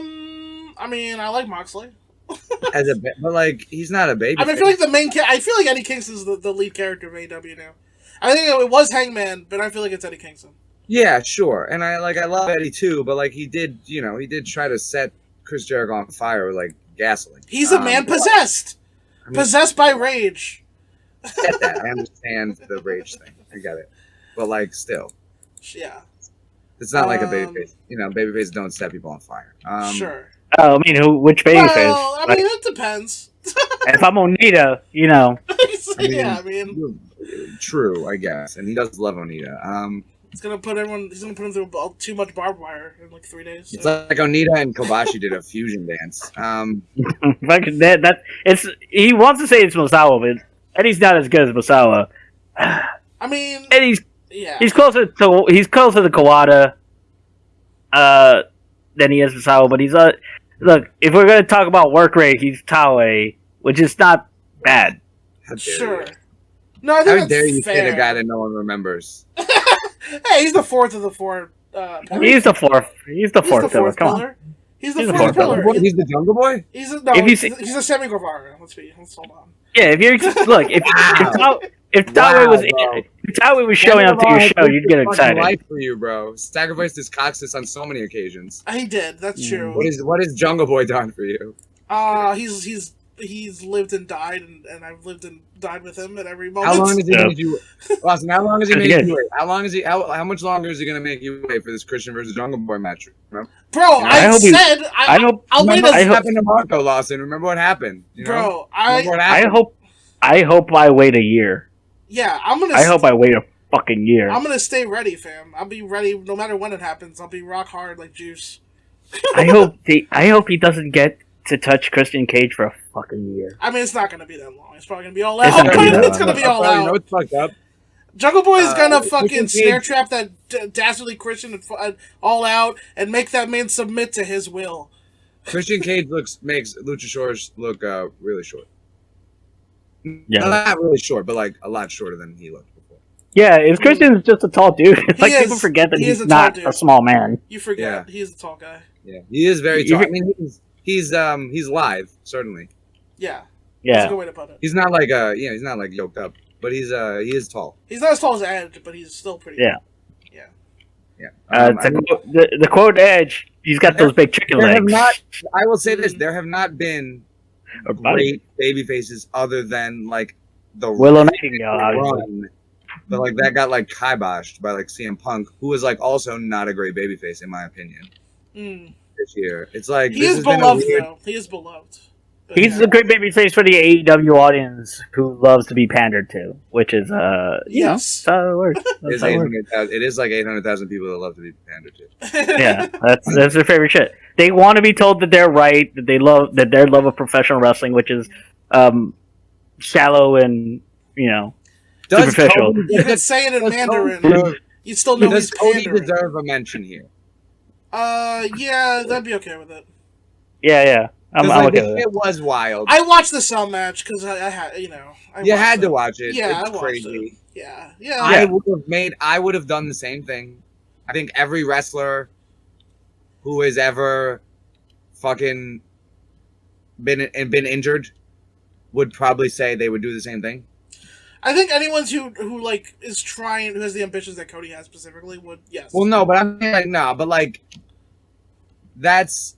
mean, I like Moxley. But like he's not a baby. I mean, I feel like I feel like Eddie Kingston's the lead character of AEW now. I think it was Hangman, but I feel like it's Eddie Kingston. Yeah, sure, and I love Eddie too, but like he did try to set Chris Jericho on fire with like gasoline. He's a man possessed, possessed by rage. I get that. I understand the rage thing. I get it, but like still, yeah, it's not like a babyface. Babyface don't set people on fire. Sure. Oh, I mean, which babyface? Well, I mean, it depends. If I'm Onita, I mean, true, I guess, and he does love Onita. He's gonna put him through too much barbed wire in like 3 days. So. It's like Onita and Kobashi did a fusion dance. He wants to say it's Masawa, but Eddie's not as good as Masawa. I mean, Eddie's he's closer to Kawada than he is Masawa, but he's look, if we're gonna talk about work rate, he's Taue, which is not bad. Sure. No, I think how dare you fair. say the guy that no one remembers? Hey, he's the fourth of the four. He's the fourth. He's the fourth pillar. Come on. He's the fourth pillar. He's the Jungle Boy. He's a Sammy Guevara. Let's hold on. Yeah, if Taue was showing up to your show, you'd get excited. Life for you, bro. Sacrificed his coccyx on so many occasions. He did. That's true. What is Jungle Boy done for you? He's lived and died, and I've lived and died with him at every moment. How long has he made you? Austin, how long has he made you wait? How much longer is he gonna make you wait for this Christian versus Jungle Boy match? Bro, I'll wait. What happened to Marco, Lawson? Remember what happened? Bro, I hope I wait a year. Yeah, I hope I wait a fucking year. I'm gonna stay ready, fam. I'll be ready no matter when it happens. I'll be rock hard like Juice. I hope he doesn't get to touch Christian Cage for a fucking year. I mean, it's not gonna be that long. It's probably gonna be all out. It's gonna be all out. You know what's fucked up? Jungle Boy is gonna fucking snare trap that dastardly Christian all out and make that man submit to his will. Christian Cage makes Luchasaurus look really short. Yeah, not really short, but like a lot shorter than he looked before. Yeah, if Christian's just a tall dude, people forget that he's not a small man. You forget he's a tall guy. Yeah, he is very tall. I mean, he's lithe, certainly. Yeah. That's a good way to put it. He's not like he's not like yoked up, but he is tall. He's not as tall as Edge, but he's still pretty. Yeah. Yeah. The quote Edge, he's got those big chicken legs. I will say this: there have not been great baby faces other than like the Willow Nightingale run but like that got like kiboshed by like CM Punk, who was like also not a great babyface in my opinion this year. It's like He this is has been a beloved, weird. though. He is beloved. But He's yeah. a great babyface for the AEW audience who loves to be pandered to, which is Yes. that's how it works. That's It's how it works. 800,000. It is like 800,000 people that love to be pandered to. Yeah, that's their favorite shit. They want to be told that they're right, that they love that their love of professional wrestling, which is shallow and Does superficial. Cody, You could say it in does Mandarin. Cody, You still know does he's Cody pandering. deserve a mention here? Yeah, that'd be okay with it. Yeah. I'm Because like okay this with it. shit was wild. I watched the Cell match because I had, You watched had to it. watch it. Yeah, It's I watched crazy. it. Yeah. I would have done the same thing. I think every wrestler who has ever fucking been injured would probably say they would do the same thing. I think anyone who like is trying, who has the ambitions that Cody has specifically, would yes. Well, no, but I'm like no, but like that's.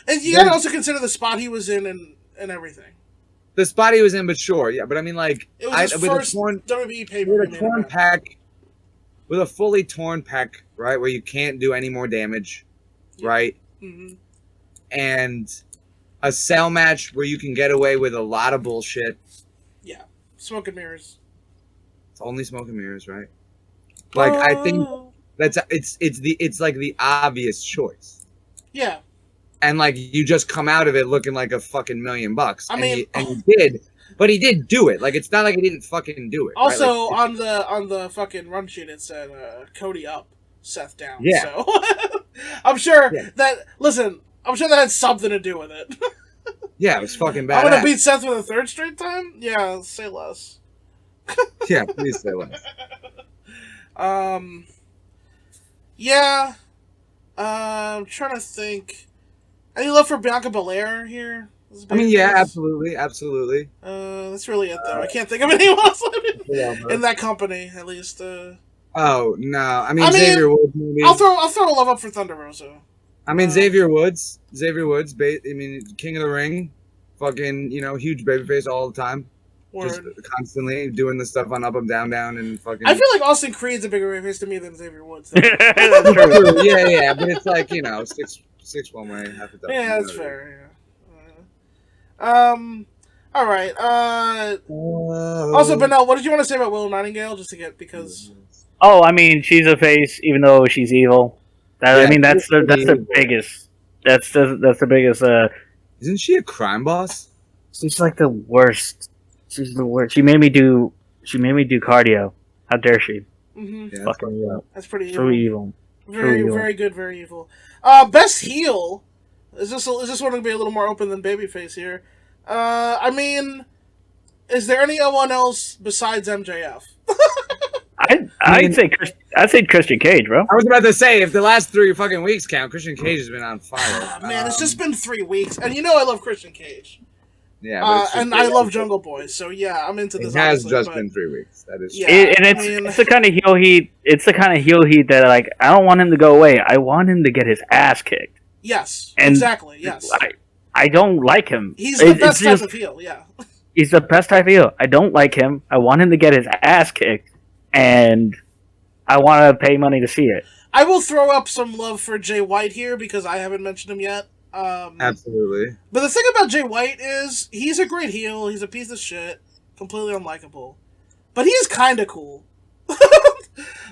And you gotta also consider the spot he was in and everything. The spot he was in, but sure, yeah. But I mean, like, It was his with first a torn, WWE pay-per-view. with a torn pec, with a fully torn pec, right, where you can't do any more damage, right, Mm-hmm. and a cell match where you can get away with a lot of bullshit. Yeah, smoke and mirrors. It's only smoke and mirrors, right? Like, I think that's it's like the obvious choice. Yeah. And like you just come out of it looking like a fucking $1,000,000. I mean, he did, but he did do it. Like it's not like he didn't fucking do it. also right? on the fucking run sheet it said Cody up, Seth down. Yeah. So I'm sure Yeah. I'm sure that had something to do with it. Yeah, it was fucking bad. I'm gonna beat Seth for the third straight time? Yeah, say less. Yeah, please say less. Yeah. I'm trying to think. Any love for Bianca Belair here? I mean, yeah, absolutely. That's really it, though. I can't think of anyone else in that company, at least. Oh no, I mean Xavier Woods. Maybe. I'll throw a love up for Thunder Rosa. I mean Xavier Woods. I mean, King of the Ring, fucking huge babyface all the time. Just constantly doing the stuff on Up 'Em Down Down and fucking. I feel like Austin Creed's a bigger babyface to me than Xavier Woods. That's true. yeah, but it's like six one way, half a dozen. Yeah, that's fair. Yeah. All right. Also, Benel, what did you want to say about Willow Nightingale? Just to get because. Oh, I mean, she's a face, even though she's evil. I mean, that's the biggest. That's the biggest. Isn't she a crime boss? She's like the worst. She's the worst. She made me do cardio. How dare she? Mm-hmm. Yeah, Fucking evil. That's pretty evil. True evil. Very, evil. very good, very evil. Best heel. Is this one going to be a little more open than babyface here? I mean, is there anyone else besides MJF? I'd say Christian Cage, bro. I was about to say, if the last 3 fucking weeks count, Christian Cage has been on fire. Man, it's just been 3 weeks, and I love Christian Cage. Yeah, but and I love Jungle Boy, so yeah, I'm into this. It has just been 3 weeks. That is, yeah, it's the kind of heel heat. It's the kind of heel heat that like I don't want him to go away. I want him to get his ass kicked. Yes, And exactly. Yes, I don't like him. He's the best type of heel. Yeah, he's the best type of heel. I don't like him. I want him to get his ass kicked, and I want to pay money to see it. I will throw up some love for Jay White here because I haven't mentioned him yet. absolutely. But the thing about Jay White is he's a great heel. He's a piece of shit, completely unlikable, but he's kind of cool.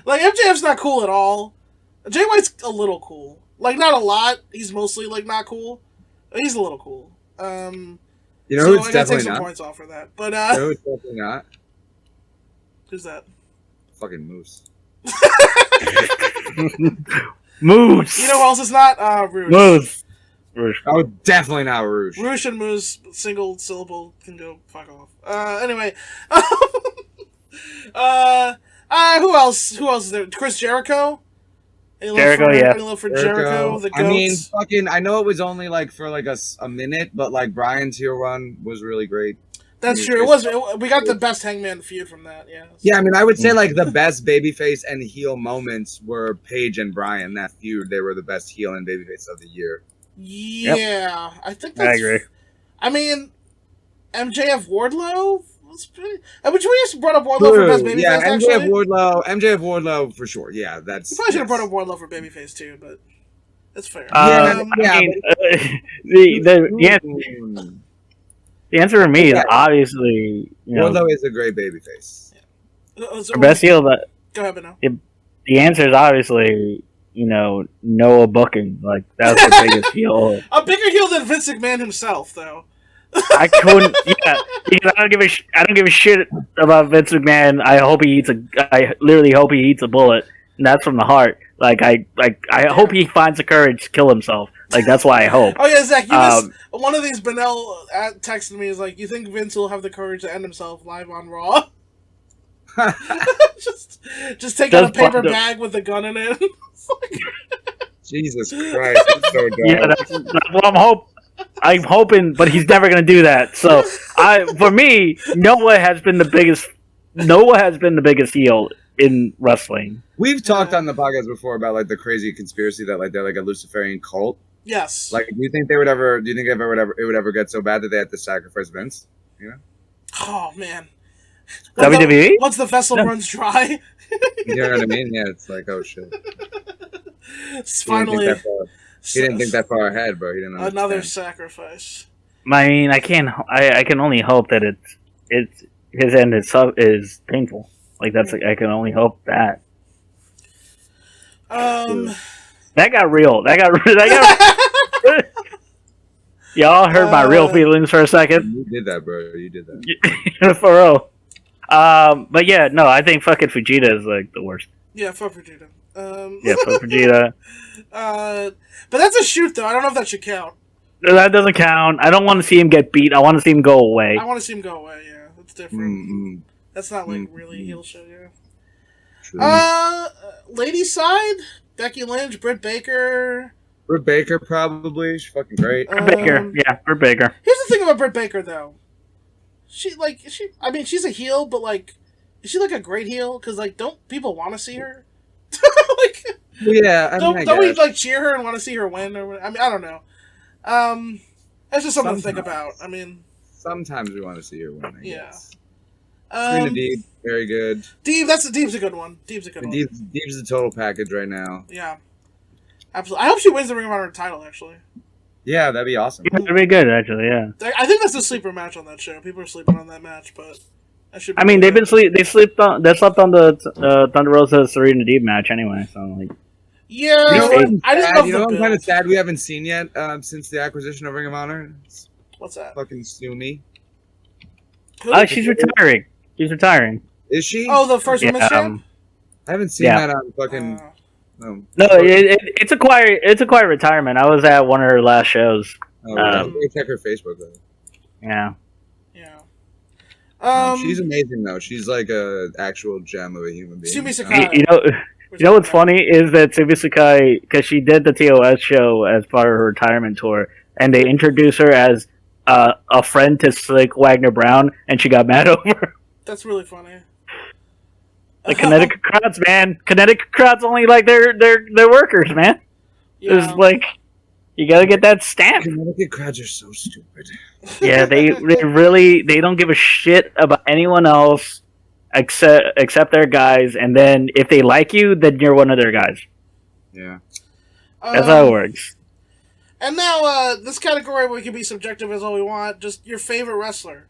Like MJF's not cool at all. Jay White's a little cool. Like not a lot. He's mostly like not cool. He's a little cool. You know so who it's I gotta take definitely some not. points off for that. But You know who it's definitely not. who's that? Fucking Moose. Moose. You know who else is not? Rouge. Moose. Oh, definitely not Rouge. Rouge and Moose, single syllable, can go fuck off. Anyway. Who else? Who else is there? Chris Jericho? Jericho, yeah. Any love for Jericho, the goats? I mean, fucking. I know it was only like for like a minute, but like Brian's heel run was really great. That's true. We got the best Hangman feud from that, yeah. Yeah, I mean, I would say like the best babyface and heel moments were Paige and Brian. That feud, they were the best heel and babyface of the year. Yeah, I think that's... I agree. I mean, MJF Wardlow But you just brought up Wardlow for best babyface. Yeah, Actually, MJF Wardlow for sure. Yeah, that's. You probably should have brought up Wardlow for babyface too, but that's fair. I mean, the answer for me is obviously, Wardlow is a great babyface. So, the best heel. That go ahead, Beno. the answer is obviously, Noah booking. Like that's the biggest heel. A bigger heel than Vince McMahon himself, though. I couldn't. Yeah, because I don't give a shit about Vince McMahon. I literally hope he eats a bullet, and that's from the heart. Like I hope he finds the courage to kill himself. Like that's why I hope. Oh yeah, Zach. One of these Benel texted me is like, "You think Vince will have the courage to end himself live on Raw?" just take out a paper bag with a gun in it. Jesus Christ, that's so dumb. Yeah, that's what I'm hoping, but he's never going to do that. So, for me, Noah has been the biggest heel in wrestling. We've talked on the podcast before about like the crazy conspiracy that like they're like a Luciferian cult. Yes. Like, do you think it would ever get so bad that they had to sacrifice Vince? You know? Oh man. WWE? Once the vessel runs dry. You know what I mean? Yeah, it's like, oh shit. It's finally. He didn't think that far ahead, bro. He didn't understand. Another sacrifice. I mean, I can only hope that it's his end is painful. Like I can only hope that. That got real. Y'all heard my real feelings for a second. You did that, bro. You did that. For real. But yeah, no, I think fucking Fujita is like the worst. Yeah, fuck Vegeta. Yeah, fuck Vegeta. But that's a shoot, though. I don't know if that should count. That doesn't count. I don't want to see him get beat. I want to see him go away. I want to see him go away, yeah. That's different. Mm-hmm. That's not, like, really heel shit, yeah. True. Ladies' side? Becky Lynch, Britt Baker. Britt Baker, probably. She's fucking great. Britt Baker. Yeah, Britt Baker. Here's the thing about Britt Baker, though. She's a heel, but, like, is she, like, a great heel? Because, like, don't people want to see her? Like, yeah, don't we, like, cheer her and want to see her win? Or I mean, I don't know. That's just something to think about. I mean, sometimes we want to see her win. Yeah. Serena Deeb, very good. Deeb's a good one. Deeb's the total package right now. Yeah, absolutely. I hope she wins the Ring of Honor title. Actually. Yeah, that'd be awesome. Yeah, that'd be good, actually. Yeah. I think that's the sleeper match on that show. People are sleeping on that match, but that should be. I mean, they slept on the Thunder Rosa Serena Deeb match anyway. So like. Yeah, I didn't love the I'm kind of sad we haven't seen yet since the acquisition of Ring of Honor. What's that? Fucking Sumi. She's retiring. She's retiring. Is she? Oh, the first women's champ? I haven't seen that on fucking. No, it's a quiet retirement. I was at one of her last shows. Oh, check her Facebook though. Yeah. Yeah. She's amazing though. She's like a actual gem of a human being. Sumi Sakai. You know what's funny is that Sumi Sakai, because she did the TOS show as part of her retirement tour, and they introduced her as a friend to Slick Wagner Brown, and she got mad over. That's really funny. The Connecticut crowds, man. Connecticut crowds only like their workers, man. Yeah. It's like you gotta get that stamp. Connecticut crowds are so stupid. Yeah, they really don't give a shit about anyone else except their guys, and then if they like you, then you're one of their guys. Yeah. That's how it works. And now, this category we can be subjective as all we want. Just your favorite wrestler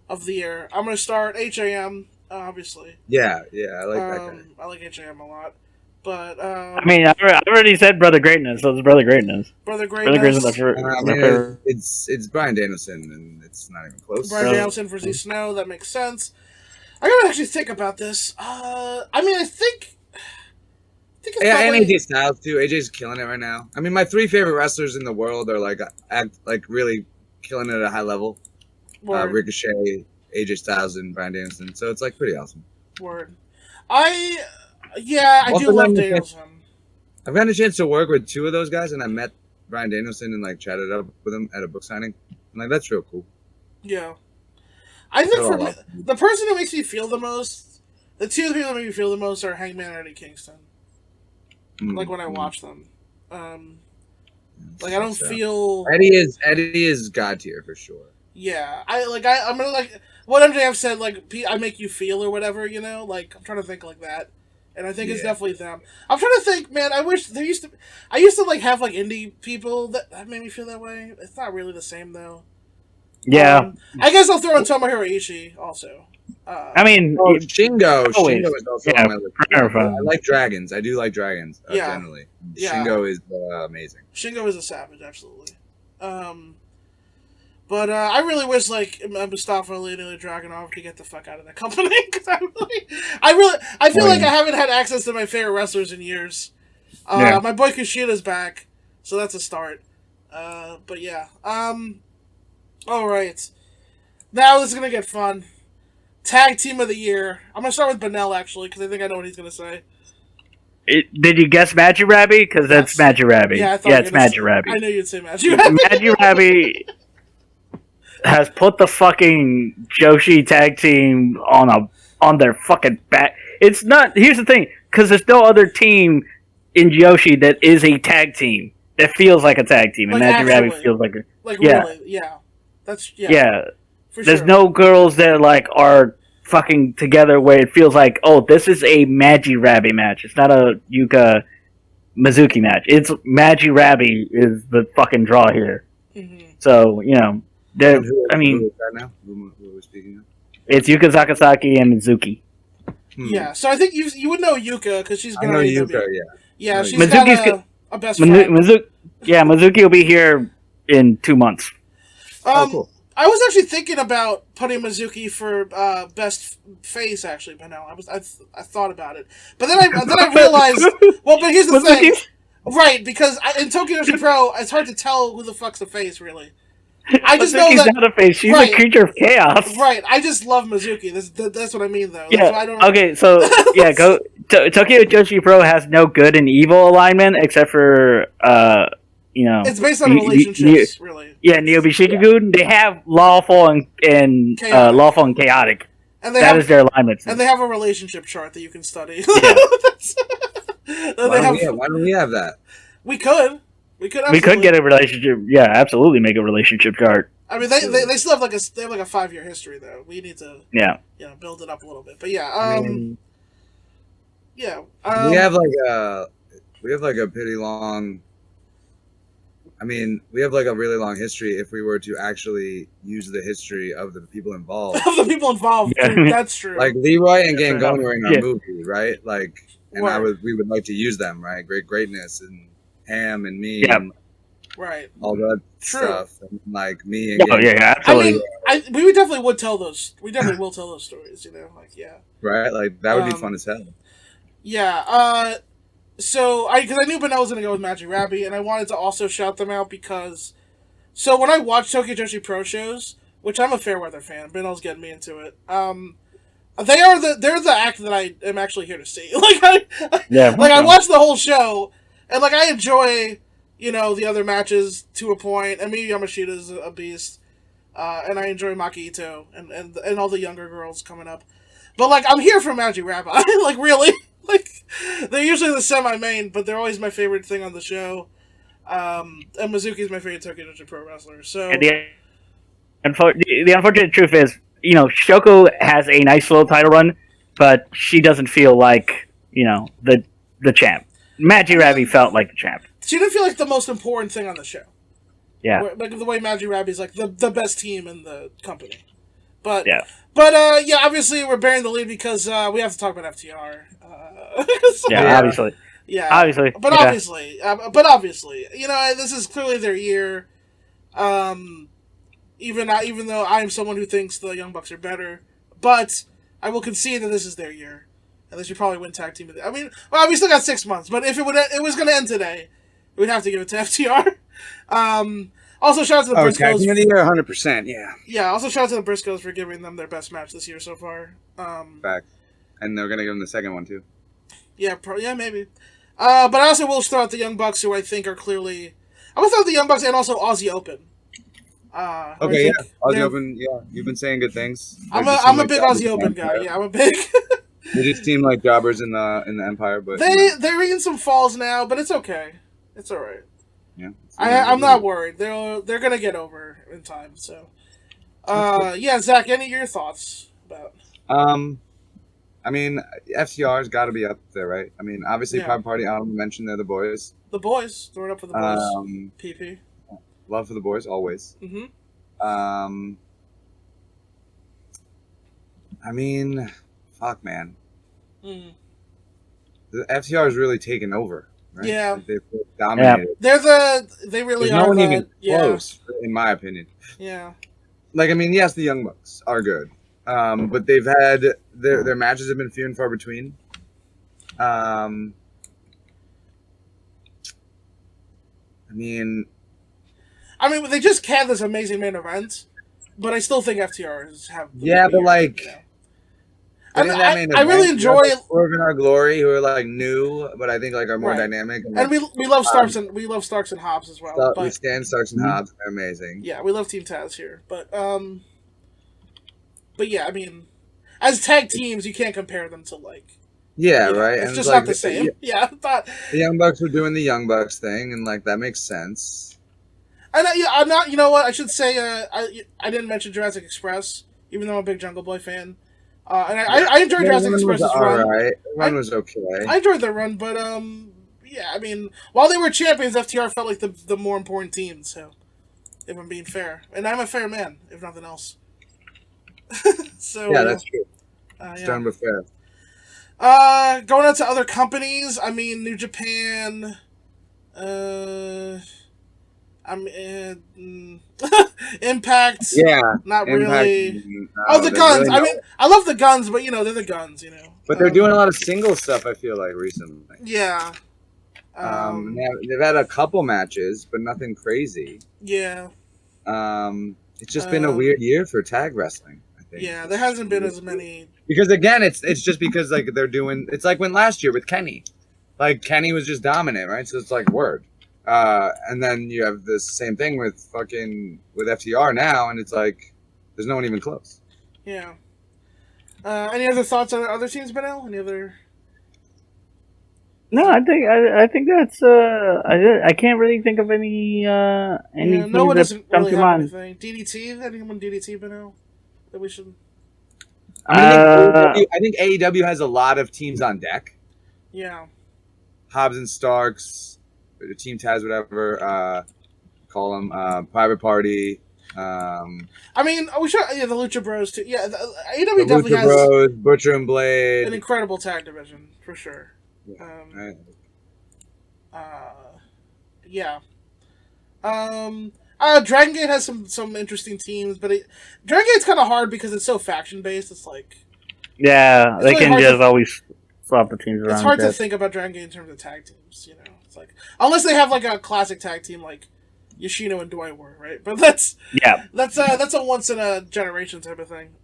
of the year. I'm going to start HAM, obviously. Yeah, I like that guy. I like HAM a lot. But, I mean, I already said Brother Greatness, so it's Brother Greatness. Brother Greatness. It's Bryan Danielson, and it's not even close. Bryan Danielson for Z Snow, that makes sense. I gotta actually think about this. I mean, I think it's probably... and AJ Styles too. AJ's killing it right now. I mean, my three favorite wrestlers in the world are like really killing it at a high level. Ricochet, AJ Styles, and Bryan Danielson. So it's like pretty awesome. Word. I do love Danielson. I've gotten a chance to work with two of those guys, and I met Bryan Danielson and like chatted up with him at a book signing. And like that's real cool. Yeah. I think for me, the person who makes me feel the most, the two people that make me feel the most are Hangman and Eddie Kingston. Like when I watch them, like I don't feel Eddie is god tier for sure. Yeah, I'm gonna like what MJF said, like I make you feel or whatever, you know. Like I'm trying to think like that, and I think it's definitely them. I'm trying to think, man. I wish there used to. I used to like have like indie people that made me feel that way. It's not really the same though. Yeah, I guess I'll throw in Tomohiro Ishii also. I mean, Shingo. always. Shingo is also Yeah, on my list. I like dragons. I do like dragons. Generally. Yeah. Shingo is amazing. Shingo is a savage, absolutely. But I really wish like Mustafa Ali and Ilya Dragunov could get the fuck out of that company because I feel like I haven't had access to my favorite wrestlers in years. My boy Kushida's back, so that's a start. But yeah. All right. Now this is gonna get fun. Tag Team of the Year. I'm gonna start with Benel actually because I think I know what he's gonna say. Did you guess Magic Rabbit? Because that's Magic Rabbit. Yeah, it's Magic Rabbit. I knew you'd say Magic Rabbit. Magic Rabbit has put the fucking Joshi tag team on their fucking back. It's not. Here's the thing, because there's no other team in Joshi that is a tag team that feels like a tag team, and Magic Rabbit feels like a really, yeah. That's for There's sure. no girls that like are fucking together where it feels like, oh, this is a Magi Rabbit match. It's not a Yuka Mizuki match. It's Magi Rabbit is the fucking draw here. Mm-hmm. So, you know, I mean, who is that now? Who are we speaking of? It's Yuka Sakazaki and Mizuki. Yeah, so I think you would know Yuka because she's been I know on Yuka, AEW. yeah. Yeah, she's Mizuki's got a best friend. Mizuki will be here in 2 months. Cool. I was actually thinking about putting Mizuki for best face. Actually, but no, I thought about it, but then I realized. Well, but here's the thing, right? Because in Tokyo Joshi Pro, it's hard to tell who the fuck's the face, really. I just know that not a face; she's a creature of chaos. Right. I just love Mizuki. That's what I mean, though. Yeah. That's why I don't... Okay. So yeah, Tokyo Joshi Pro has no good and evil alignment except for It's based on relationships, really. Yeah, Neo-Bishikugun, they have lawful and lawful and chaotic. And that is their alignment. And they have a relationship chart that you can study. Yeah. Why don't we have that? We could. We could get a relationship. Yeah, absolutely make a relationship chart. I mean, they still have like a 5-year history though. We need to build it up a little bit. But yeah, we have like a pretty long. I mean, we have like a really long history if we were to actually use the history of the people involved. Of the people involved, dude, that's true. Like Leroy and Gangone were in our movie, right? Like, and we would like to use them, right? Greatness and Ham and me, and all that stuff, and like me and absolutely. I mean, we definitely would tell those. We definitely will tell those stories, you know, like right, like that would be fun as hell. Yeah, so because I knew Benel was gonna go with Magic Rabbit, and I wanted to also shout them out because, so when I watch Tokyo Joshi Pro shows, which I'm a Fairweather fan, Benel's getting me into it. They're the act that I am actually here to see. I watch the whole show, and like I enjoy, the other matches to a point, and Miyu Yamashita's a beast, and I enjoy Maki Ito and all the younger girls coming up, but like I'm here for Magic Rabbit, like really. Like, they're usually the semi-main, but they're always my favorite thing on the show. And Mizuki's my favorite Tokyo Joshi Pro wrestler. So the unfortunate truth is, Shoko has a nice little title run, but she doesn't feel like, the champ. Magi Rabbit felt like the champ. She didn't feel like the most important thing on the show. Yeah. Like the way Magi Rabbit's like the best team in the company. But obviously we're bearing the lead because we have to talk about FTR. Obviously. Yeah, obviously. But obviously, this is clearly their year. Even though I am someone who thinks the Young Bucks are better, but I will concede that this is their year, and they should probably win tag team. I mean, well, we still got 6 months, but if it was going to end today, we'd have to give it to FTR. Also, shout out to the Briscoes. Tag team of the year, 100%. Yeah. Yeah. Also, shout out to the Briscoes for giving them their best match this year so far. Fact. And they're gonna give them the second one too. Yeah, maybe. But I also will throw out the Young Bucks, who I think are clearly. I'm gonna throw out the Young Bucks and also Aussie Open. Okay, Aussie Open. Yeah, you've been saying good things. I'm a big Aussie Open guy. Yeah, I'm a big. They just seem like jobbers in the Empire, but they're in some falls now, but it's okay. It's all right. Yeah, I'm not worried. They're gonna get over in time. So, Yeah, Zach. Any of your thoughts about? I mean, FTR's got to be up there, right? I mean, obviously, Yeah. Private Party. I mentioned they're the boys. The boys. Throwing up for the boys. Um, PP. love for the boys always. Mm-hmm. I mean, fuck, man. Mm. The FTR is really taken over, right? Yeah. Like they've dominated. They really There's are. no one even close, in my opinion. Yeah. Like, I mean, yes, the Young Bucks are good, but they've had their matches have been few and far between. I mean, they just had this amazing main event, but I still think FTRs have. Yeah, but like, yeah. I really enjoy Swerve Our Glory, who are like new, but I think like are more Right. dynamic. And we love Starks and Hobbs as well. We stand Starks and Hobbs. They're amazing. Yeah, we love Team Taz here, but yeah, I mean, as tag teams, you can't compare them to like. Yeah, you know, right. It's and just it's not the same. Yeah, but the Young Bucks were doing the Young Bucks thing, and like that makes sense. And I'm not. You know what? I should say. I didn't mention Jurassic Express, even though I'm a big Jungle Boy fan. And I enjoyed Jurassic Express's run. Right. The run was okay. I enjoyed their run, but yeah. I mean, while they were champions, FTR felt like the more important team. So, if I'm being fair, and I'm a fair man, if nothing else. So yeah, that's true. Yeah. Done with fair. Going on to other companies. I mean, New Japan. Impact. Yeah. Not Impact, really. no, The Guns. Really I mean, I love the Guns, but they're the Guns. But they're doing a lot of single stuff. I feel like recently. Yeah. They've had a couple matches, but nothing crazy. Yeah. It's just been a weird year for tag wrestling. I think. Yeah, there hasn't been as many. Because again, it's just because like they're doing. It's like when last year with Kenny, like Kenny was just dominant, right? So it's like word. And then you have this same thing with FTR now, and it's like there's no one even close. Yeah. Any other thoughts on other teams, Benel? Any other? No, I think that's I can't really think of any no one doesn't really have mind. anything. DDT? Anyone DDT, Benel? That we should. I think AEW has a lot of teams on deck. Yeah. Hobbs and Starks, Team Taz, whatever. Call them Private Party. I mean, we should. Yeah, the Lucha Bros too. Yeah, AEW the definitely Lucha has Bros, Butcher and Blade. an incredible tag division for sure. Right. Yeah. Dragon Gate has some interesting teams, but Dragon Gate's kind of hard because it's so faction based. It's like they really can just always swap the teams around. It's hard to think about Dragon Gate in terms of tag teams. It's like unless they have like a classic tag team like Yoshino and Dwight were, right? But that's a once in a generation type of thing.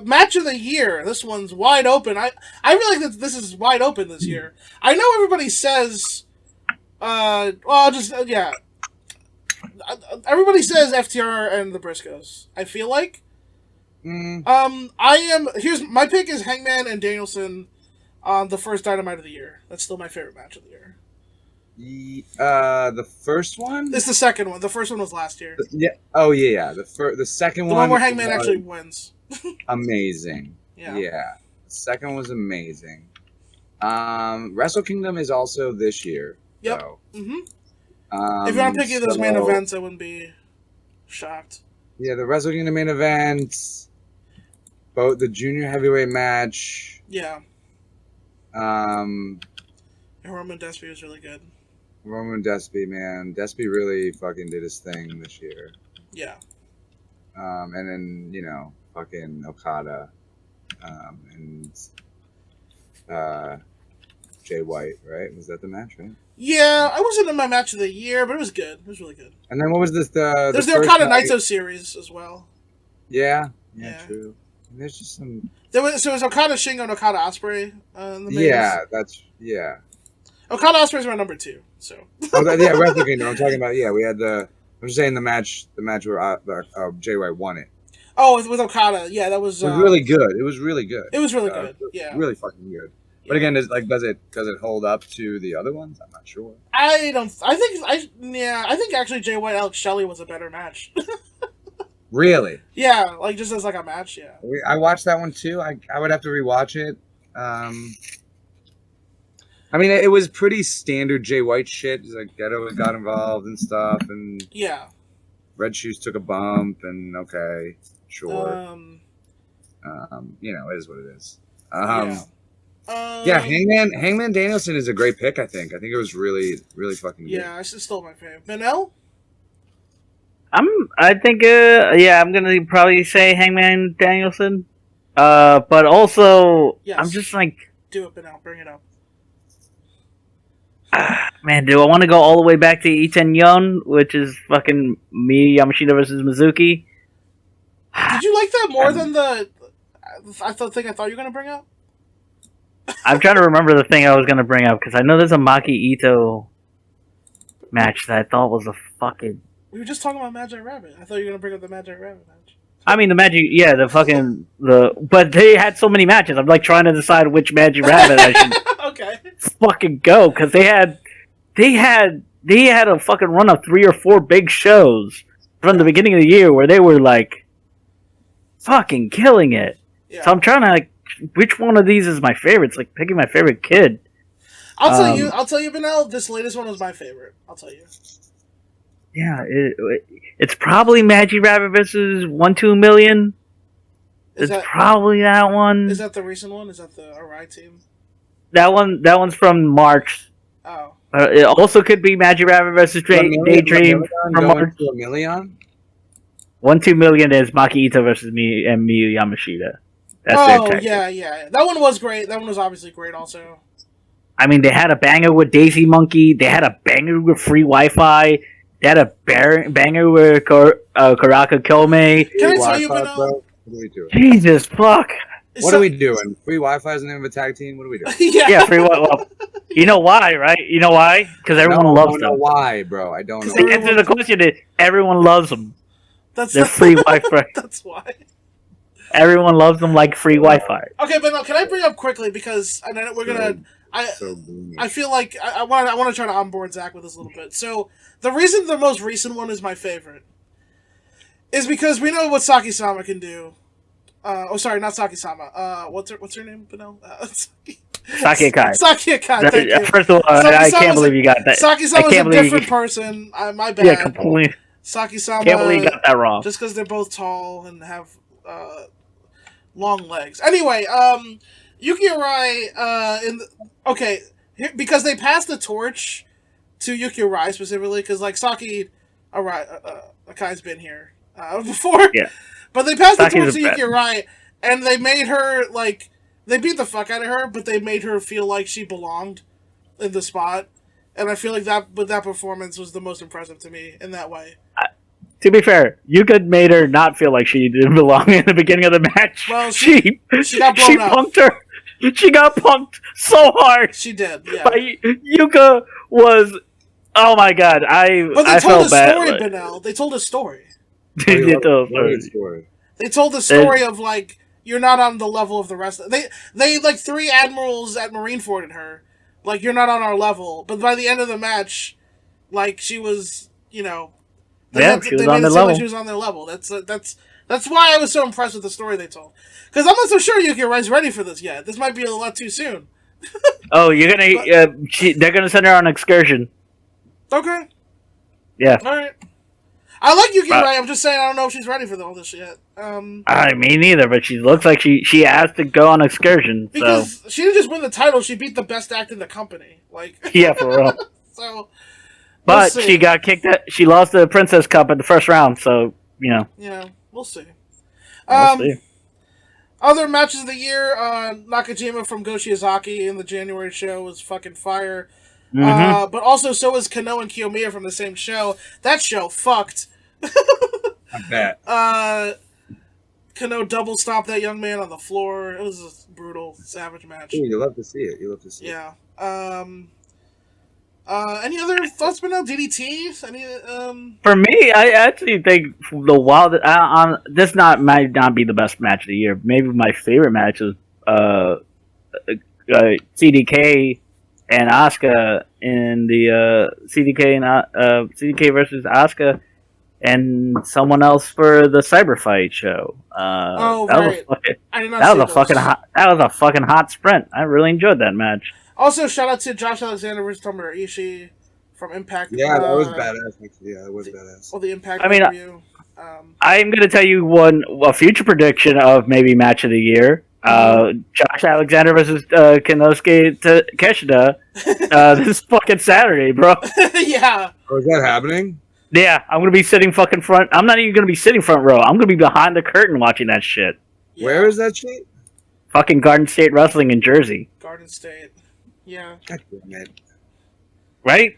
Match of the year. This one's wide open. I feel like this is wide open this year. I know everybody says, everybody says FTR and the Briscoes. I feel like, here's my pick is Hangman and Danielson on the first Dynamite of the year. That's still my favorite match of the year. The first one? It's the second one. The first one was last year. Yeah. Oh yeah. The second one. The one where Hangman actually wins. Amazing. Yeah. The second one was amazing. Wrestle Kingdom is also this year. Yep. So. Mm-hmm. If you're not picking those main events, I wouldn't be shocked. Yeah, the Wrestle Kingdom main event, both the junior heavyweight match. Yeah. Roman Despy was really good. Roman Despy, man. Despy really fucking did his thing this year. Yeah. And then, fucking Okada. And Jay White, right? Was that the match, right? Yeah, I wasn't in my match of the year, but it was good. It was really good. And then what was this? There's the Okada Naito series as well. Yeah, true. And there's just some. It was Okada Shingo and Okada Ospreay. In the mains. Okada Ospreay's my number 2. So. Wrestle Kingdom. I'm talking about. Yeah, we had I'm just saying the match where Jay White won it. Oh, with Okada. Yeah, that was. It was really good. It was really good. It was really good. Yeah. Really fucking good. But again, does it hold up to the other ones? I'm not sure. I don't. I think actually Jay White Alex Shelley was a better match. Really? Yeah, like just as like a match. Yeah. I watched that one too. I would have to rewatch it. I mean, it was pretty standard Jay White shit. It's like Ghetto got involved and stuff, and Yeah. Red Shoes took a bump, and okay, sure. It is what it is. Yeah, Hangman Danielson is a great pick. I think it was really, really fucking good. Yeah, this is still my favorite. Benel? I'm gonna probably say Hangman Danielson. But also, Yes. I'm just like, Do it, Benel. Bring it up. man, do I want to go all the way back to Iten Yon, which is fucking me, Yamashita versus Mizuki? Did you like that more than the thing I thought you were gonna bring up? I'm trying to remember the thing I was gonna bring up because I know there's a Maki Ito match that I thought was a fucking. We were just talking about Magic Rabbit. I thought you were gonna bring up the Magic Rabbit match. I mean, but they had so many matches. I'm like trying to decide which Magic Rabbit I should Okay. fucking go because they had a fucking run of 3 or 4 big shows from the beginning of the year where they were like fucking killing it. Yeah. So I'm trying to like, which one of these is my favorite? It's like picking my favorite kid. I'll tell you, Benel. This latest one was my favorite. I'll tell you. Yeah, it's probably Magic Rabbit versus 1-2 Million. Probably that one. Is that the recent one? Is that the Arai team? That one's from March. Oh. It also could be Magic Rabbit versus Daydream from March. 1-2 Million is Maki Ito versus me and Miyu Yamashita. That's their tag. Yeah. That one was great. That one was obviously great also. I mean, they had a banger with Daisy Monkey. They had a banger with Free Wi-Fi. They had a banger with Karaka Kome. Can I tell you, Benel? What are we doing? Jesus, fuck. What are we doing? Free Wi-Fi is the name of a tag team? What are we doing? Yeah, Free Wi-Fi. Well, you know why, right? You know why? Because everyone loves them. I don't know why, bro. I don't know. The answer to the question is everyone loves them. They're free Wi-Fi. That's why. Everyone loves them like free Wi-Fi. Okay, but no, can I bring up quickly because and then we're gonna. I feel like I want to try to onboard Zach with this a little bit. So the reason the most recent one is my favorite is because we know what Saki-sama can do. Sorry, not Saki-sama. What's her name? Benel? Saki Akai. Saki Akai. Thank you. First of all, I can't believe you got that. Saki-sama's a different person. My bad. Yeah, completely. Saki-sama. Can't believe you got that wrong. Just because they're both tall and have long legs. Anyway, Yuki Arai, because they passed the torch to Yuki Arai specifically, because like Saki Akai's been here before. Yeah. But they passed Saki's the torch to bad. Yuki Arai, and they made her like they beat the fuck out of her, but they made her feel like she belonged in the spot. And I feel like that performance was the most impressive to me in that way. To be fair, Yuka made her not feel like she didn't belong in the beginning of the match. Well, she got blown she up. punked her. She got punked so hard. She did, yeah. But Yuka was, oh my god, But they told a story, Benel. They told a story. They told a story. They told the story of like you're not on the level of the rest. They like 3 admirals at Marineford her, like you're not on our level. But by the end of the match, like she was, she was on their level. Like she was on their level. That's why I was so impressed with the story they told. Because I'm not so sure Yuki Arai's ready for this yet. This might be a lot too soon. Oh, you're gonna? They're gonna send her on an excursion. Okay. Yeah. All right. I like Yuki Arai. I'm just saying I don't know if she's ready for all this yet. Me neither. But she looks like she has to go on excursion. Because she didn't just win the title; she beat the best act in the company. Like yeah, for real. So. But she got kicked out. She lost the Princess Cup in the first round, so, Yeah, we'll see. We'll see. Other matches of the year, Nakajima from Go Shiozaki in the January show was fucking fire. Mm-hmm. But also, so was Kano and Kiyomiya from the same show. That show fucked. I bet. Kano double stomped that young man on the floor. It was a brutal, savage match. Ooh, you love to see it. Yeah. Any other thoughts, Benel? DDT? For me, I actually think the Wild. This might not be the best match of the year. Maybe my favorite match is CDK and Asuka in the CDK versus Asuka and someone else for the Cyber Fight show. Oh, that right. was I did not that see was a fucking those. hot. That was a fucking hot sprint. I really enjoyed that match. Also, shout out to Josh Alexander versus Tomohiro Ishii from Impact. Yeah, that was badass. Actually. Yeah, that was badass. Well, the Impact I mean, review. I'm going to tell you a future prediction of maybe match of the year. Josh Alexander versus Kenosuke Keshida this fucking Saturday, bro. Yeah. Oh, is that happening? Yeah, I'm going to be sitting fucking front. I'm not even going to be sitting front row. I'm going to be behind the curtain watching that shit. Yeah. Where is that shit? Fucking Garden State Wrestling in Jersey. Garden State. Yeah. God damn it. Right?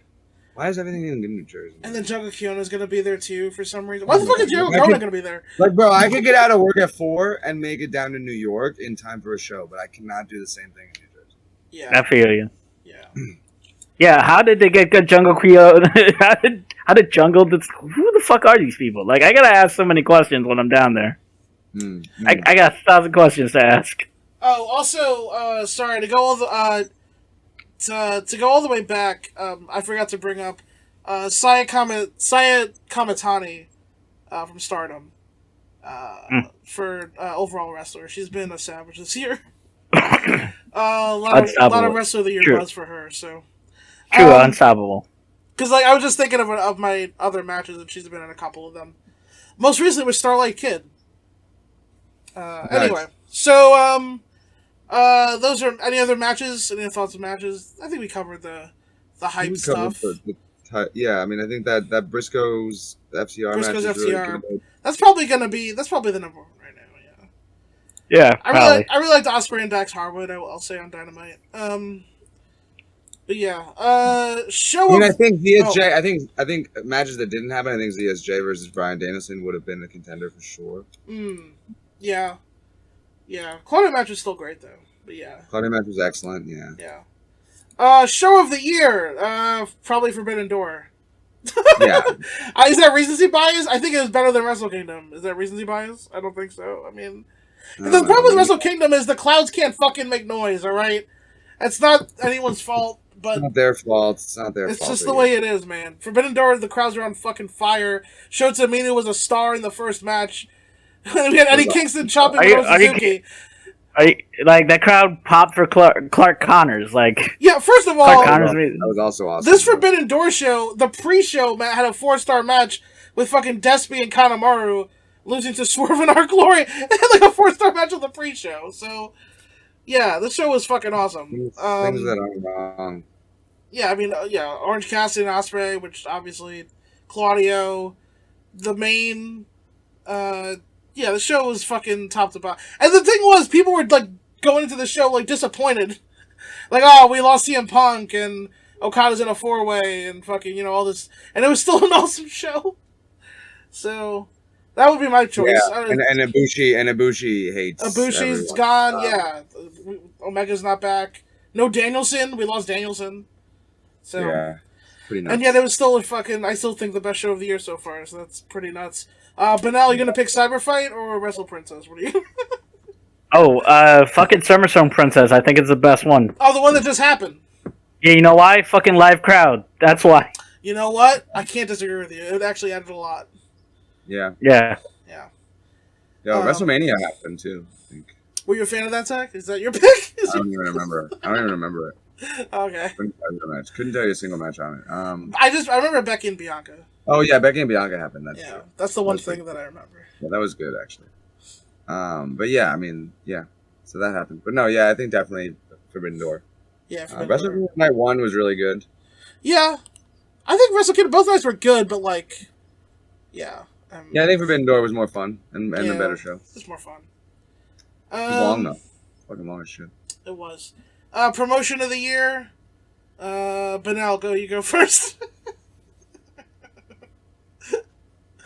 Why is everything in New Jersey? And then Jungle Kyona's gonna be there too for some reason. Why the fuck is Jungle Kyona gonna be there? Like, bro, I could get out of work at 4 and make it down to New York in time for a show, but I cannot do the same thing in New Jersey. Yeah. I feel you. Yeah. Yeah, how did they get good Jungle Kyona? how did Jungle... Who the fuck are these people? Like, I gotta ask so many questions when I'm down there. I got 1,000 questions to ask. Oh, also, sorry to go all the to go all the way back. I forgot to bring up Saya Kamitani from Stardom for overall wrestler. She's been a savage this year. A lot of wrestler of the year buzz for her. So true, unstoppable. Because like I was just thinking of my other matches, and she's been in a couple of them. Most recently with Starlight Kid. Anyway, so those are any other matches? Any thoughts of matches? I think we covered the hype stuff. Yeah, I mean, I think that Briscoe's FTR match is FTR. Really that's probably the number one right now. Yeah. Yeah, probably. I really liked Ospreay and Dax Harwood. I'll say on Dynamite. But yeah, show. I mean, I think ZSJ. I think matches that didn't happen. I think ZSJ versus Bryan Danielson would have been a contender for sure. Yeah. Claudio match was still great though. But yeah. Claudio match was excellent. Yeah. Yeah. Show of the year. Probably Forbidden Door. Yeah. Is that recency bias? I think it was better than Wrestle Kingdom. Is that recency bias? I don't think so. I mean, the problem with Wrestle Kingdom is the clouds can't fucking make noise. All right. It's not anyone's fault, but it's not their fault. It's not their fault. It's just either. the way it is, man. Forbidden Door, the crowds are on fucking fire. Shota Umino was a star in the first match. We had Eddie Kingston chopping Suzuki. Like that crowd popped for Clark Connors. Like, yeah, first of all, that was also awesome. This Forbidden Door show, the pre-show had a 4-star match with fucking Despy and Kanemaru losing to Swerve and Our Glory. It had like a 4-star match on the pre-show. So yeah, this show was fucking awesome. Things that are wrong. Yeah, I mean, Orange Cassidy and Ospreay, which obviously Claudio, the main. Yeah, the show was fucking top to bottom. And the thing was, people were, like, going into the show, like, disappointed. Like, oh, we lost CM Punk, and Okada's in a 4-way, and fucking, all this. And it was still an awesome show. So, that would be my choice. Yeah, and Ibushi hates Ibushi's gone, yeah. Omega's not back. No Danielson. We lost Danielson. So, yeah, pretty nuts. And yet it was still I still think the best show of the year so far, so that's pretty nuts. Benel, you gonna pick Cyber Fight or Wrestle Princess? What are you? Fucking SummerSlam Princess. I think it's the best one. Oh, the one that just happened. Yeah, you know why? Fucking live crowd. That's why. You know what? I can't disagree with you. It actually added a lot. Yeah. Yeah. WrestleMania happened too, I think. Were you a fan of that, Zach? Is that your pick? I don't even remember. it. Okay. Couldn't tell you a single match on it. I remember Becky and Bianca. Oh yeah, Becky and Bianca happened. That's true. That's the one thing that I remember. Yeah, that was good actually. But yeah, I mean, yeah. So that happened. But no, yeah, I think definitely Forbidden Door. Yeah, Wrestle Kingdom Night 1 was really good. Yeah. I think Wrestle Kingdom, both nights were good, but like, yeah. I think Forbidden Door was more fun and a better show. It's more fun. It was long though. Fucking long as shit. It was. Promotion of the year. Benel, you go first.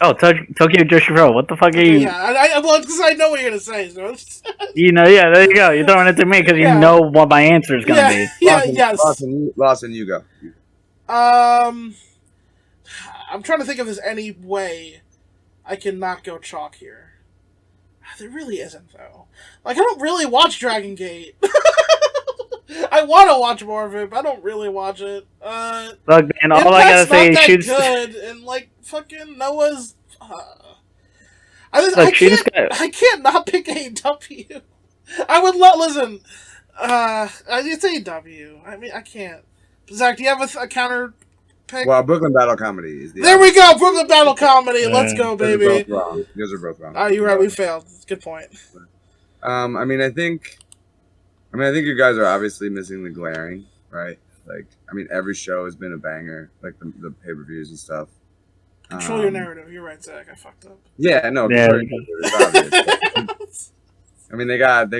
Oh, Tokyo Joshi Pro. What the fuck are you? Yeah, well, because I know what you're gonna say. So. Yeah, there you go. You're throwing it to me because you know what my answer is gonna be. Yes. Lawson, you go. I'm trying to think if there's any way I can not go chalk here. There really isn't, though. Like, I don't really watch Dragon Gate. I want to watch more of it, but I don't really watch it. Look, man, all I gotta Impact's say not is that she's good, and like fucking Noah's. look, she just got. I can't not pick AEW. I would listen. It's AEW. I mean, I can't. Zach, do you have a counter pick? Well, Brooklyn Battle Comedy is the. There we go, Brooklyn Battle Comedy. Let's go, You baby. guys are both wrong. You guys are both wrong. Oh, you're right. We failed. Good point. I think you guys are obviously missing the glaring, right? Like, I mean, every show has been a banger, like the pay-per-views and stuff. Control your narrative. You're right, Zach. I fucked up. Yeah, no. Yeah. I mean, they got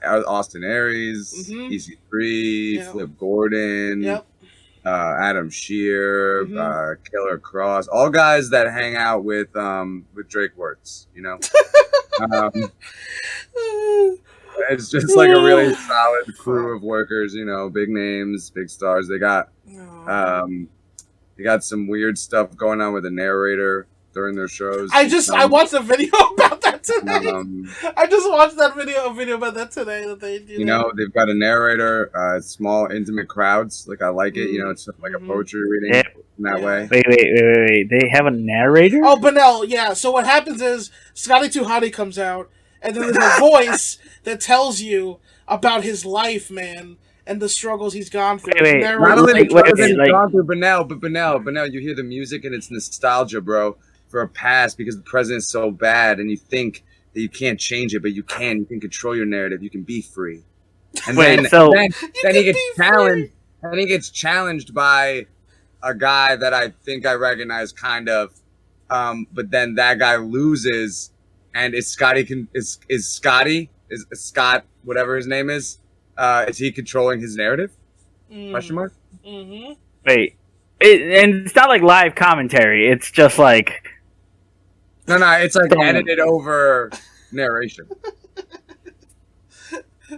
Austin Aries, Mhm. EC3, Yep. Flip Gordon, Yep. Adam Shear, Mhm. Killer Cross, all guys that hang out with Drake Wirtz, you know. It's just like a really solid crew of workers, you know, big names, big stars. They got some weird stuff going on with the narrator during their shows. I watched a video about that today. Um, I just watched a video about that today that they do. You know, they've got a narrator, small, intimate crowds. Like, I like it. You know, it's like a poetry reading in that way. Wait. They have a narrator? Oh, Benel, yeah. So what happens is Scotty Too Hottie comes out, and then there's a voice that tells you about his life, man, and the struggles he's gone through. Wait, Not only the struggles he's like- gone through, Benel, you hear the music and it's nostalgia, bro, for a past because the president's so bad, and you think that you can't change it, but you can. You can control your narrative. You can be free. And then he gets challenged. And he gets challenged by a guy that I think I recognize, kind of. But then that guy loses, and is Scott, whatever his name is he controlling his narrative? Question mark. Mm-hmm. Wait, and it's not like live commentary. It's just like No, it's like edited over narration.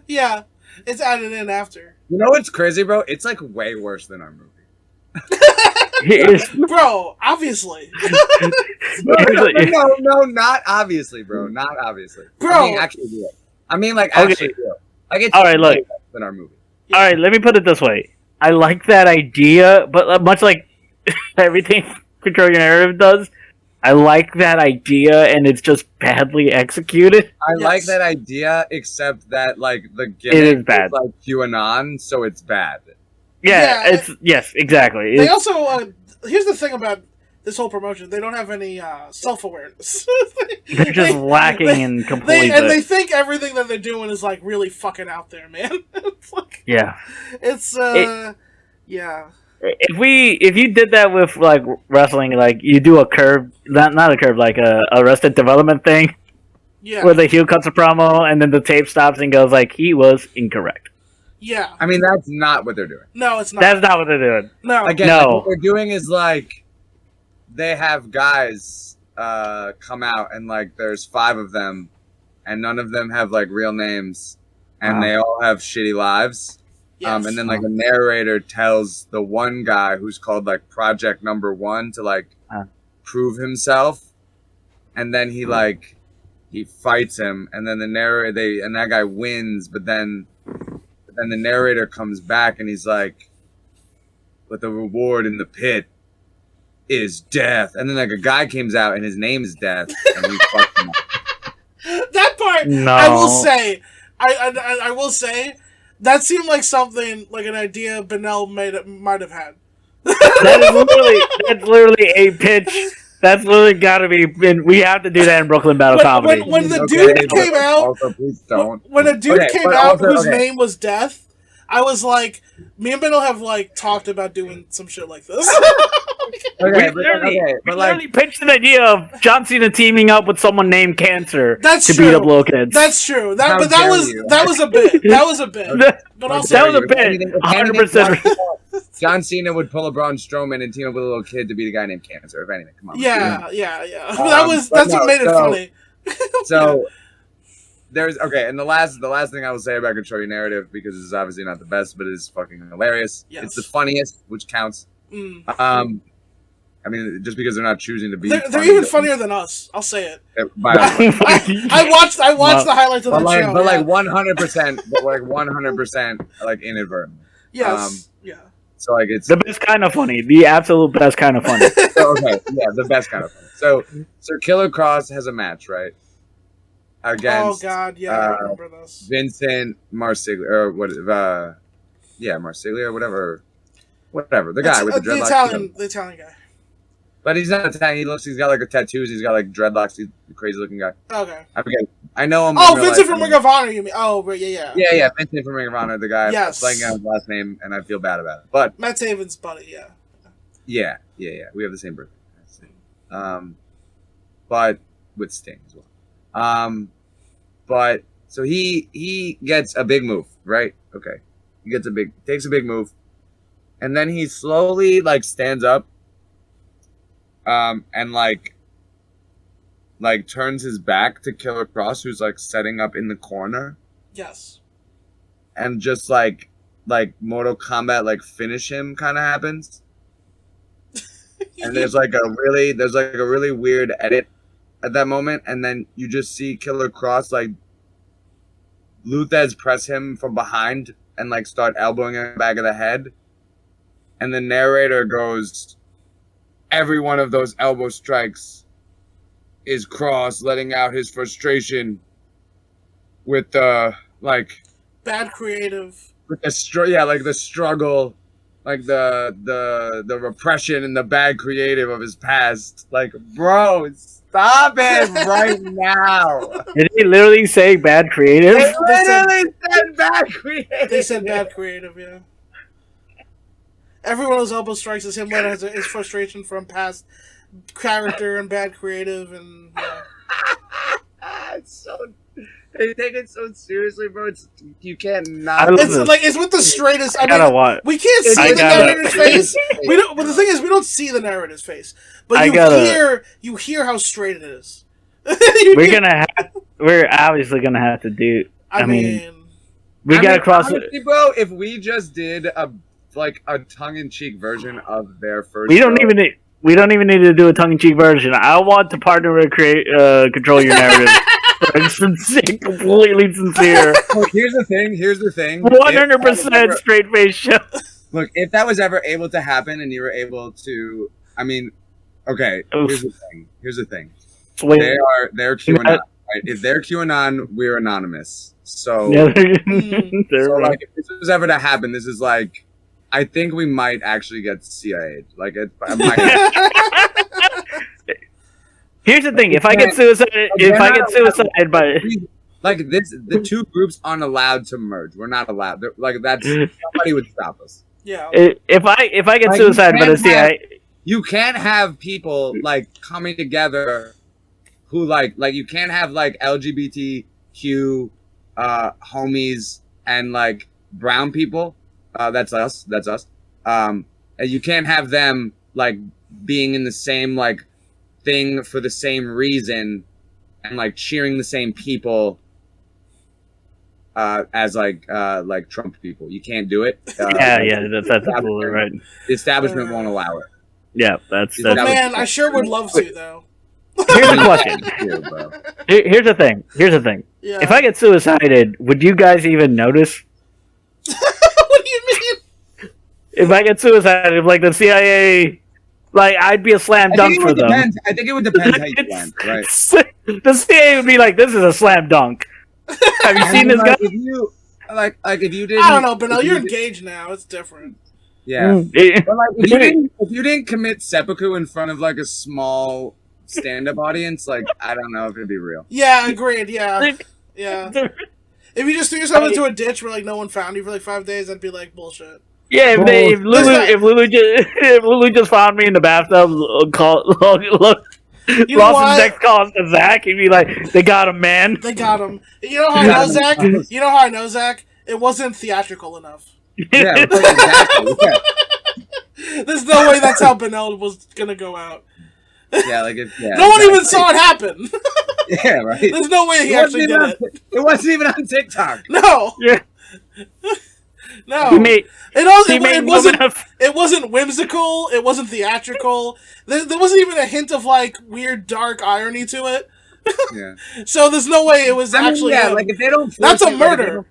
Yeah, it's added in after. You know what's crazy, bro? It's like way worse than our movie. Bro, obviously. No, not obviously, bro. Not obviously. Bro. I mean, actually real. Actually real. Like, it's all right. Look, way worse than our movie. all right. Let me put it this way. I like that idea, but much like everything Control Your Narrative does, I like that idea, and it's just badly executed. I like that idea, except that like the It gimmick is bad. like QAnon, so it's bad. Yeah, it's yes, exactly. They also here's the thing about this whole promotion: they don't have any self-awareness. They're just lacking in complete. They think everything that they're doing is like really fucking out there, man. It's like, yeah, it's yeah. If you did that with like wrestling, like you do a curve, not a curve, like a Arrested Development thing, where the heel cuts a promo and then the tape stops and goes like he was incorrect. Yeah. I mean, that's not what they're doing. No, it's not. That's not what they're doing. No. Again, No. like, what they're doing is like they have guys come out and like there's 5 of them and none of them have like real names and they all have shitty lives. Yes. And then like a narrator tells the one guy who's called like Project Number 1 to like prove himself, and then he fights him, and then and that guy wins, but then the narrator comes back and he's like, but the reward in the pit is death. And then like a guy comes out and his name is Death, and he fucks him up. That part, No. I will say, I will say, that seemed like something like an idea Benel might have had. That's literally a pitch. That's literally got to be. We have to do that in Brooklyn Battle Comedy. When the dude came out, also, please don't. when a dude came out whose okay. name was Death, I was like, me and Benel have like talked about doing some shit like this. We literally pitched an idea of John Cena teaming up with someone named Cancer to beat up little kids. That's true. That was a bit. That was a bit. But also, that was a bit. 100%. John Cena would pull a Braun Strowman and team up with a little kid to beat a guy named Cancer. If anything, come on. Yeah. That's what made it funny. So there's and the last thing I will say about Control Your Narrative, because it's obviously not the best, but it is fucking hilarious. Yes. It's the funniest, which counts. I mean, just because they're not choosing to be, They're even funnier than us. I'll say it. I watched the highlights of that show. But like 100%, but like 100%, like inadvertent. Yes. Yeah. So like it's the best kind of funny, the absolute best kind of funny. so, okay, yeah, the best kind of funny. So Killer Cross has a match, right? Against Oh God, yeah, I remember this. Vincent Marseglia, or what? Marseglia, or whatever. The guy with the dreadlocks. The Italian guy. But he's not Italian. He's got like tattoos. He's got like dreadlocks. He's a crazy looking guy. Okay. I forget. I know him. Oh, Vincent from Ring of Honor. You mean? Oh, right, yeah. Yeah. Vincent from Ring of Honor, the guy. Yes. Playing out his last name, and I feel bad about it. But Matt Taven's buddy. Yeah. Yeah. We have the same birthday. But with Sting as well. But so he gets a big move, right? Okay. He takes a big move, and then he slowly like stands up. And like turns his back to Killer Cross, who's like setting up in the corner. Yes. And just like Mortal Kombat like finish him kind of happens. And there's like a really weird edit at that moment, and then you just see Killer Cross like Luthez press him from behind and like start elbowing him in the back of the head, and the narrator goes, every one of those elbow strikes is Cross letting out his frustration with the bad creative, with the struggle, like the repression and the bad creative of his past. Like, bro, stop it right now. Did he literally say bad creative? They literally said bad creative. They said bad creative, yeah. Every one of those elbow strikes is him letting his frustration from past character and bad creative, and it's so they take it so seriously, bro. You can't not. It's with the straightest. I mean, we can't see the narrator's face. We don't. But the thing is, we don't see the narrator's face, but you hear how straight it is. We're obviously gonna have to do. I mean, we gotta cross it, bro. If we just did a tongue-in-cheek version of their first. We don't even need to do a tongue-in-cheek version. I want to partner with control your narrative. Completely sincere. Look, here's the thing. 100% straight face show. Look, if that was ever able to happen, and you were able to, I mean, okay. Here's the thing. They're QAnon. Right? If they're QAnon, we're anonymous. So, right. If this was ever to happen, this is like. I think we might actually get CIA. Like it might. Here's the thing: if I get suicided by the two groups aren't allowed to merge. We're not allowed. Somebody would stop us. Yeah. If I get suicided by the CIA, you can't have people coming together who you can't have LGBTQ homies and brown people. That's us. You can't have them being in the same thing for the same reason and cheering the same people as Trump people. You can't do it. That's absolutely right. The establishment won't allow it. Yeah, that's man, I sure would love to though. Here's the question. Here's the thing. Yeah. If I get suicided, would you guys even notice? What do you mean? If I get suicided, the CIA, I'd be a slam dunk for them. I think it would depend how you went, right? The CIA would be like, "This is a slam dunk." Have you seen this guy? If you didn't, I don't know, but you're engaged now. It's different. Yeah, but if you didn't commit seppuku in front of a small stand-up audience, I don't know if it'd be real. Yeah, agreed. Yeah. If you just threw yourself into a ditch where no one found you for 5 days, that'd be bullshit. Yeah, if Lulu just found me in the bathtub, lost his next call to Zach, he'd be like, "They got him, man. They got him." You know how I know Zach? You know how I know Zach? It wasn't theatrical enough. Yeah, exactly. Yeah. There's no way that's how Benel was gonna go out. Yeah, no one even saw it happen. Yeah, right. There's no way he actually did it. It wasn't even on TikTok. No. Yeah. No, He made it wasn't. enough. It wasn't whimsical. It wasn't theatrical. There wasn't even a hint of like weird dark irony to it. Yeah. So there's no way it was actually him. like if they don't, That's a murder.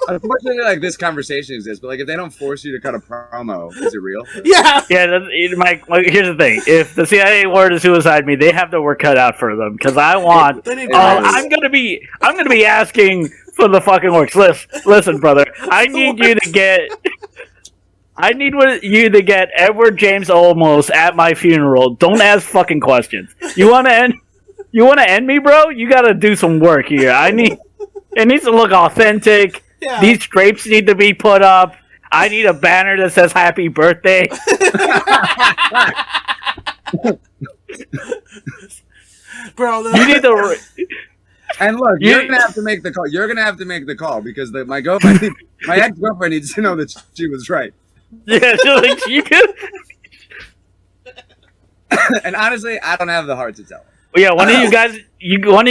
Unfortunately, like this conversation exists, but like if they don't force you to cut a promo, is it real? Yeah. Yeah, Mike. Here's the thing: if the CIA were to suicide me, they have their work cut out for them because I want. They need I'm gonna be asking for the fucking works. Listen, brother. I need you to get. I need you to get Edward James Olmos at my funeral. Don't ask fucking questions. You want to end? You want to end me, bro? You got to do some work here. It needs to look authentic. Yeah. These drapes need to be put up. I need a banner that says "Happy Birthday." Bro, You need to. And look, you're gonna have to make the call. You're gonna have to make the call because my ex-girlfriend needs to know that she was right. Yeah, like you could. And honestly, I don't have the heart to tell her. Yeah, one of you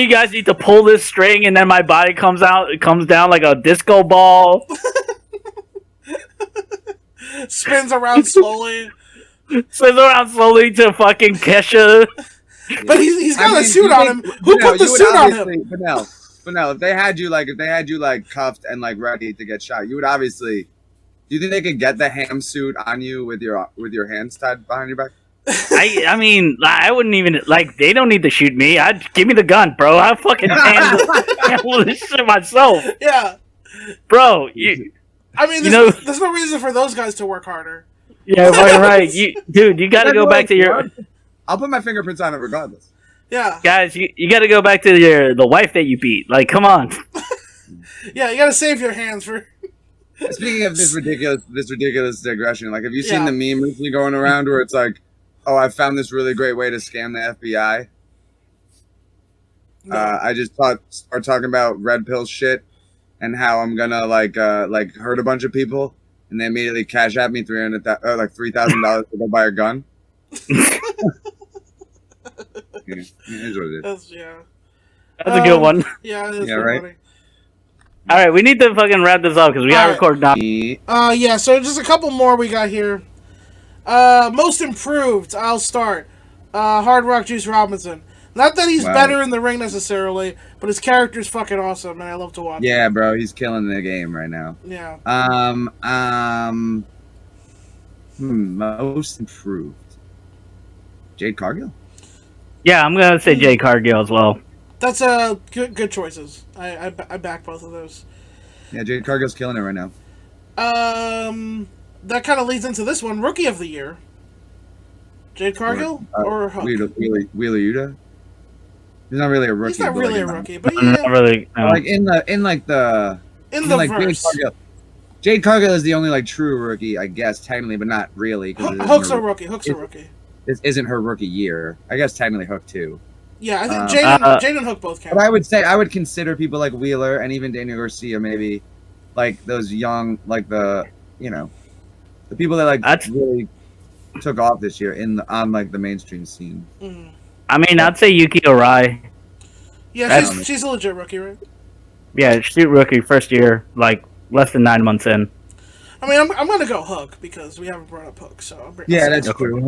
guys need to pull this string, and then my body comes down like a disco ball. spins around slowly. Spins around slowly to fucking Kesha. But he's got a suit on him. Who put the suit on him? But no, if they had you cuffed and like ready to get shot, you would obviously. Do you think they could get the ham suit on you with your hands tied behind your back? I mean, I wouldn't even like. They don't need to shoot me. Give me the gun, bro. I fucking handle this shit myself. Yeah, bro. I mean, there's no reason for those guys to work harder. Yeah, right. You got to go back to your. I'll put my fingerprints on it regardless. Yeah, guys, you got to go back to the wife that you beat. Like, come on. Yeah, you got to save your hands for. Speaking of this ridiculous digression, like, have you seen the meme recently going around where it's like, "Oh, I found this really great way to scam the FBI." No. I just start talking about red pill shit and how I'm gonna like hurt a bunch of people, and they immediately cash at me $3,000 to go buy a gun. Here's what it is. That's a good one. Yeah, yeah, right. Funny. All right, we need to fucking wrap this up because we gotta record now. Yeah. So just a couple more we got here. Most improved. I'll start. Hard Rock Juice Robinson. Not that he's better in the ring necessarily, but his character's fucking awesome, and I love to watch. Yeah, bro, he's killing the game right now. Yeah. Most improved. Jade Cargill. Yeah, I'm gonna say Jade Cargill as well. That's good choices. I back both of those. Yeah, Jade Cargill's killing it right now. That kind of leads into this one, Rookie of the Year. Jade Cargill or Hook? Wheeler Yuta. He's not really a rookie. He's not really a rookie, but yeah. Not really. No. Like in the verse. Jade Cargill is the only like true rookie, I guess, technically, but not really. Hook's a rookie. This isn't her rookie year. I guess technically Hook too. Yeah, I think Jade and Hook both count. But I would consider people like Wheeler and even Daniel Garcia maybe like those young, like the people that really took off this year on like the mainstream scene. Mm-hmm. I mean, I'd say Yuki Arai. Yeah, she's a legit rookie, right? Yeah, she's a rookie, first year, like less than 9 months in. I mean, I'm gonna go Hook because we haven't brought up Hook, so that's true.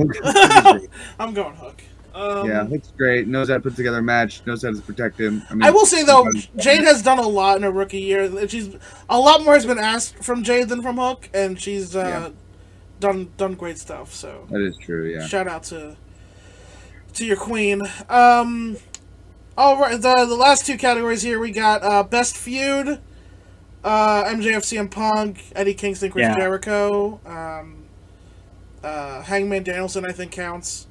I'm going Hook. Yeah, Hook's great. Knows how to put together a match. Knows how to protect him. I will say though, Jade has done a lot in her rookie year. A lot more has been asked from Jade than from Hook, and she's done great stuff. So that is true. Yeah. Shout out to your queen. All right, the last two categories here we got best feud. MJF, CM Punk, Eddie Kingston, Chris Jericho, Hangman Danielson, I think counts.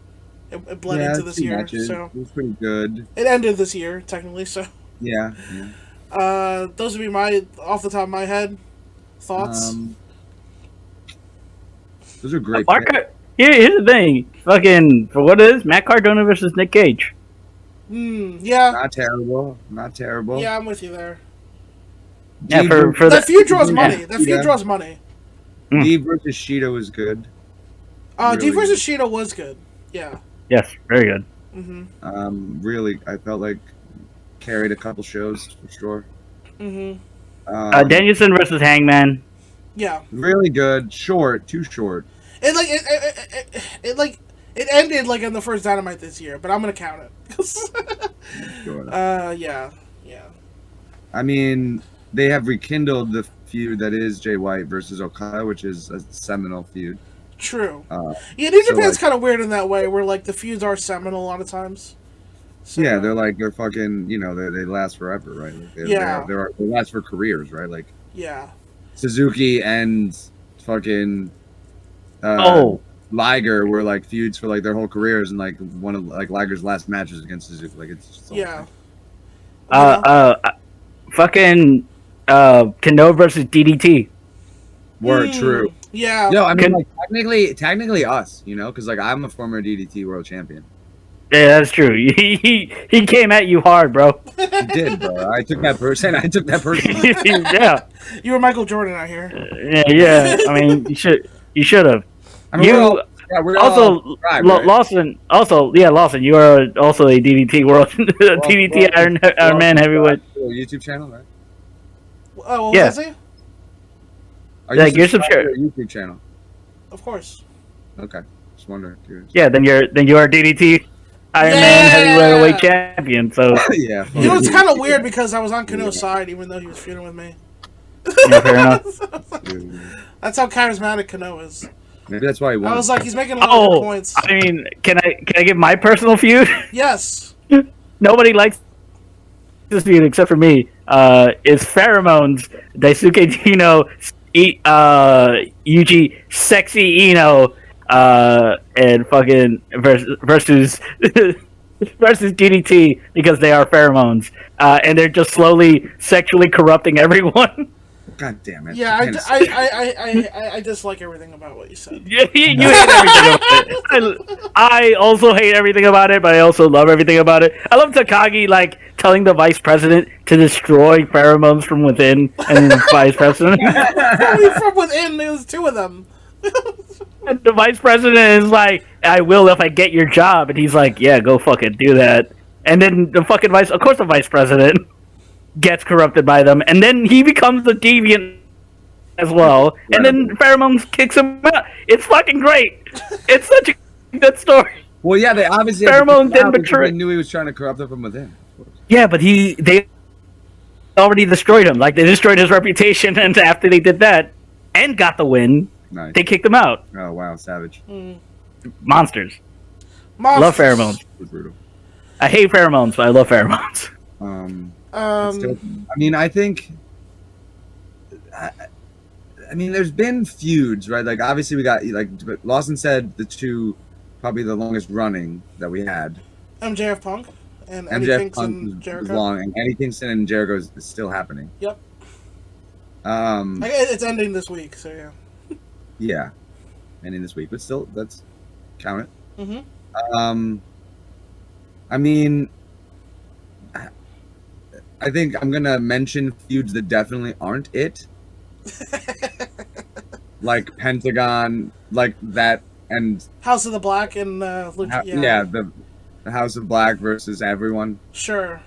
It bled into this year, so it was pretty good. It ended this year technically, so yeah. Those would be my off the top of my head thoughts. Those are great. Here's the thing, fucking for what it is, Matt Cardona versus Nick Cage. Yeah. Not terrible. Yeah, I'm with you there. Yeah, for that feud draws money. That feud draws money. D versus Shida was good. D versus Shida was good. Yeah. Yes, very good. Mm-hmm. Really, I felt like carried a couple shows for sure. Mm-hmm. Danielson versus Hangman. Yeah. Really good. Short. Too short. It like it ended like in the first Dynamite this year, but I'm gonna count it. Sure. Yeah. I mean, they have rekindled the feud that is Jay White versus Okada, which is a seminal feud. True. Uh, Yeah, New so, Japan's like- kind of weird in that way, where like the feuds are seminal a lot of times. So, Yeah, they're fucking, they last forever, right? Like Yeah. they last for careers, right? Like Yeah. Suzuki and fucking Liger were like feuds for like their whole careers, and like one of like Liger's last matches against Suzuki. Like it's just all Yeah. Fucking Kano versus DDT. word true. Yeah. Yo, I mean, Can- like technically us, because like I'm a former DDT world champion. Yeah, that's true. He came at you hard, bro. You did, bro. I took that person. Yeah, You were Michael Jordan out here. yeah. I mean, you should have. I mean, we're Also, all subscribed, right? Lawson. Also, yeah, Lawson. You are also a DDT world, DDT Iron Man heavyweight. YouTube channel, right? Oh, well, Yeah. was he? Are Like, you're subscribed to a YouTube channel? Of course. Okay, just wondering. Curious. Yeah, then you are DDT Iron Man heavyweight champion. So Yeah. You know, it's kind of weird because I was on Kano's side, even though he was feuding with me. yeah, fair enough. That's how charismatic Kano is. Maybe that's why he won. I was like, he's making a lot of good points. I mean, can I give my personal feud? Yes. Nobody likes this feud except for me. Is Pheromones, Daisuke Dino, Yuji Sexy Ino, and fucking versus DDT because they are pheromones, and they're just slowly sexually corrupting everyone. God damn it. Yeah, I dislike everything about what you said. You hate everything about it. I also hate everything about it, but I also love everything about it. I love Takagi like telling the vice president to destroy pheromones from within, and the vice president. From within, there's two of them. And the vice president is like, "I will if I get your job," and he's like, "Yeah, go fucking do that." And then the vice president gets corrupted by them, and then he becomes the deviant as well. And then Pheromones kicks him out. It's fucking great. It's such a good story. Well, yeah, they obviously Pheromones didn't betray. They knew he was trying to corrupt them from within. Yeah, but they already destroyed him. Like, they destroyed his reputation, and after they did that and got the win, Nice. they kicked him out. Oh wow, savage. Monsters. Monsters. Love pheromones. Brutal. I hate pheromones, but I love pheromones. Still, I mean, I think. I mean, there's been feuds, right? Like, obviously, we got but Lawson said the two, probably the longest running that we had. MJF Punk and Eddie MJF Kingston Punk was Jericho. long, and Eddie Kingston and Jericho is still happening. Yep. It's ending this week, so yeah. Yeah, ending this week, but still, let's count it. Mm-hmm. I mean, I think I'm gonna mention feuds that definitely aren't it. Like Pentagon, like that, and House of the Black and the House of Black versus everyone. Sure.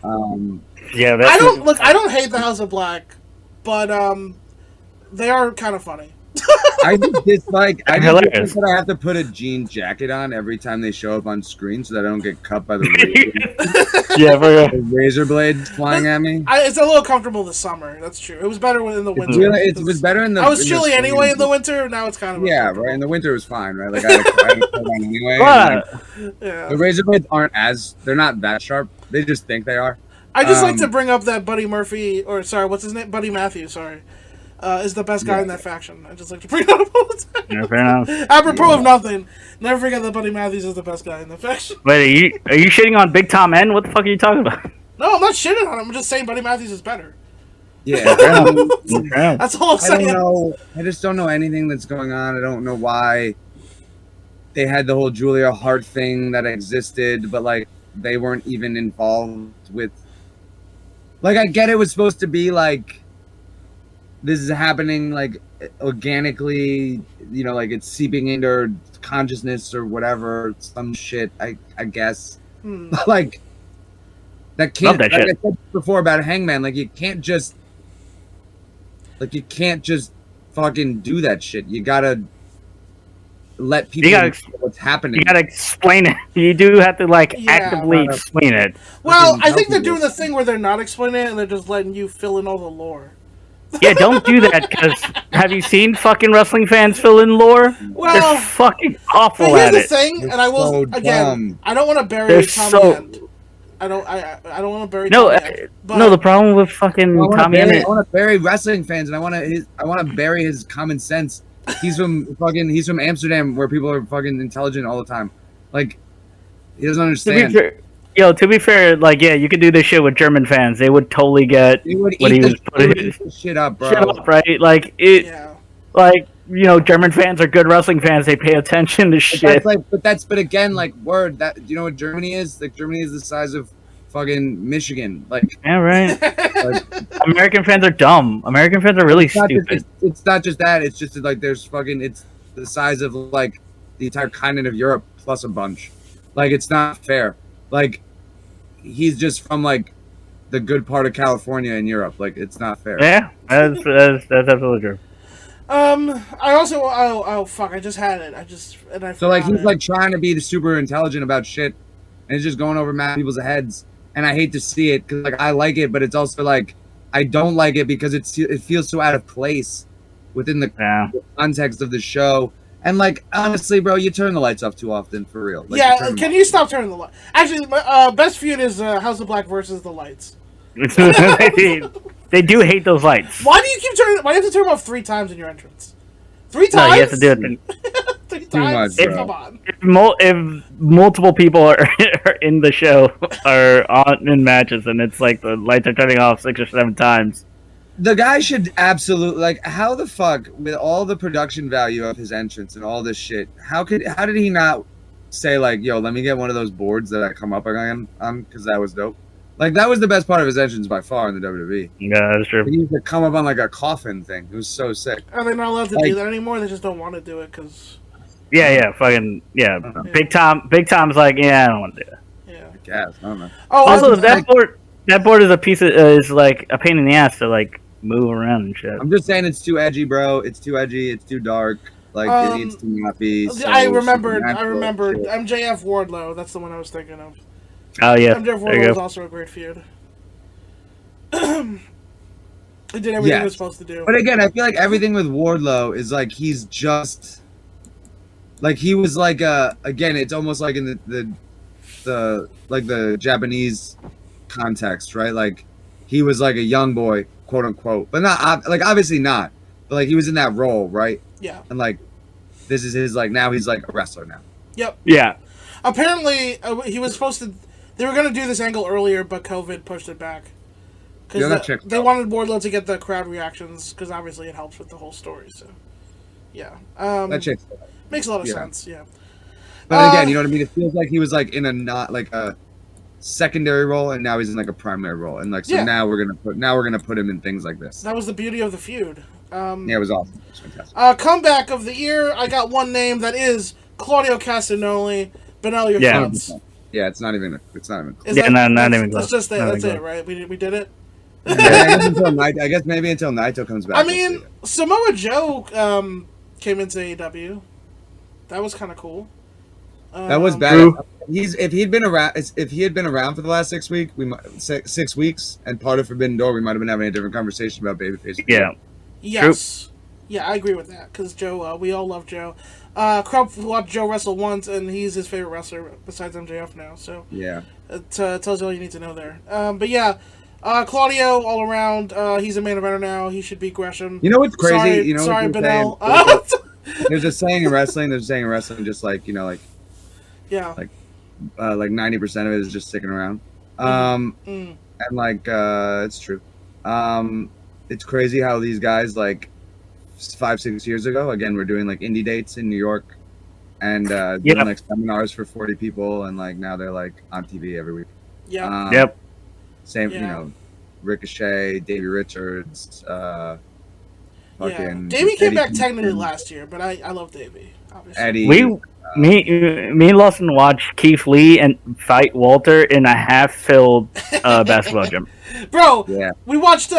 Yeah, I don't hate the House of Black, but they are kind of funny. I just dislike. I just Hilarious. dislike that I have to put a jean jacket on every time they show up on screen, so that I don't get cut by the Yeah, for real. razor blades flying at me. It's a little comfortable this summer. That's true. It was better in the winter. It was better in the. I was in chilly the anyway in the winter. Now it's kind of Yeah, right. In the winter it was fine, right? Like I had a coat on anyway. and, like, Yeah. the razor blades they're not that sharp. They just think they are. I just like to bring up that Buddy Murphy, or sorry, what's his name? Buddy Matthews. Sorry. Is the best guy in that faction. I just like to bring that up all the time. Yeah, fair enough. Apropos of nothing, never forget that Buddy Matthews is the best guy in the faction. Wait, are you shitting on Big Tom N? What the fuck are you talking about? No, I'm not shitting on him. I'm just saying Buddy Matthews is better. Yeah. That's all I'm I saying. don't know. I just don't know anything that's going on. I don't know why they had the whole Julia Hart thing that existed, but like they weren't even involved with. Like, I get it was supposed to be like this is happening like organically, like it's seeping into her consciousness or whatever, some shit. I guess like that can't. Love that like I said before about Hangman, like you can't just fucking do that shit. You gotta let people You gotta know what's happening. You gotta explain it. You do have to like Yeah. actively explain it. Well, Fucking I think they're helping doing the thing where they're not explaining it and they're just letting you fill in all the lore. Yeah, don't do that because have you seen fucking wrestling fans fill in lore? Well, They're fucking awful but here's at the it. thing, They're and I will so again. dumb. I don't want to bury They're Tommy so End. I don't want to bury no, Tommy End. But no. The problem with I fucking want Tommy to Emmett. bury wrestling fans, and I want to bury his common sense. He's from Amsterdam, where people are fucking intelligent all the time. Like, he doesn't understand. To be fair, like yeah, you could do this shit with German fans. They would totally get He would what eat he was putting this shit up, bro. shit up, right? Like it, yeah, like German fans are good wrestling fans. They pay attention to shit. But again, like, word that, do you know what Germany is? Like, Germany is the size of fucking Michigan. Like, Yeah, right. like American fans are dumb. American fans are really it's not stupid. it's not just that. It's just like there's fucking. It's the size of like the entire continent of Europe plus a bunch. Like, it's not fair. Like, he's just from like the good part of California in Europe. Like, it's not fair. Yeah, that's absolutely true. I also oh fuck, I just had it. So like he's it. like trying to be super intelligent about shit, and it's just going over mad people's heads. And I hate to see it because like I like it, but it's also like I don't like it because it feels so out of place within the context of the show. And like honestly, bro, you turn the lights off too often for real. Like, yeah, can you stop turning the light? Actually, my best feud is House of Black versus the lights. They do hate those lights. Why do you keep turning? Why do you have to turn them off 3 times in your entrance? 3 times? No, you have to do it. 3 times? much, bro. Come on. If multiple people are in the show are on in matches, and it's like the lights are turning off 6 or 7 times. The guy should absolutely like how the fuck with all the production value of his entrance and all this shit. How did he not say like, yo, let me get one of those boards that I come up again on because that was dope. Like that was the best part of his entrance by far in the WWE. Yeah, that's true. He used to come up on like a coffin thing. It was so sick. Are they not allowed to do that anymore? They just don't want to do it because. Yeah, fucking yeah. Big Tom's like, yeah, I don't want to do it. Yeah. I guess. I don't know. Oh, also, that board is a piece of is like a pain in the ass to like move around and shit. I'm just saying it's too edgy, bro. It's too edgy. It's too dark. Like it needs to not be. So I remembered shit. MJF Wardlow. That's the one I was thinking of. Oh yeah, MJF Wardlow was also a great feud. He did everything he was supposed to do. But again, I feel like everything with Wardlow is like he's just like he was like again, it's almost like in the like the Japanese context, right? Like he was like a young boy, quote unquote, but not like obviously not, but like he was in that role, right? Yeah. And like this is his like now he's like a wrestler now. Yep. Yeah. Apparently, he was supposed to. They were going to do this angle earlier, but COVID pushed it back. Because they wanted Wardlow to get the crowd reactions, because obviously it helps with the whole story. So, yeah. That checks. Makes a lot of sense, yeah. But again, you know what I mean? It feels like he was like in a not like a secondary role, and now he's in like a primary role, and like so now we're gonna put him in things like this. That was the beauty of the feud. Yeah, it was awesome. It was fantastic. Comeback of the year. I got one name that is Claudio Castagnoli. Benel, your thoughts? Yeah, it's not even. It's not even. Not even close. It's just that. That's it, right? We did it. I guess maybe until Naito comes back. I mean, Samoa Joe came into AEW. That was kind of cool. That was bad. If he had been around for the last 6 weeks, 6 weeks, and part of Forbidden Door, we might have been having a different conversation about babyface. Yeah. Yes. True. Yeah, I agree with that because Joe. We all love Joe. Krupp watched Joe wrestle once, and he's his favorite wrestler besides MJF now. So yeah, it tells you all you need to know there. But yeah, Claudio all around. He's a main eventer now. He should beat Gresham. You know what's crazy? Sorry, Benel. There's a saying in wrestling. Just like like 90% of it is just sticking around. And like it's true. It's crazy how these guys like 5-6 years ago, again, we're doing like indie dates in New York and doing like seminars for 40 people, and like now they're like on TV every week. Yeah. Same, Ricochet, Davey Richards, fucking Davey came back technically last year, but I love Davey. Obviously. Eddie. Me and Lawson watched Keith Lee and fight Walter in a half-filled basketball gym. Bro, we watched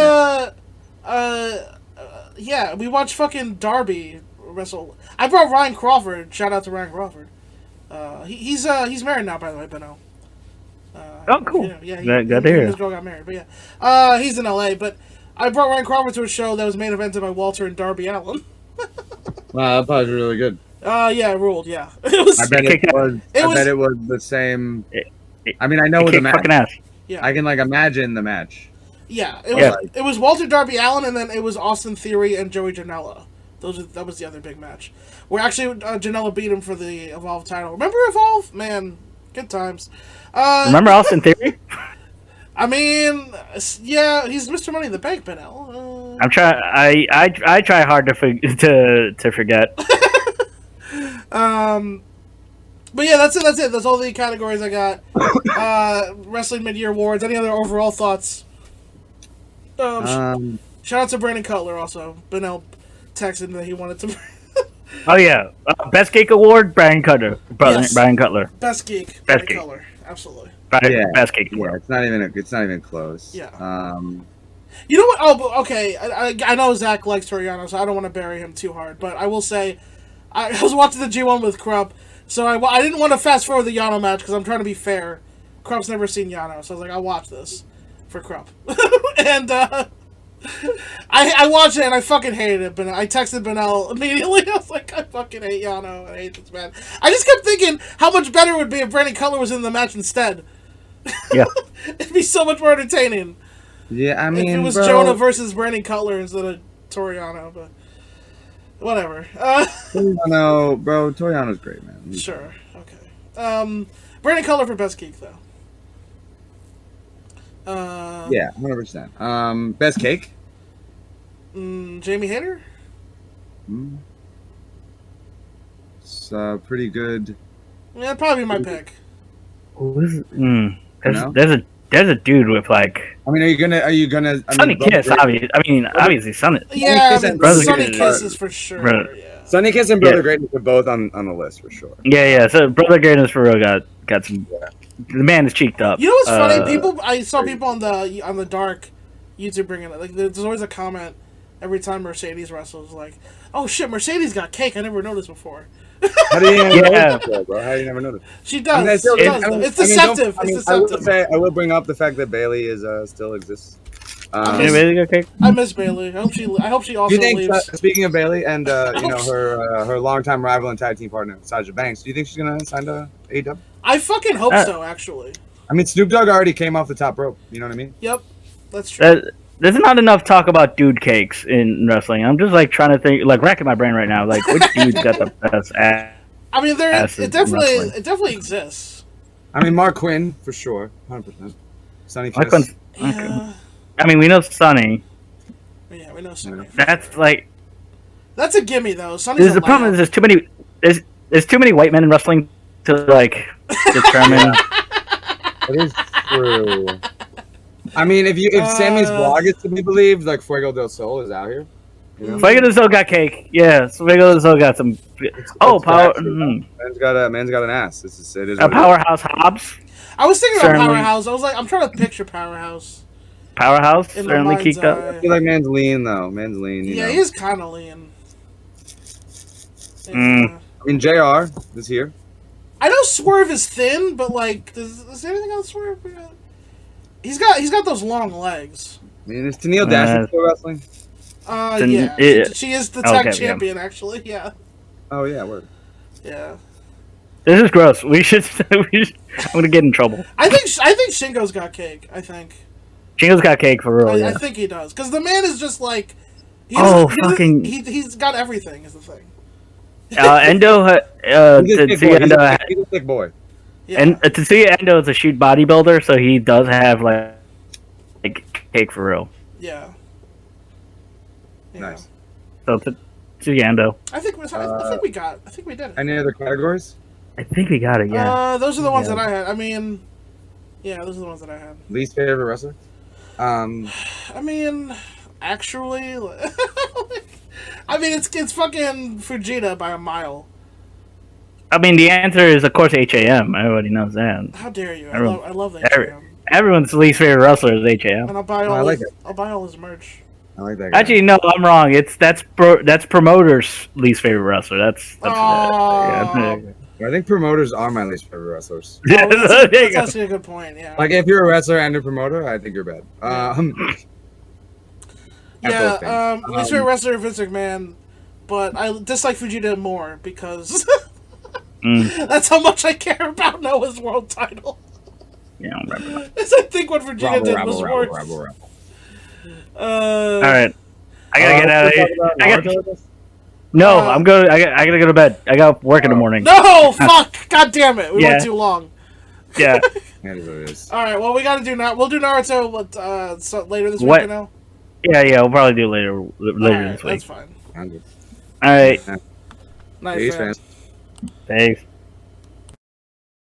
Yeah, we watched fucking Darby wrestle. I brought Ryan Crawford. Shout out to Ryan Crawford. He's married now, by the way, Beno. Oh, cool. Yeah, Good to he hear. and his girl got married, but yeah, he's in LA. But I brought Ryan Crawford to a show that was main evented by Walter and Darby Allin. Wow, that was really good. Yeah, it ruled. Yeah, it was. I bet it was. I bet it was the same. I mean, I know the match. Fucking ass. Yeah, I can like imagine the match. yeah. It was Walter Darby Allin, and then it was Austin Theory and Joey Janela. That was the other big match. Where actually Janela beat him for the Evolve title. Remember Evolve? Man, good times. Remember Austin Theory? I mean, yeah, he's Mr. Money in the Bank, Benel. I'm trying. I try hard to forget. But yeah, that's it. That's all the categories I got. Wrestling Mid-Year Awards. Any other overall thoughts? Shout out to Brandon Cutler also. Benel texted that he wanted to. Oh yeah, Best Geek Award, Brian Cutler. Yes. Brian Cutler. Best Geek. Best Brandon Geek. Cutler. Absolutely. Best Geek Yeah, Award. it's not even close. Yeah. You know what? Oh, okay. I know Zach likes Toriano, so I don't want to bury him too hard. But I will say, I was watching the G1 with Krupp, so I didn't want to fast forward the Yano match because I'm trying to be fair. Krupp's never seen Yano, so I was like, I'll watch this for Krupp. And I watched it and I fucking hated it. But I texted Benel immediately. I was like, I fucking hate Yano. I hate this man. I just kept thinking how much better it would be if Brandon Cutler was in the match instead. Yeah. It'd be so much more entertaining. Yeah, I mean, if it was bro, Jonah versus Brandon Cutler instead of Toriano, but whatever. Toriano's great, man. Sure, okay. Brandon Cutler for Best Geek though. Yeah, 100%. Best cake. Jamie Hayter. It's pretty good. Yeah, that'd probably be my pick. There's a dude with like. I mean, are you gonna? Sunny Kiss, obviously Sunny. Yeah, Brother Sunny Greatness. Kisses for sure. Brother. Yeah. Sunny Kiss and Brother Greatness are both on the list for sure. Yeah. So Brother Greatness for real got some. The man is cheeked up. You know what's funny? I saw people on the dark YouTube bringing it. Like, there's always a comment every time Mercedes wrestles, like, "Oh shit, Mercedes got cake. I never noticed before." How do you never notice that, bro? How do you never notice? She does. It's deceptive. It's deceptive. I will bring up the fact that Bailey is still exists. Bailey got cake? I miss Bailey. I hope she also Do you think, leaves. speaking of Bailey and her longtime rival and tag team partner Sasha Banks, do you think she's gonna sign to AEW? I fucking hope so. Actually. I mean, Snoop Dogg already came off the top rope. You know what I mean? Yep, that's true. There's not enough talk about dude cakes in wrestling. I'm just like trying to think, like racking my brain right now. Like, which dude's got the best ass? I mean, it definitely exists. I mean, Mark Quinn for sure, 100%. Sonny Kiss. Yeah. I mean, we know Sonny. Yeah, we know Sonny. That's like. That's a gimme though. Sonny's The problem is there's too many. There's too many white men in wrestling to like determine. That is true. I mean, if Sammy's blog is to be believed, like Fuego del Sol is out here. You know? Fuego del Sol got cake. Yeah, Fuego del Sol got some. Power. Man's got an ass. It is a Powerhouse Hobbs. I was thinking about Powerhouse. I was like, I'm trying to picture Powerhouse. Powerhouse certainly kicked up. I feel like Man's lean though. Man's lean. You know? He is kind of lean. I mean, JR is here. I know Swerve is thin, but like, is there anything on Swerve? He's got those long legs. I mean, is Tennille Dashwood still wrestling? Yeah. She is the tag champion, actually. Yeah. Oh yeah, word. Yeah. This is gross. I'm gonna get in trouble. I think Shingo's got cake. I think. Shingo's got cake for real. I think he does, because the man is just like. He's got everything. Is the thing. Endo. He's a thick boy. Yeah. And Tetsuya Endo is a shoot bodybuilder, so he does have like cake for real. Yeah. Nice. So Tetsuya Endo. I think we did it. Any other categories? I think we got it. Yeah. Those are the ones that I had. I mean, yeah, those are the ones that I had. Least favorite wrestler? I mean, actually, I mean it's fucking Fujita by a mile. I mean, the answer is of course HAM. Everybody knows that. How dare you? I love the HAM. Everyone's least favorite wrestler is HAM. And I'll buy all his merch. I like that guy. Actually, no, I'm wrong. That's promoter's least favorite wrestler. That's Oh. I think promoters are my least favorite wrestlers. yeah. Oh, There you that's go. actually a good point. Yeah. Like if you're a wrestler and a promoter, I think you're bad. Yeah. both things. Least favorite wrestler Vince McMahon, but I dislike Fujita more because that's how much I care about Noah's world title. Yeah, I don't remember that. As I think what Vegeta did was worse. All right, I gotta get out of here. No, Uh, I'm going. I gotta go to bed. I got work in the morning. No, fuck! God damn it! We went too long. Yeah. That is what it is. All right, well we gotta do now. We'll do Naruto later this What? week. You know. Yeah. We'll probably do later All this right, week. that's fine. I'm good. All right. Nice, Peace, man. fans. Thanks.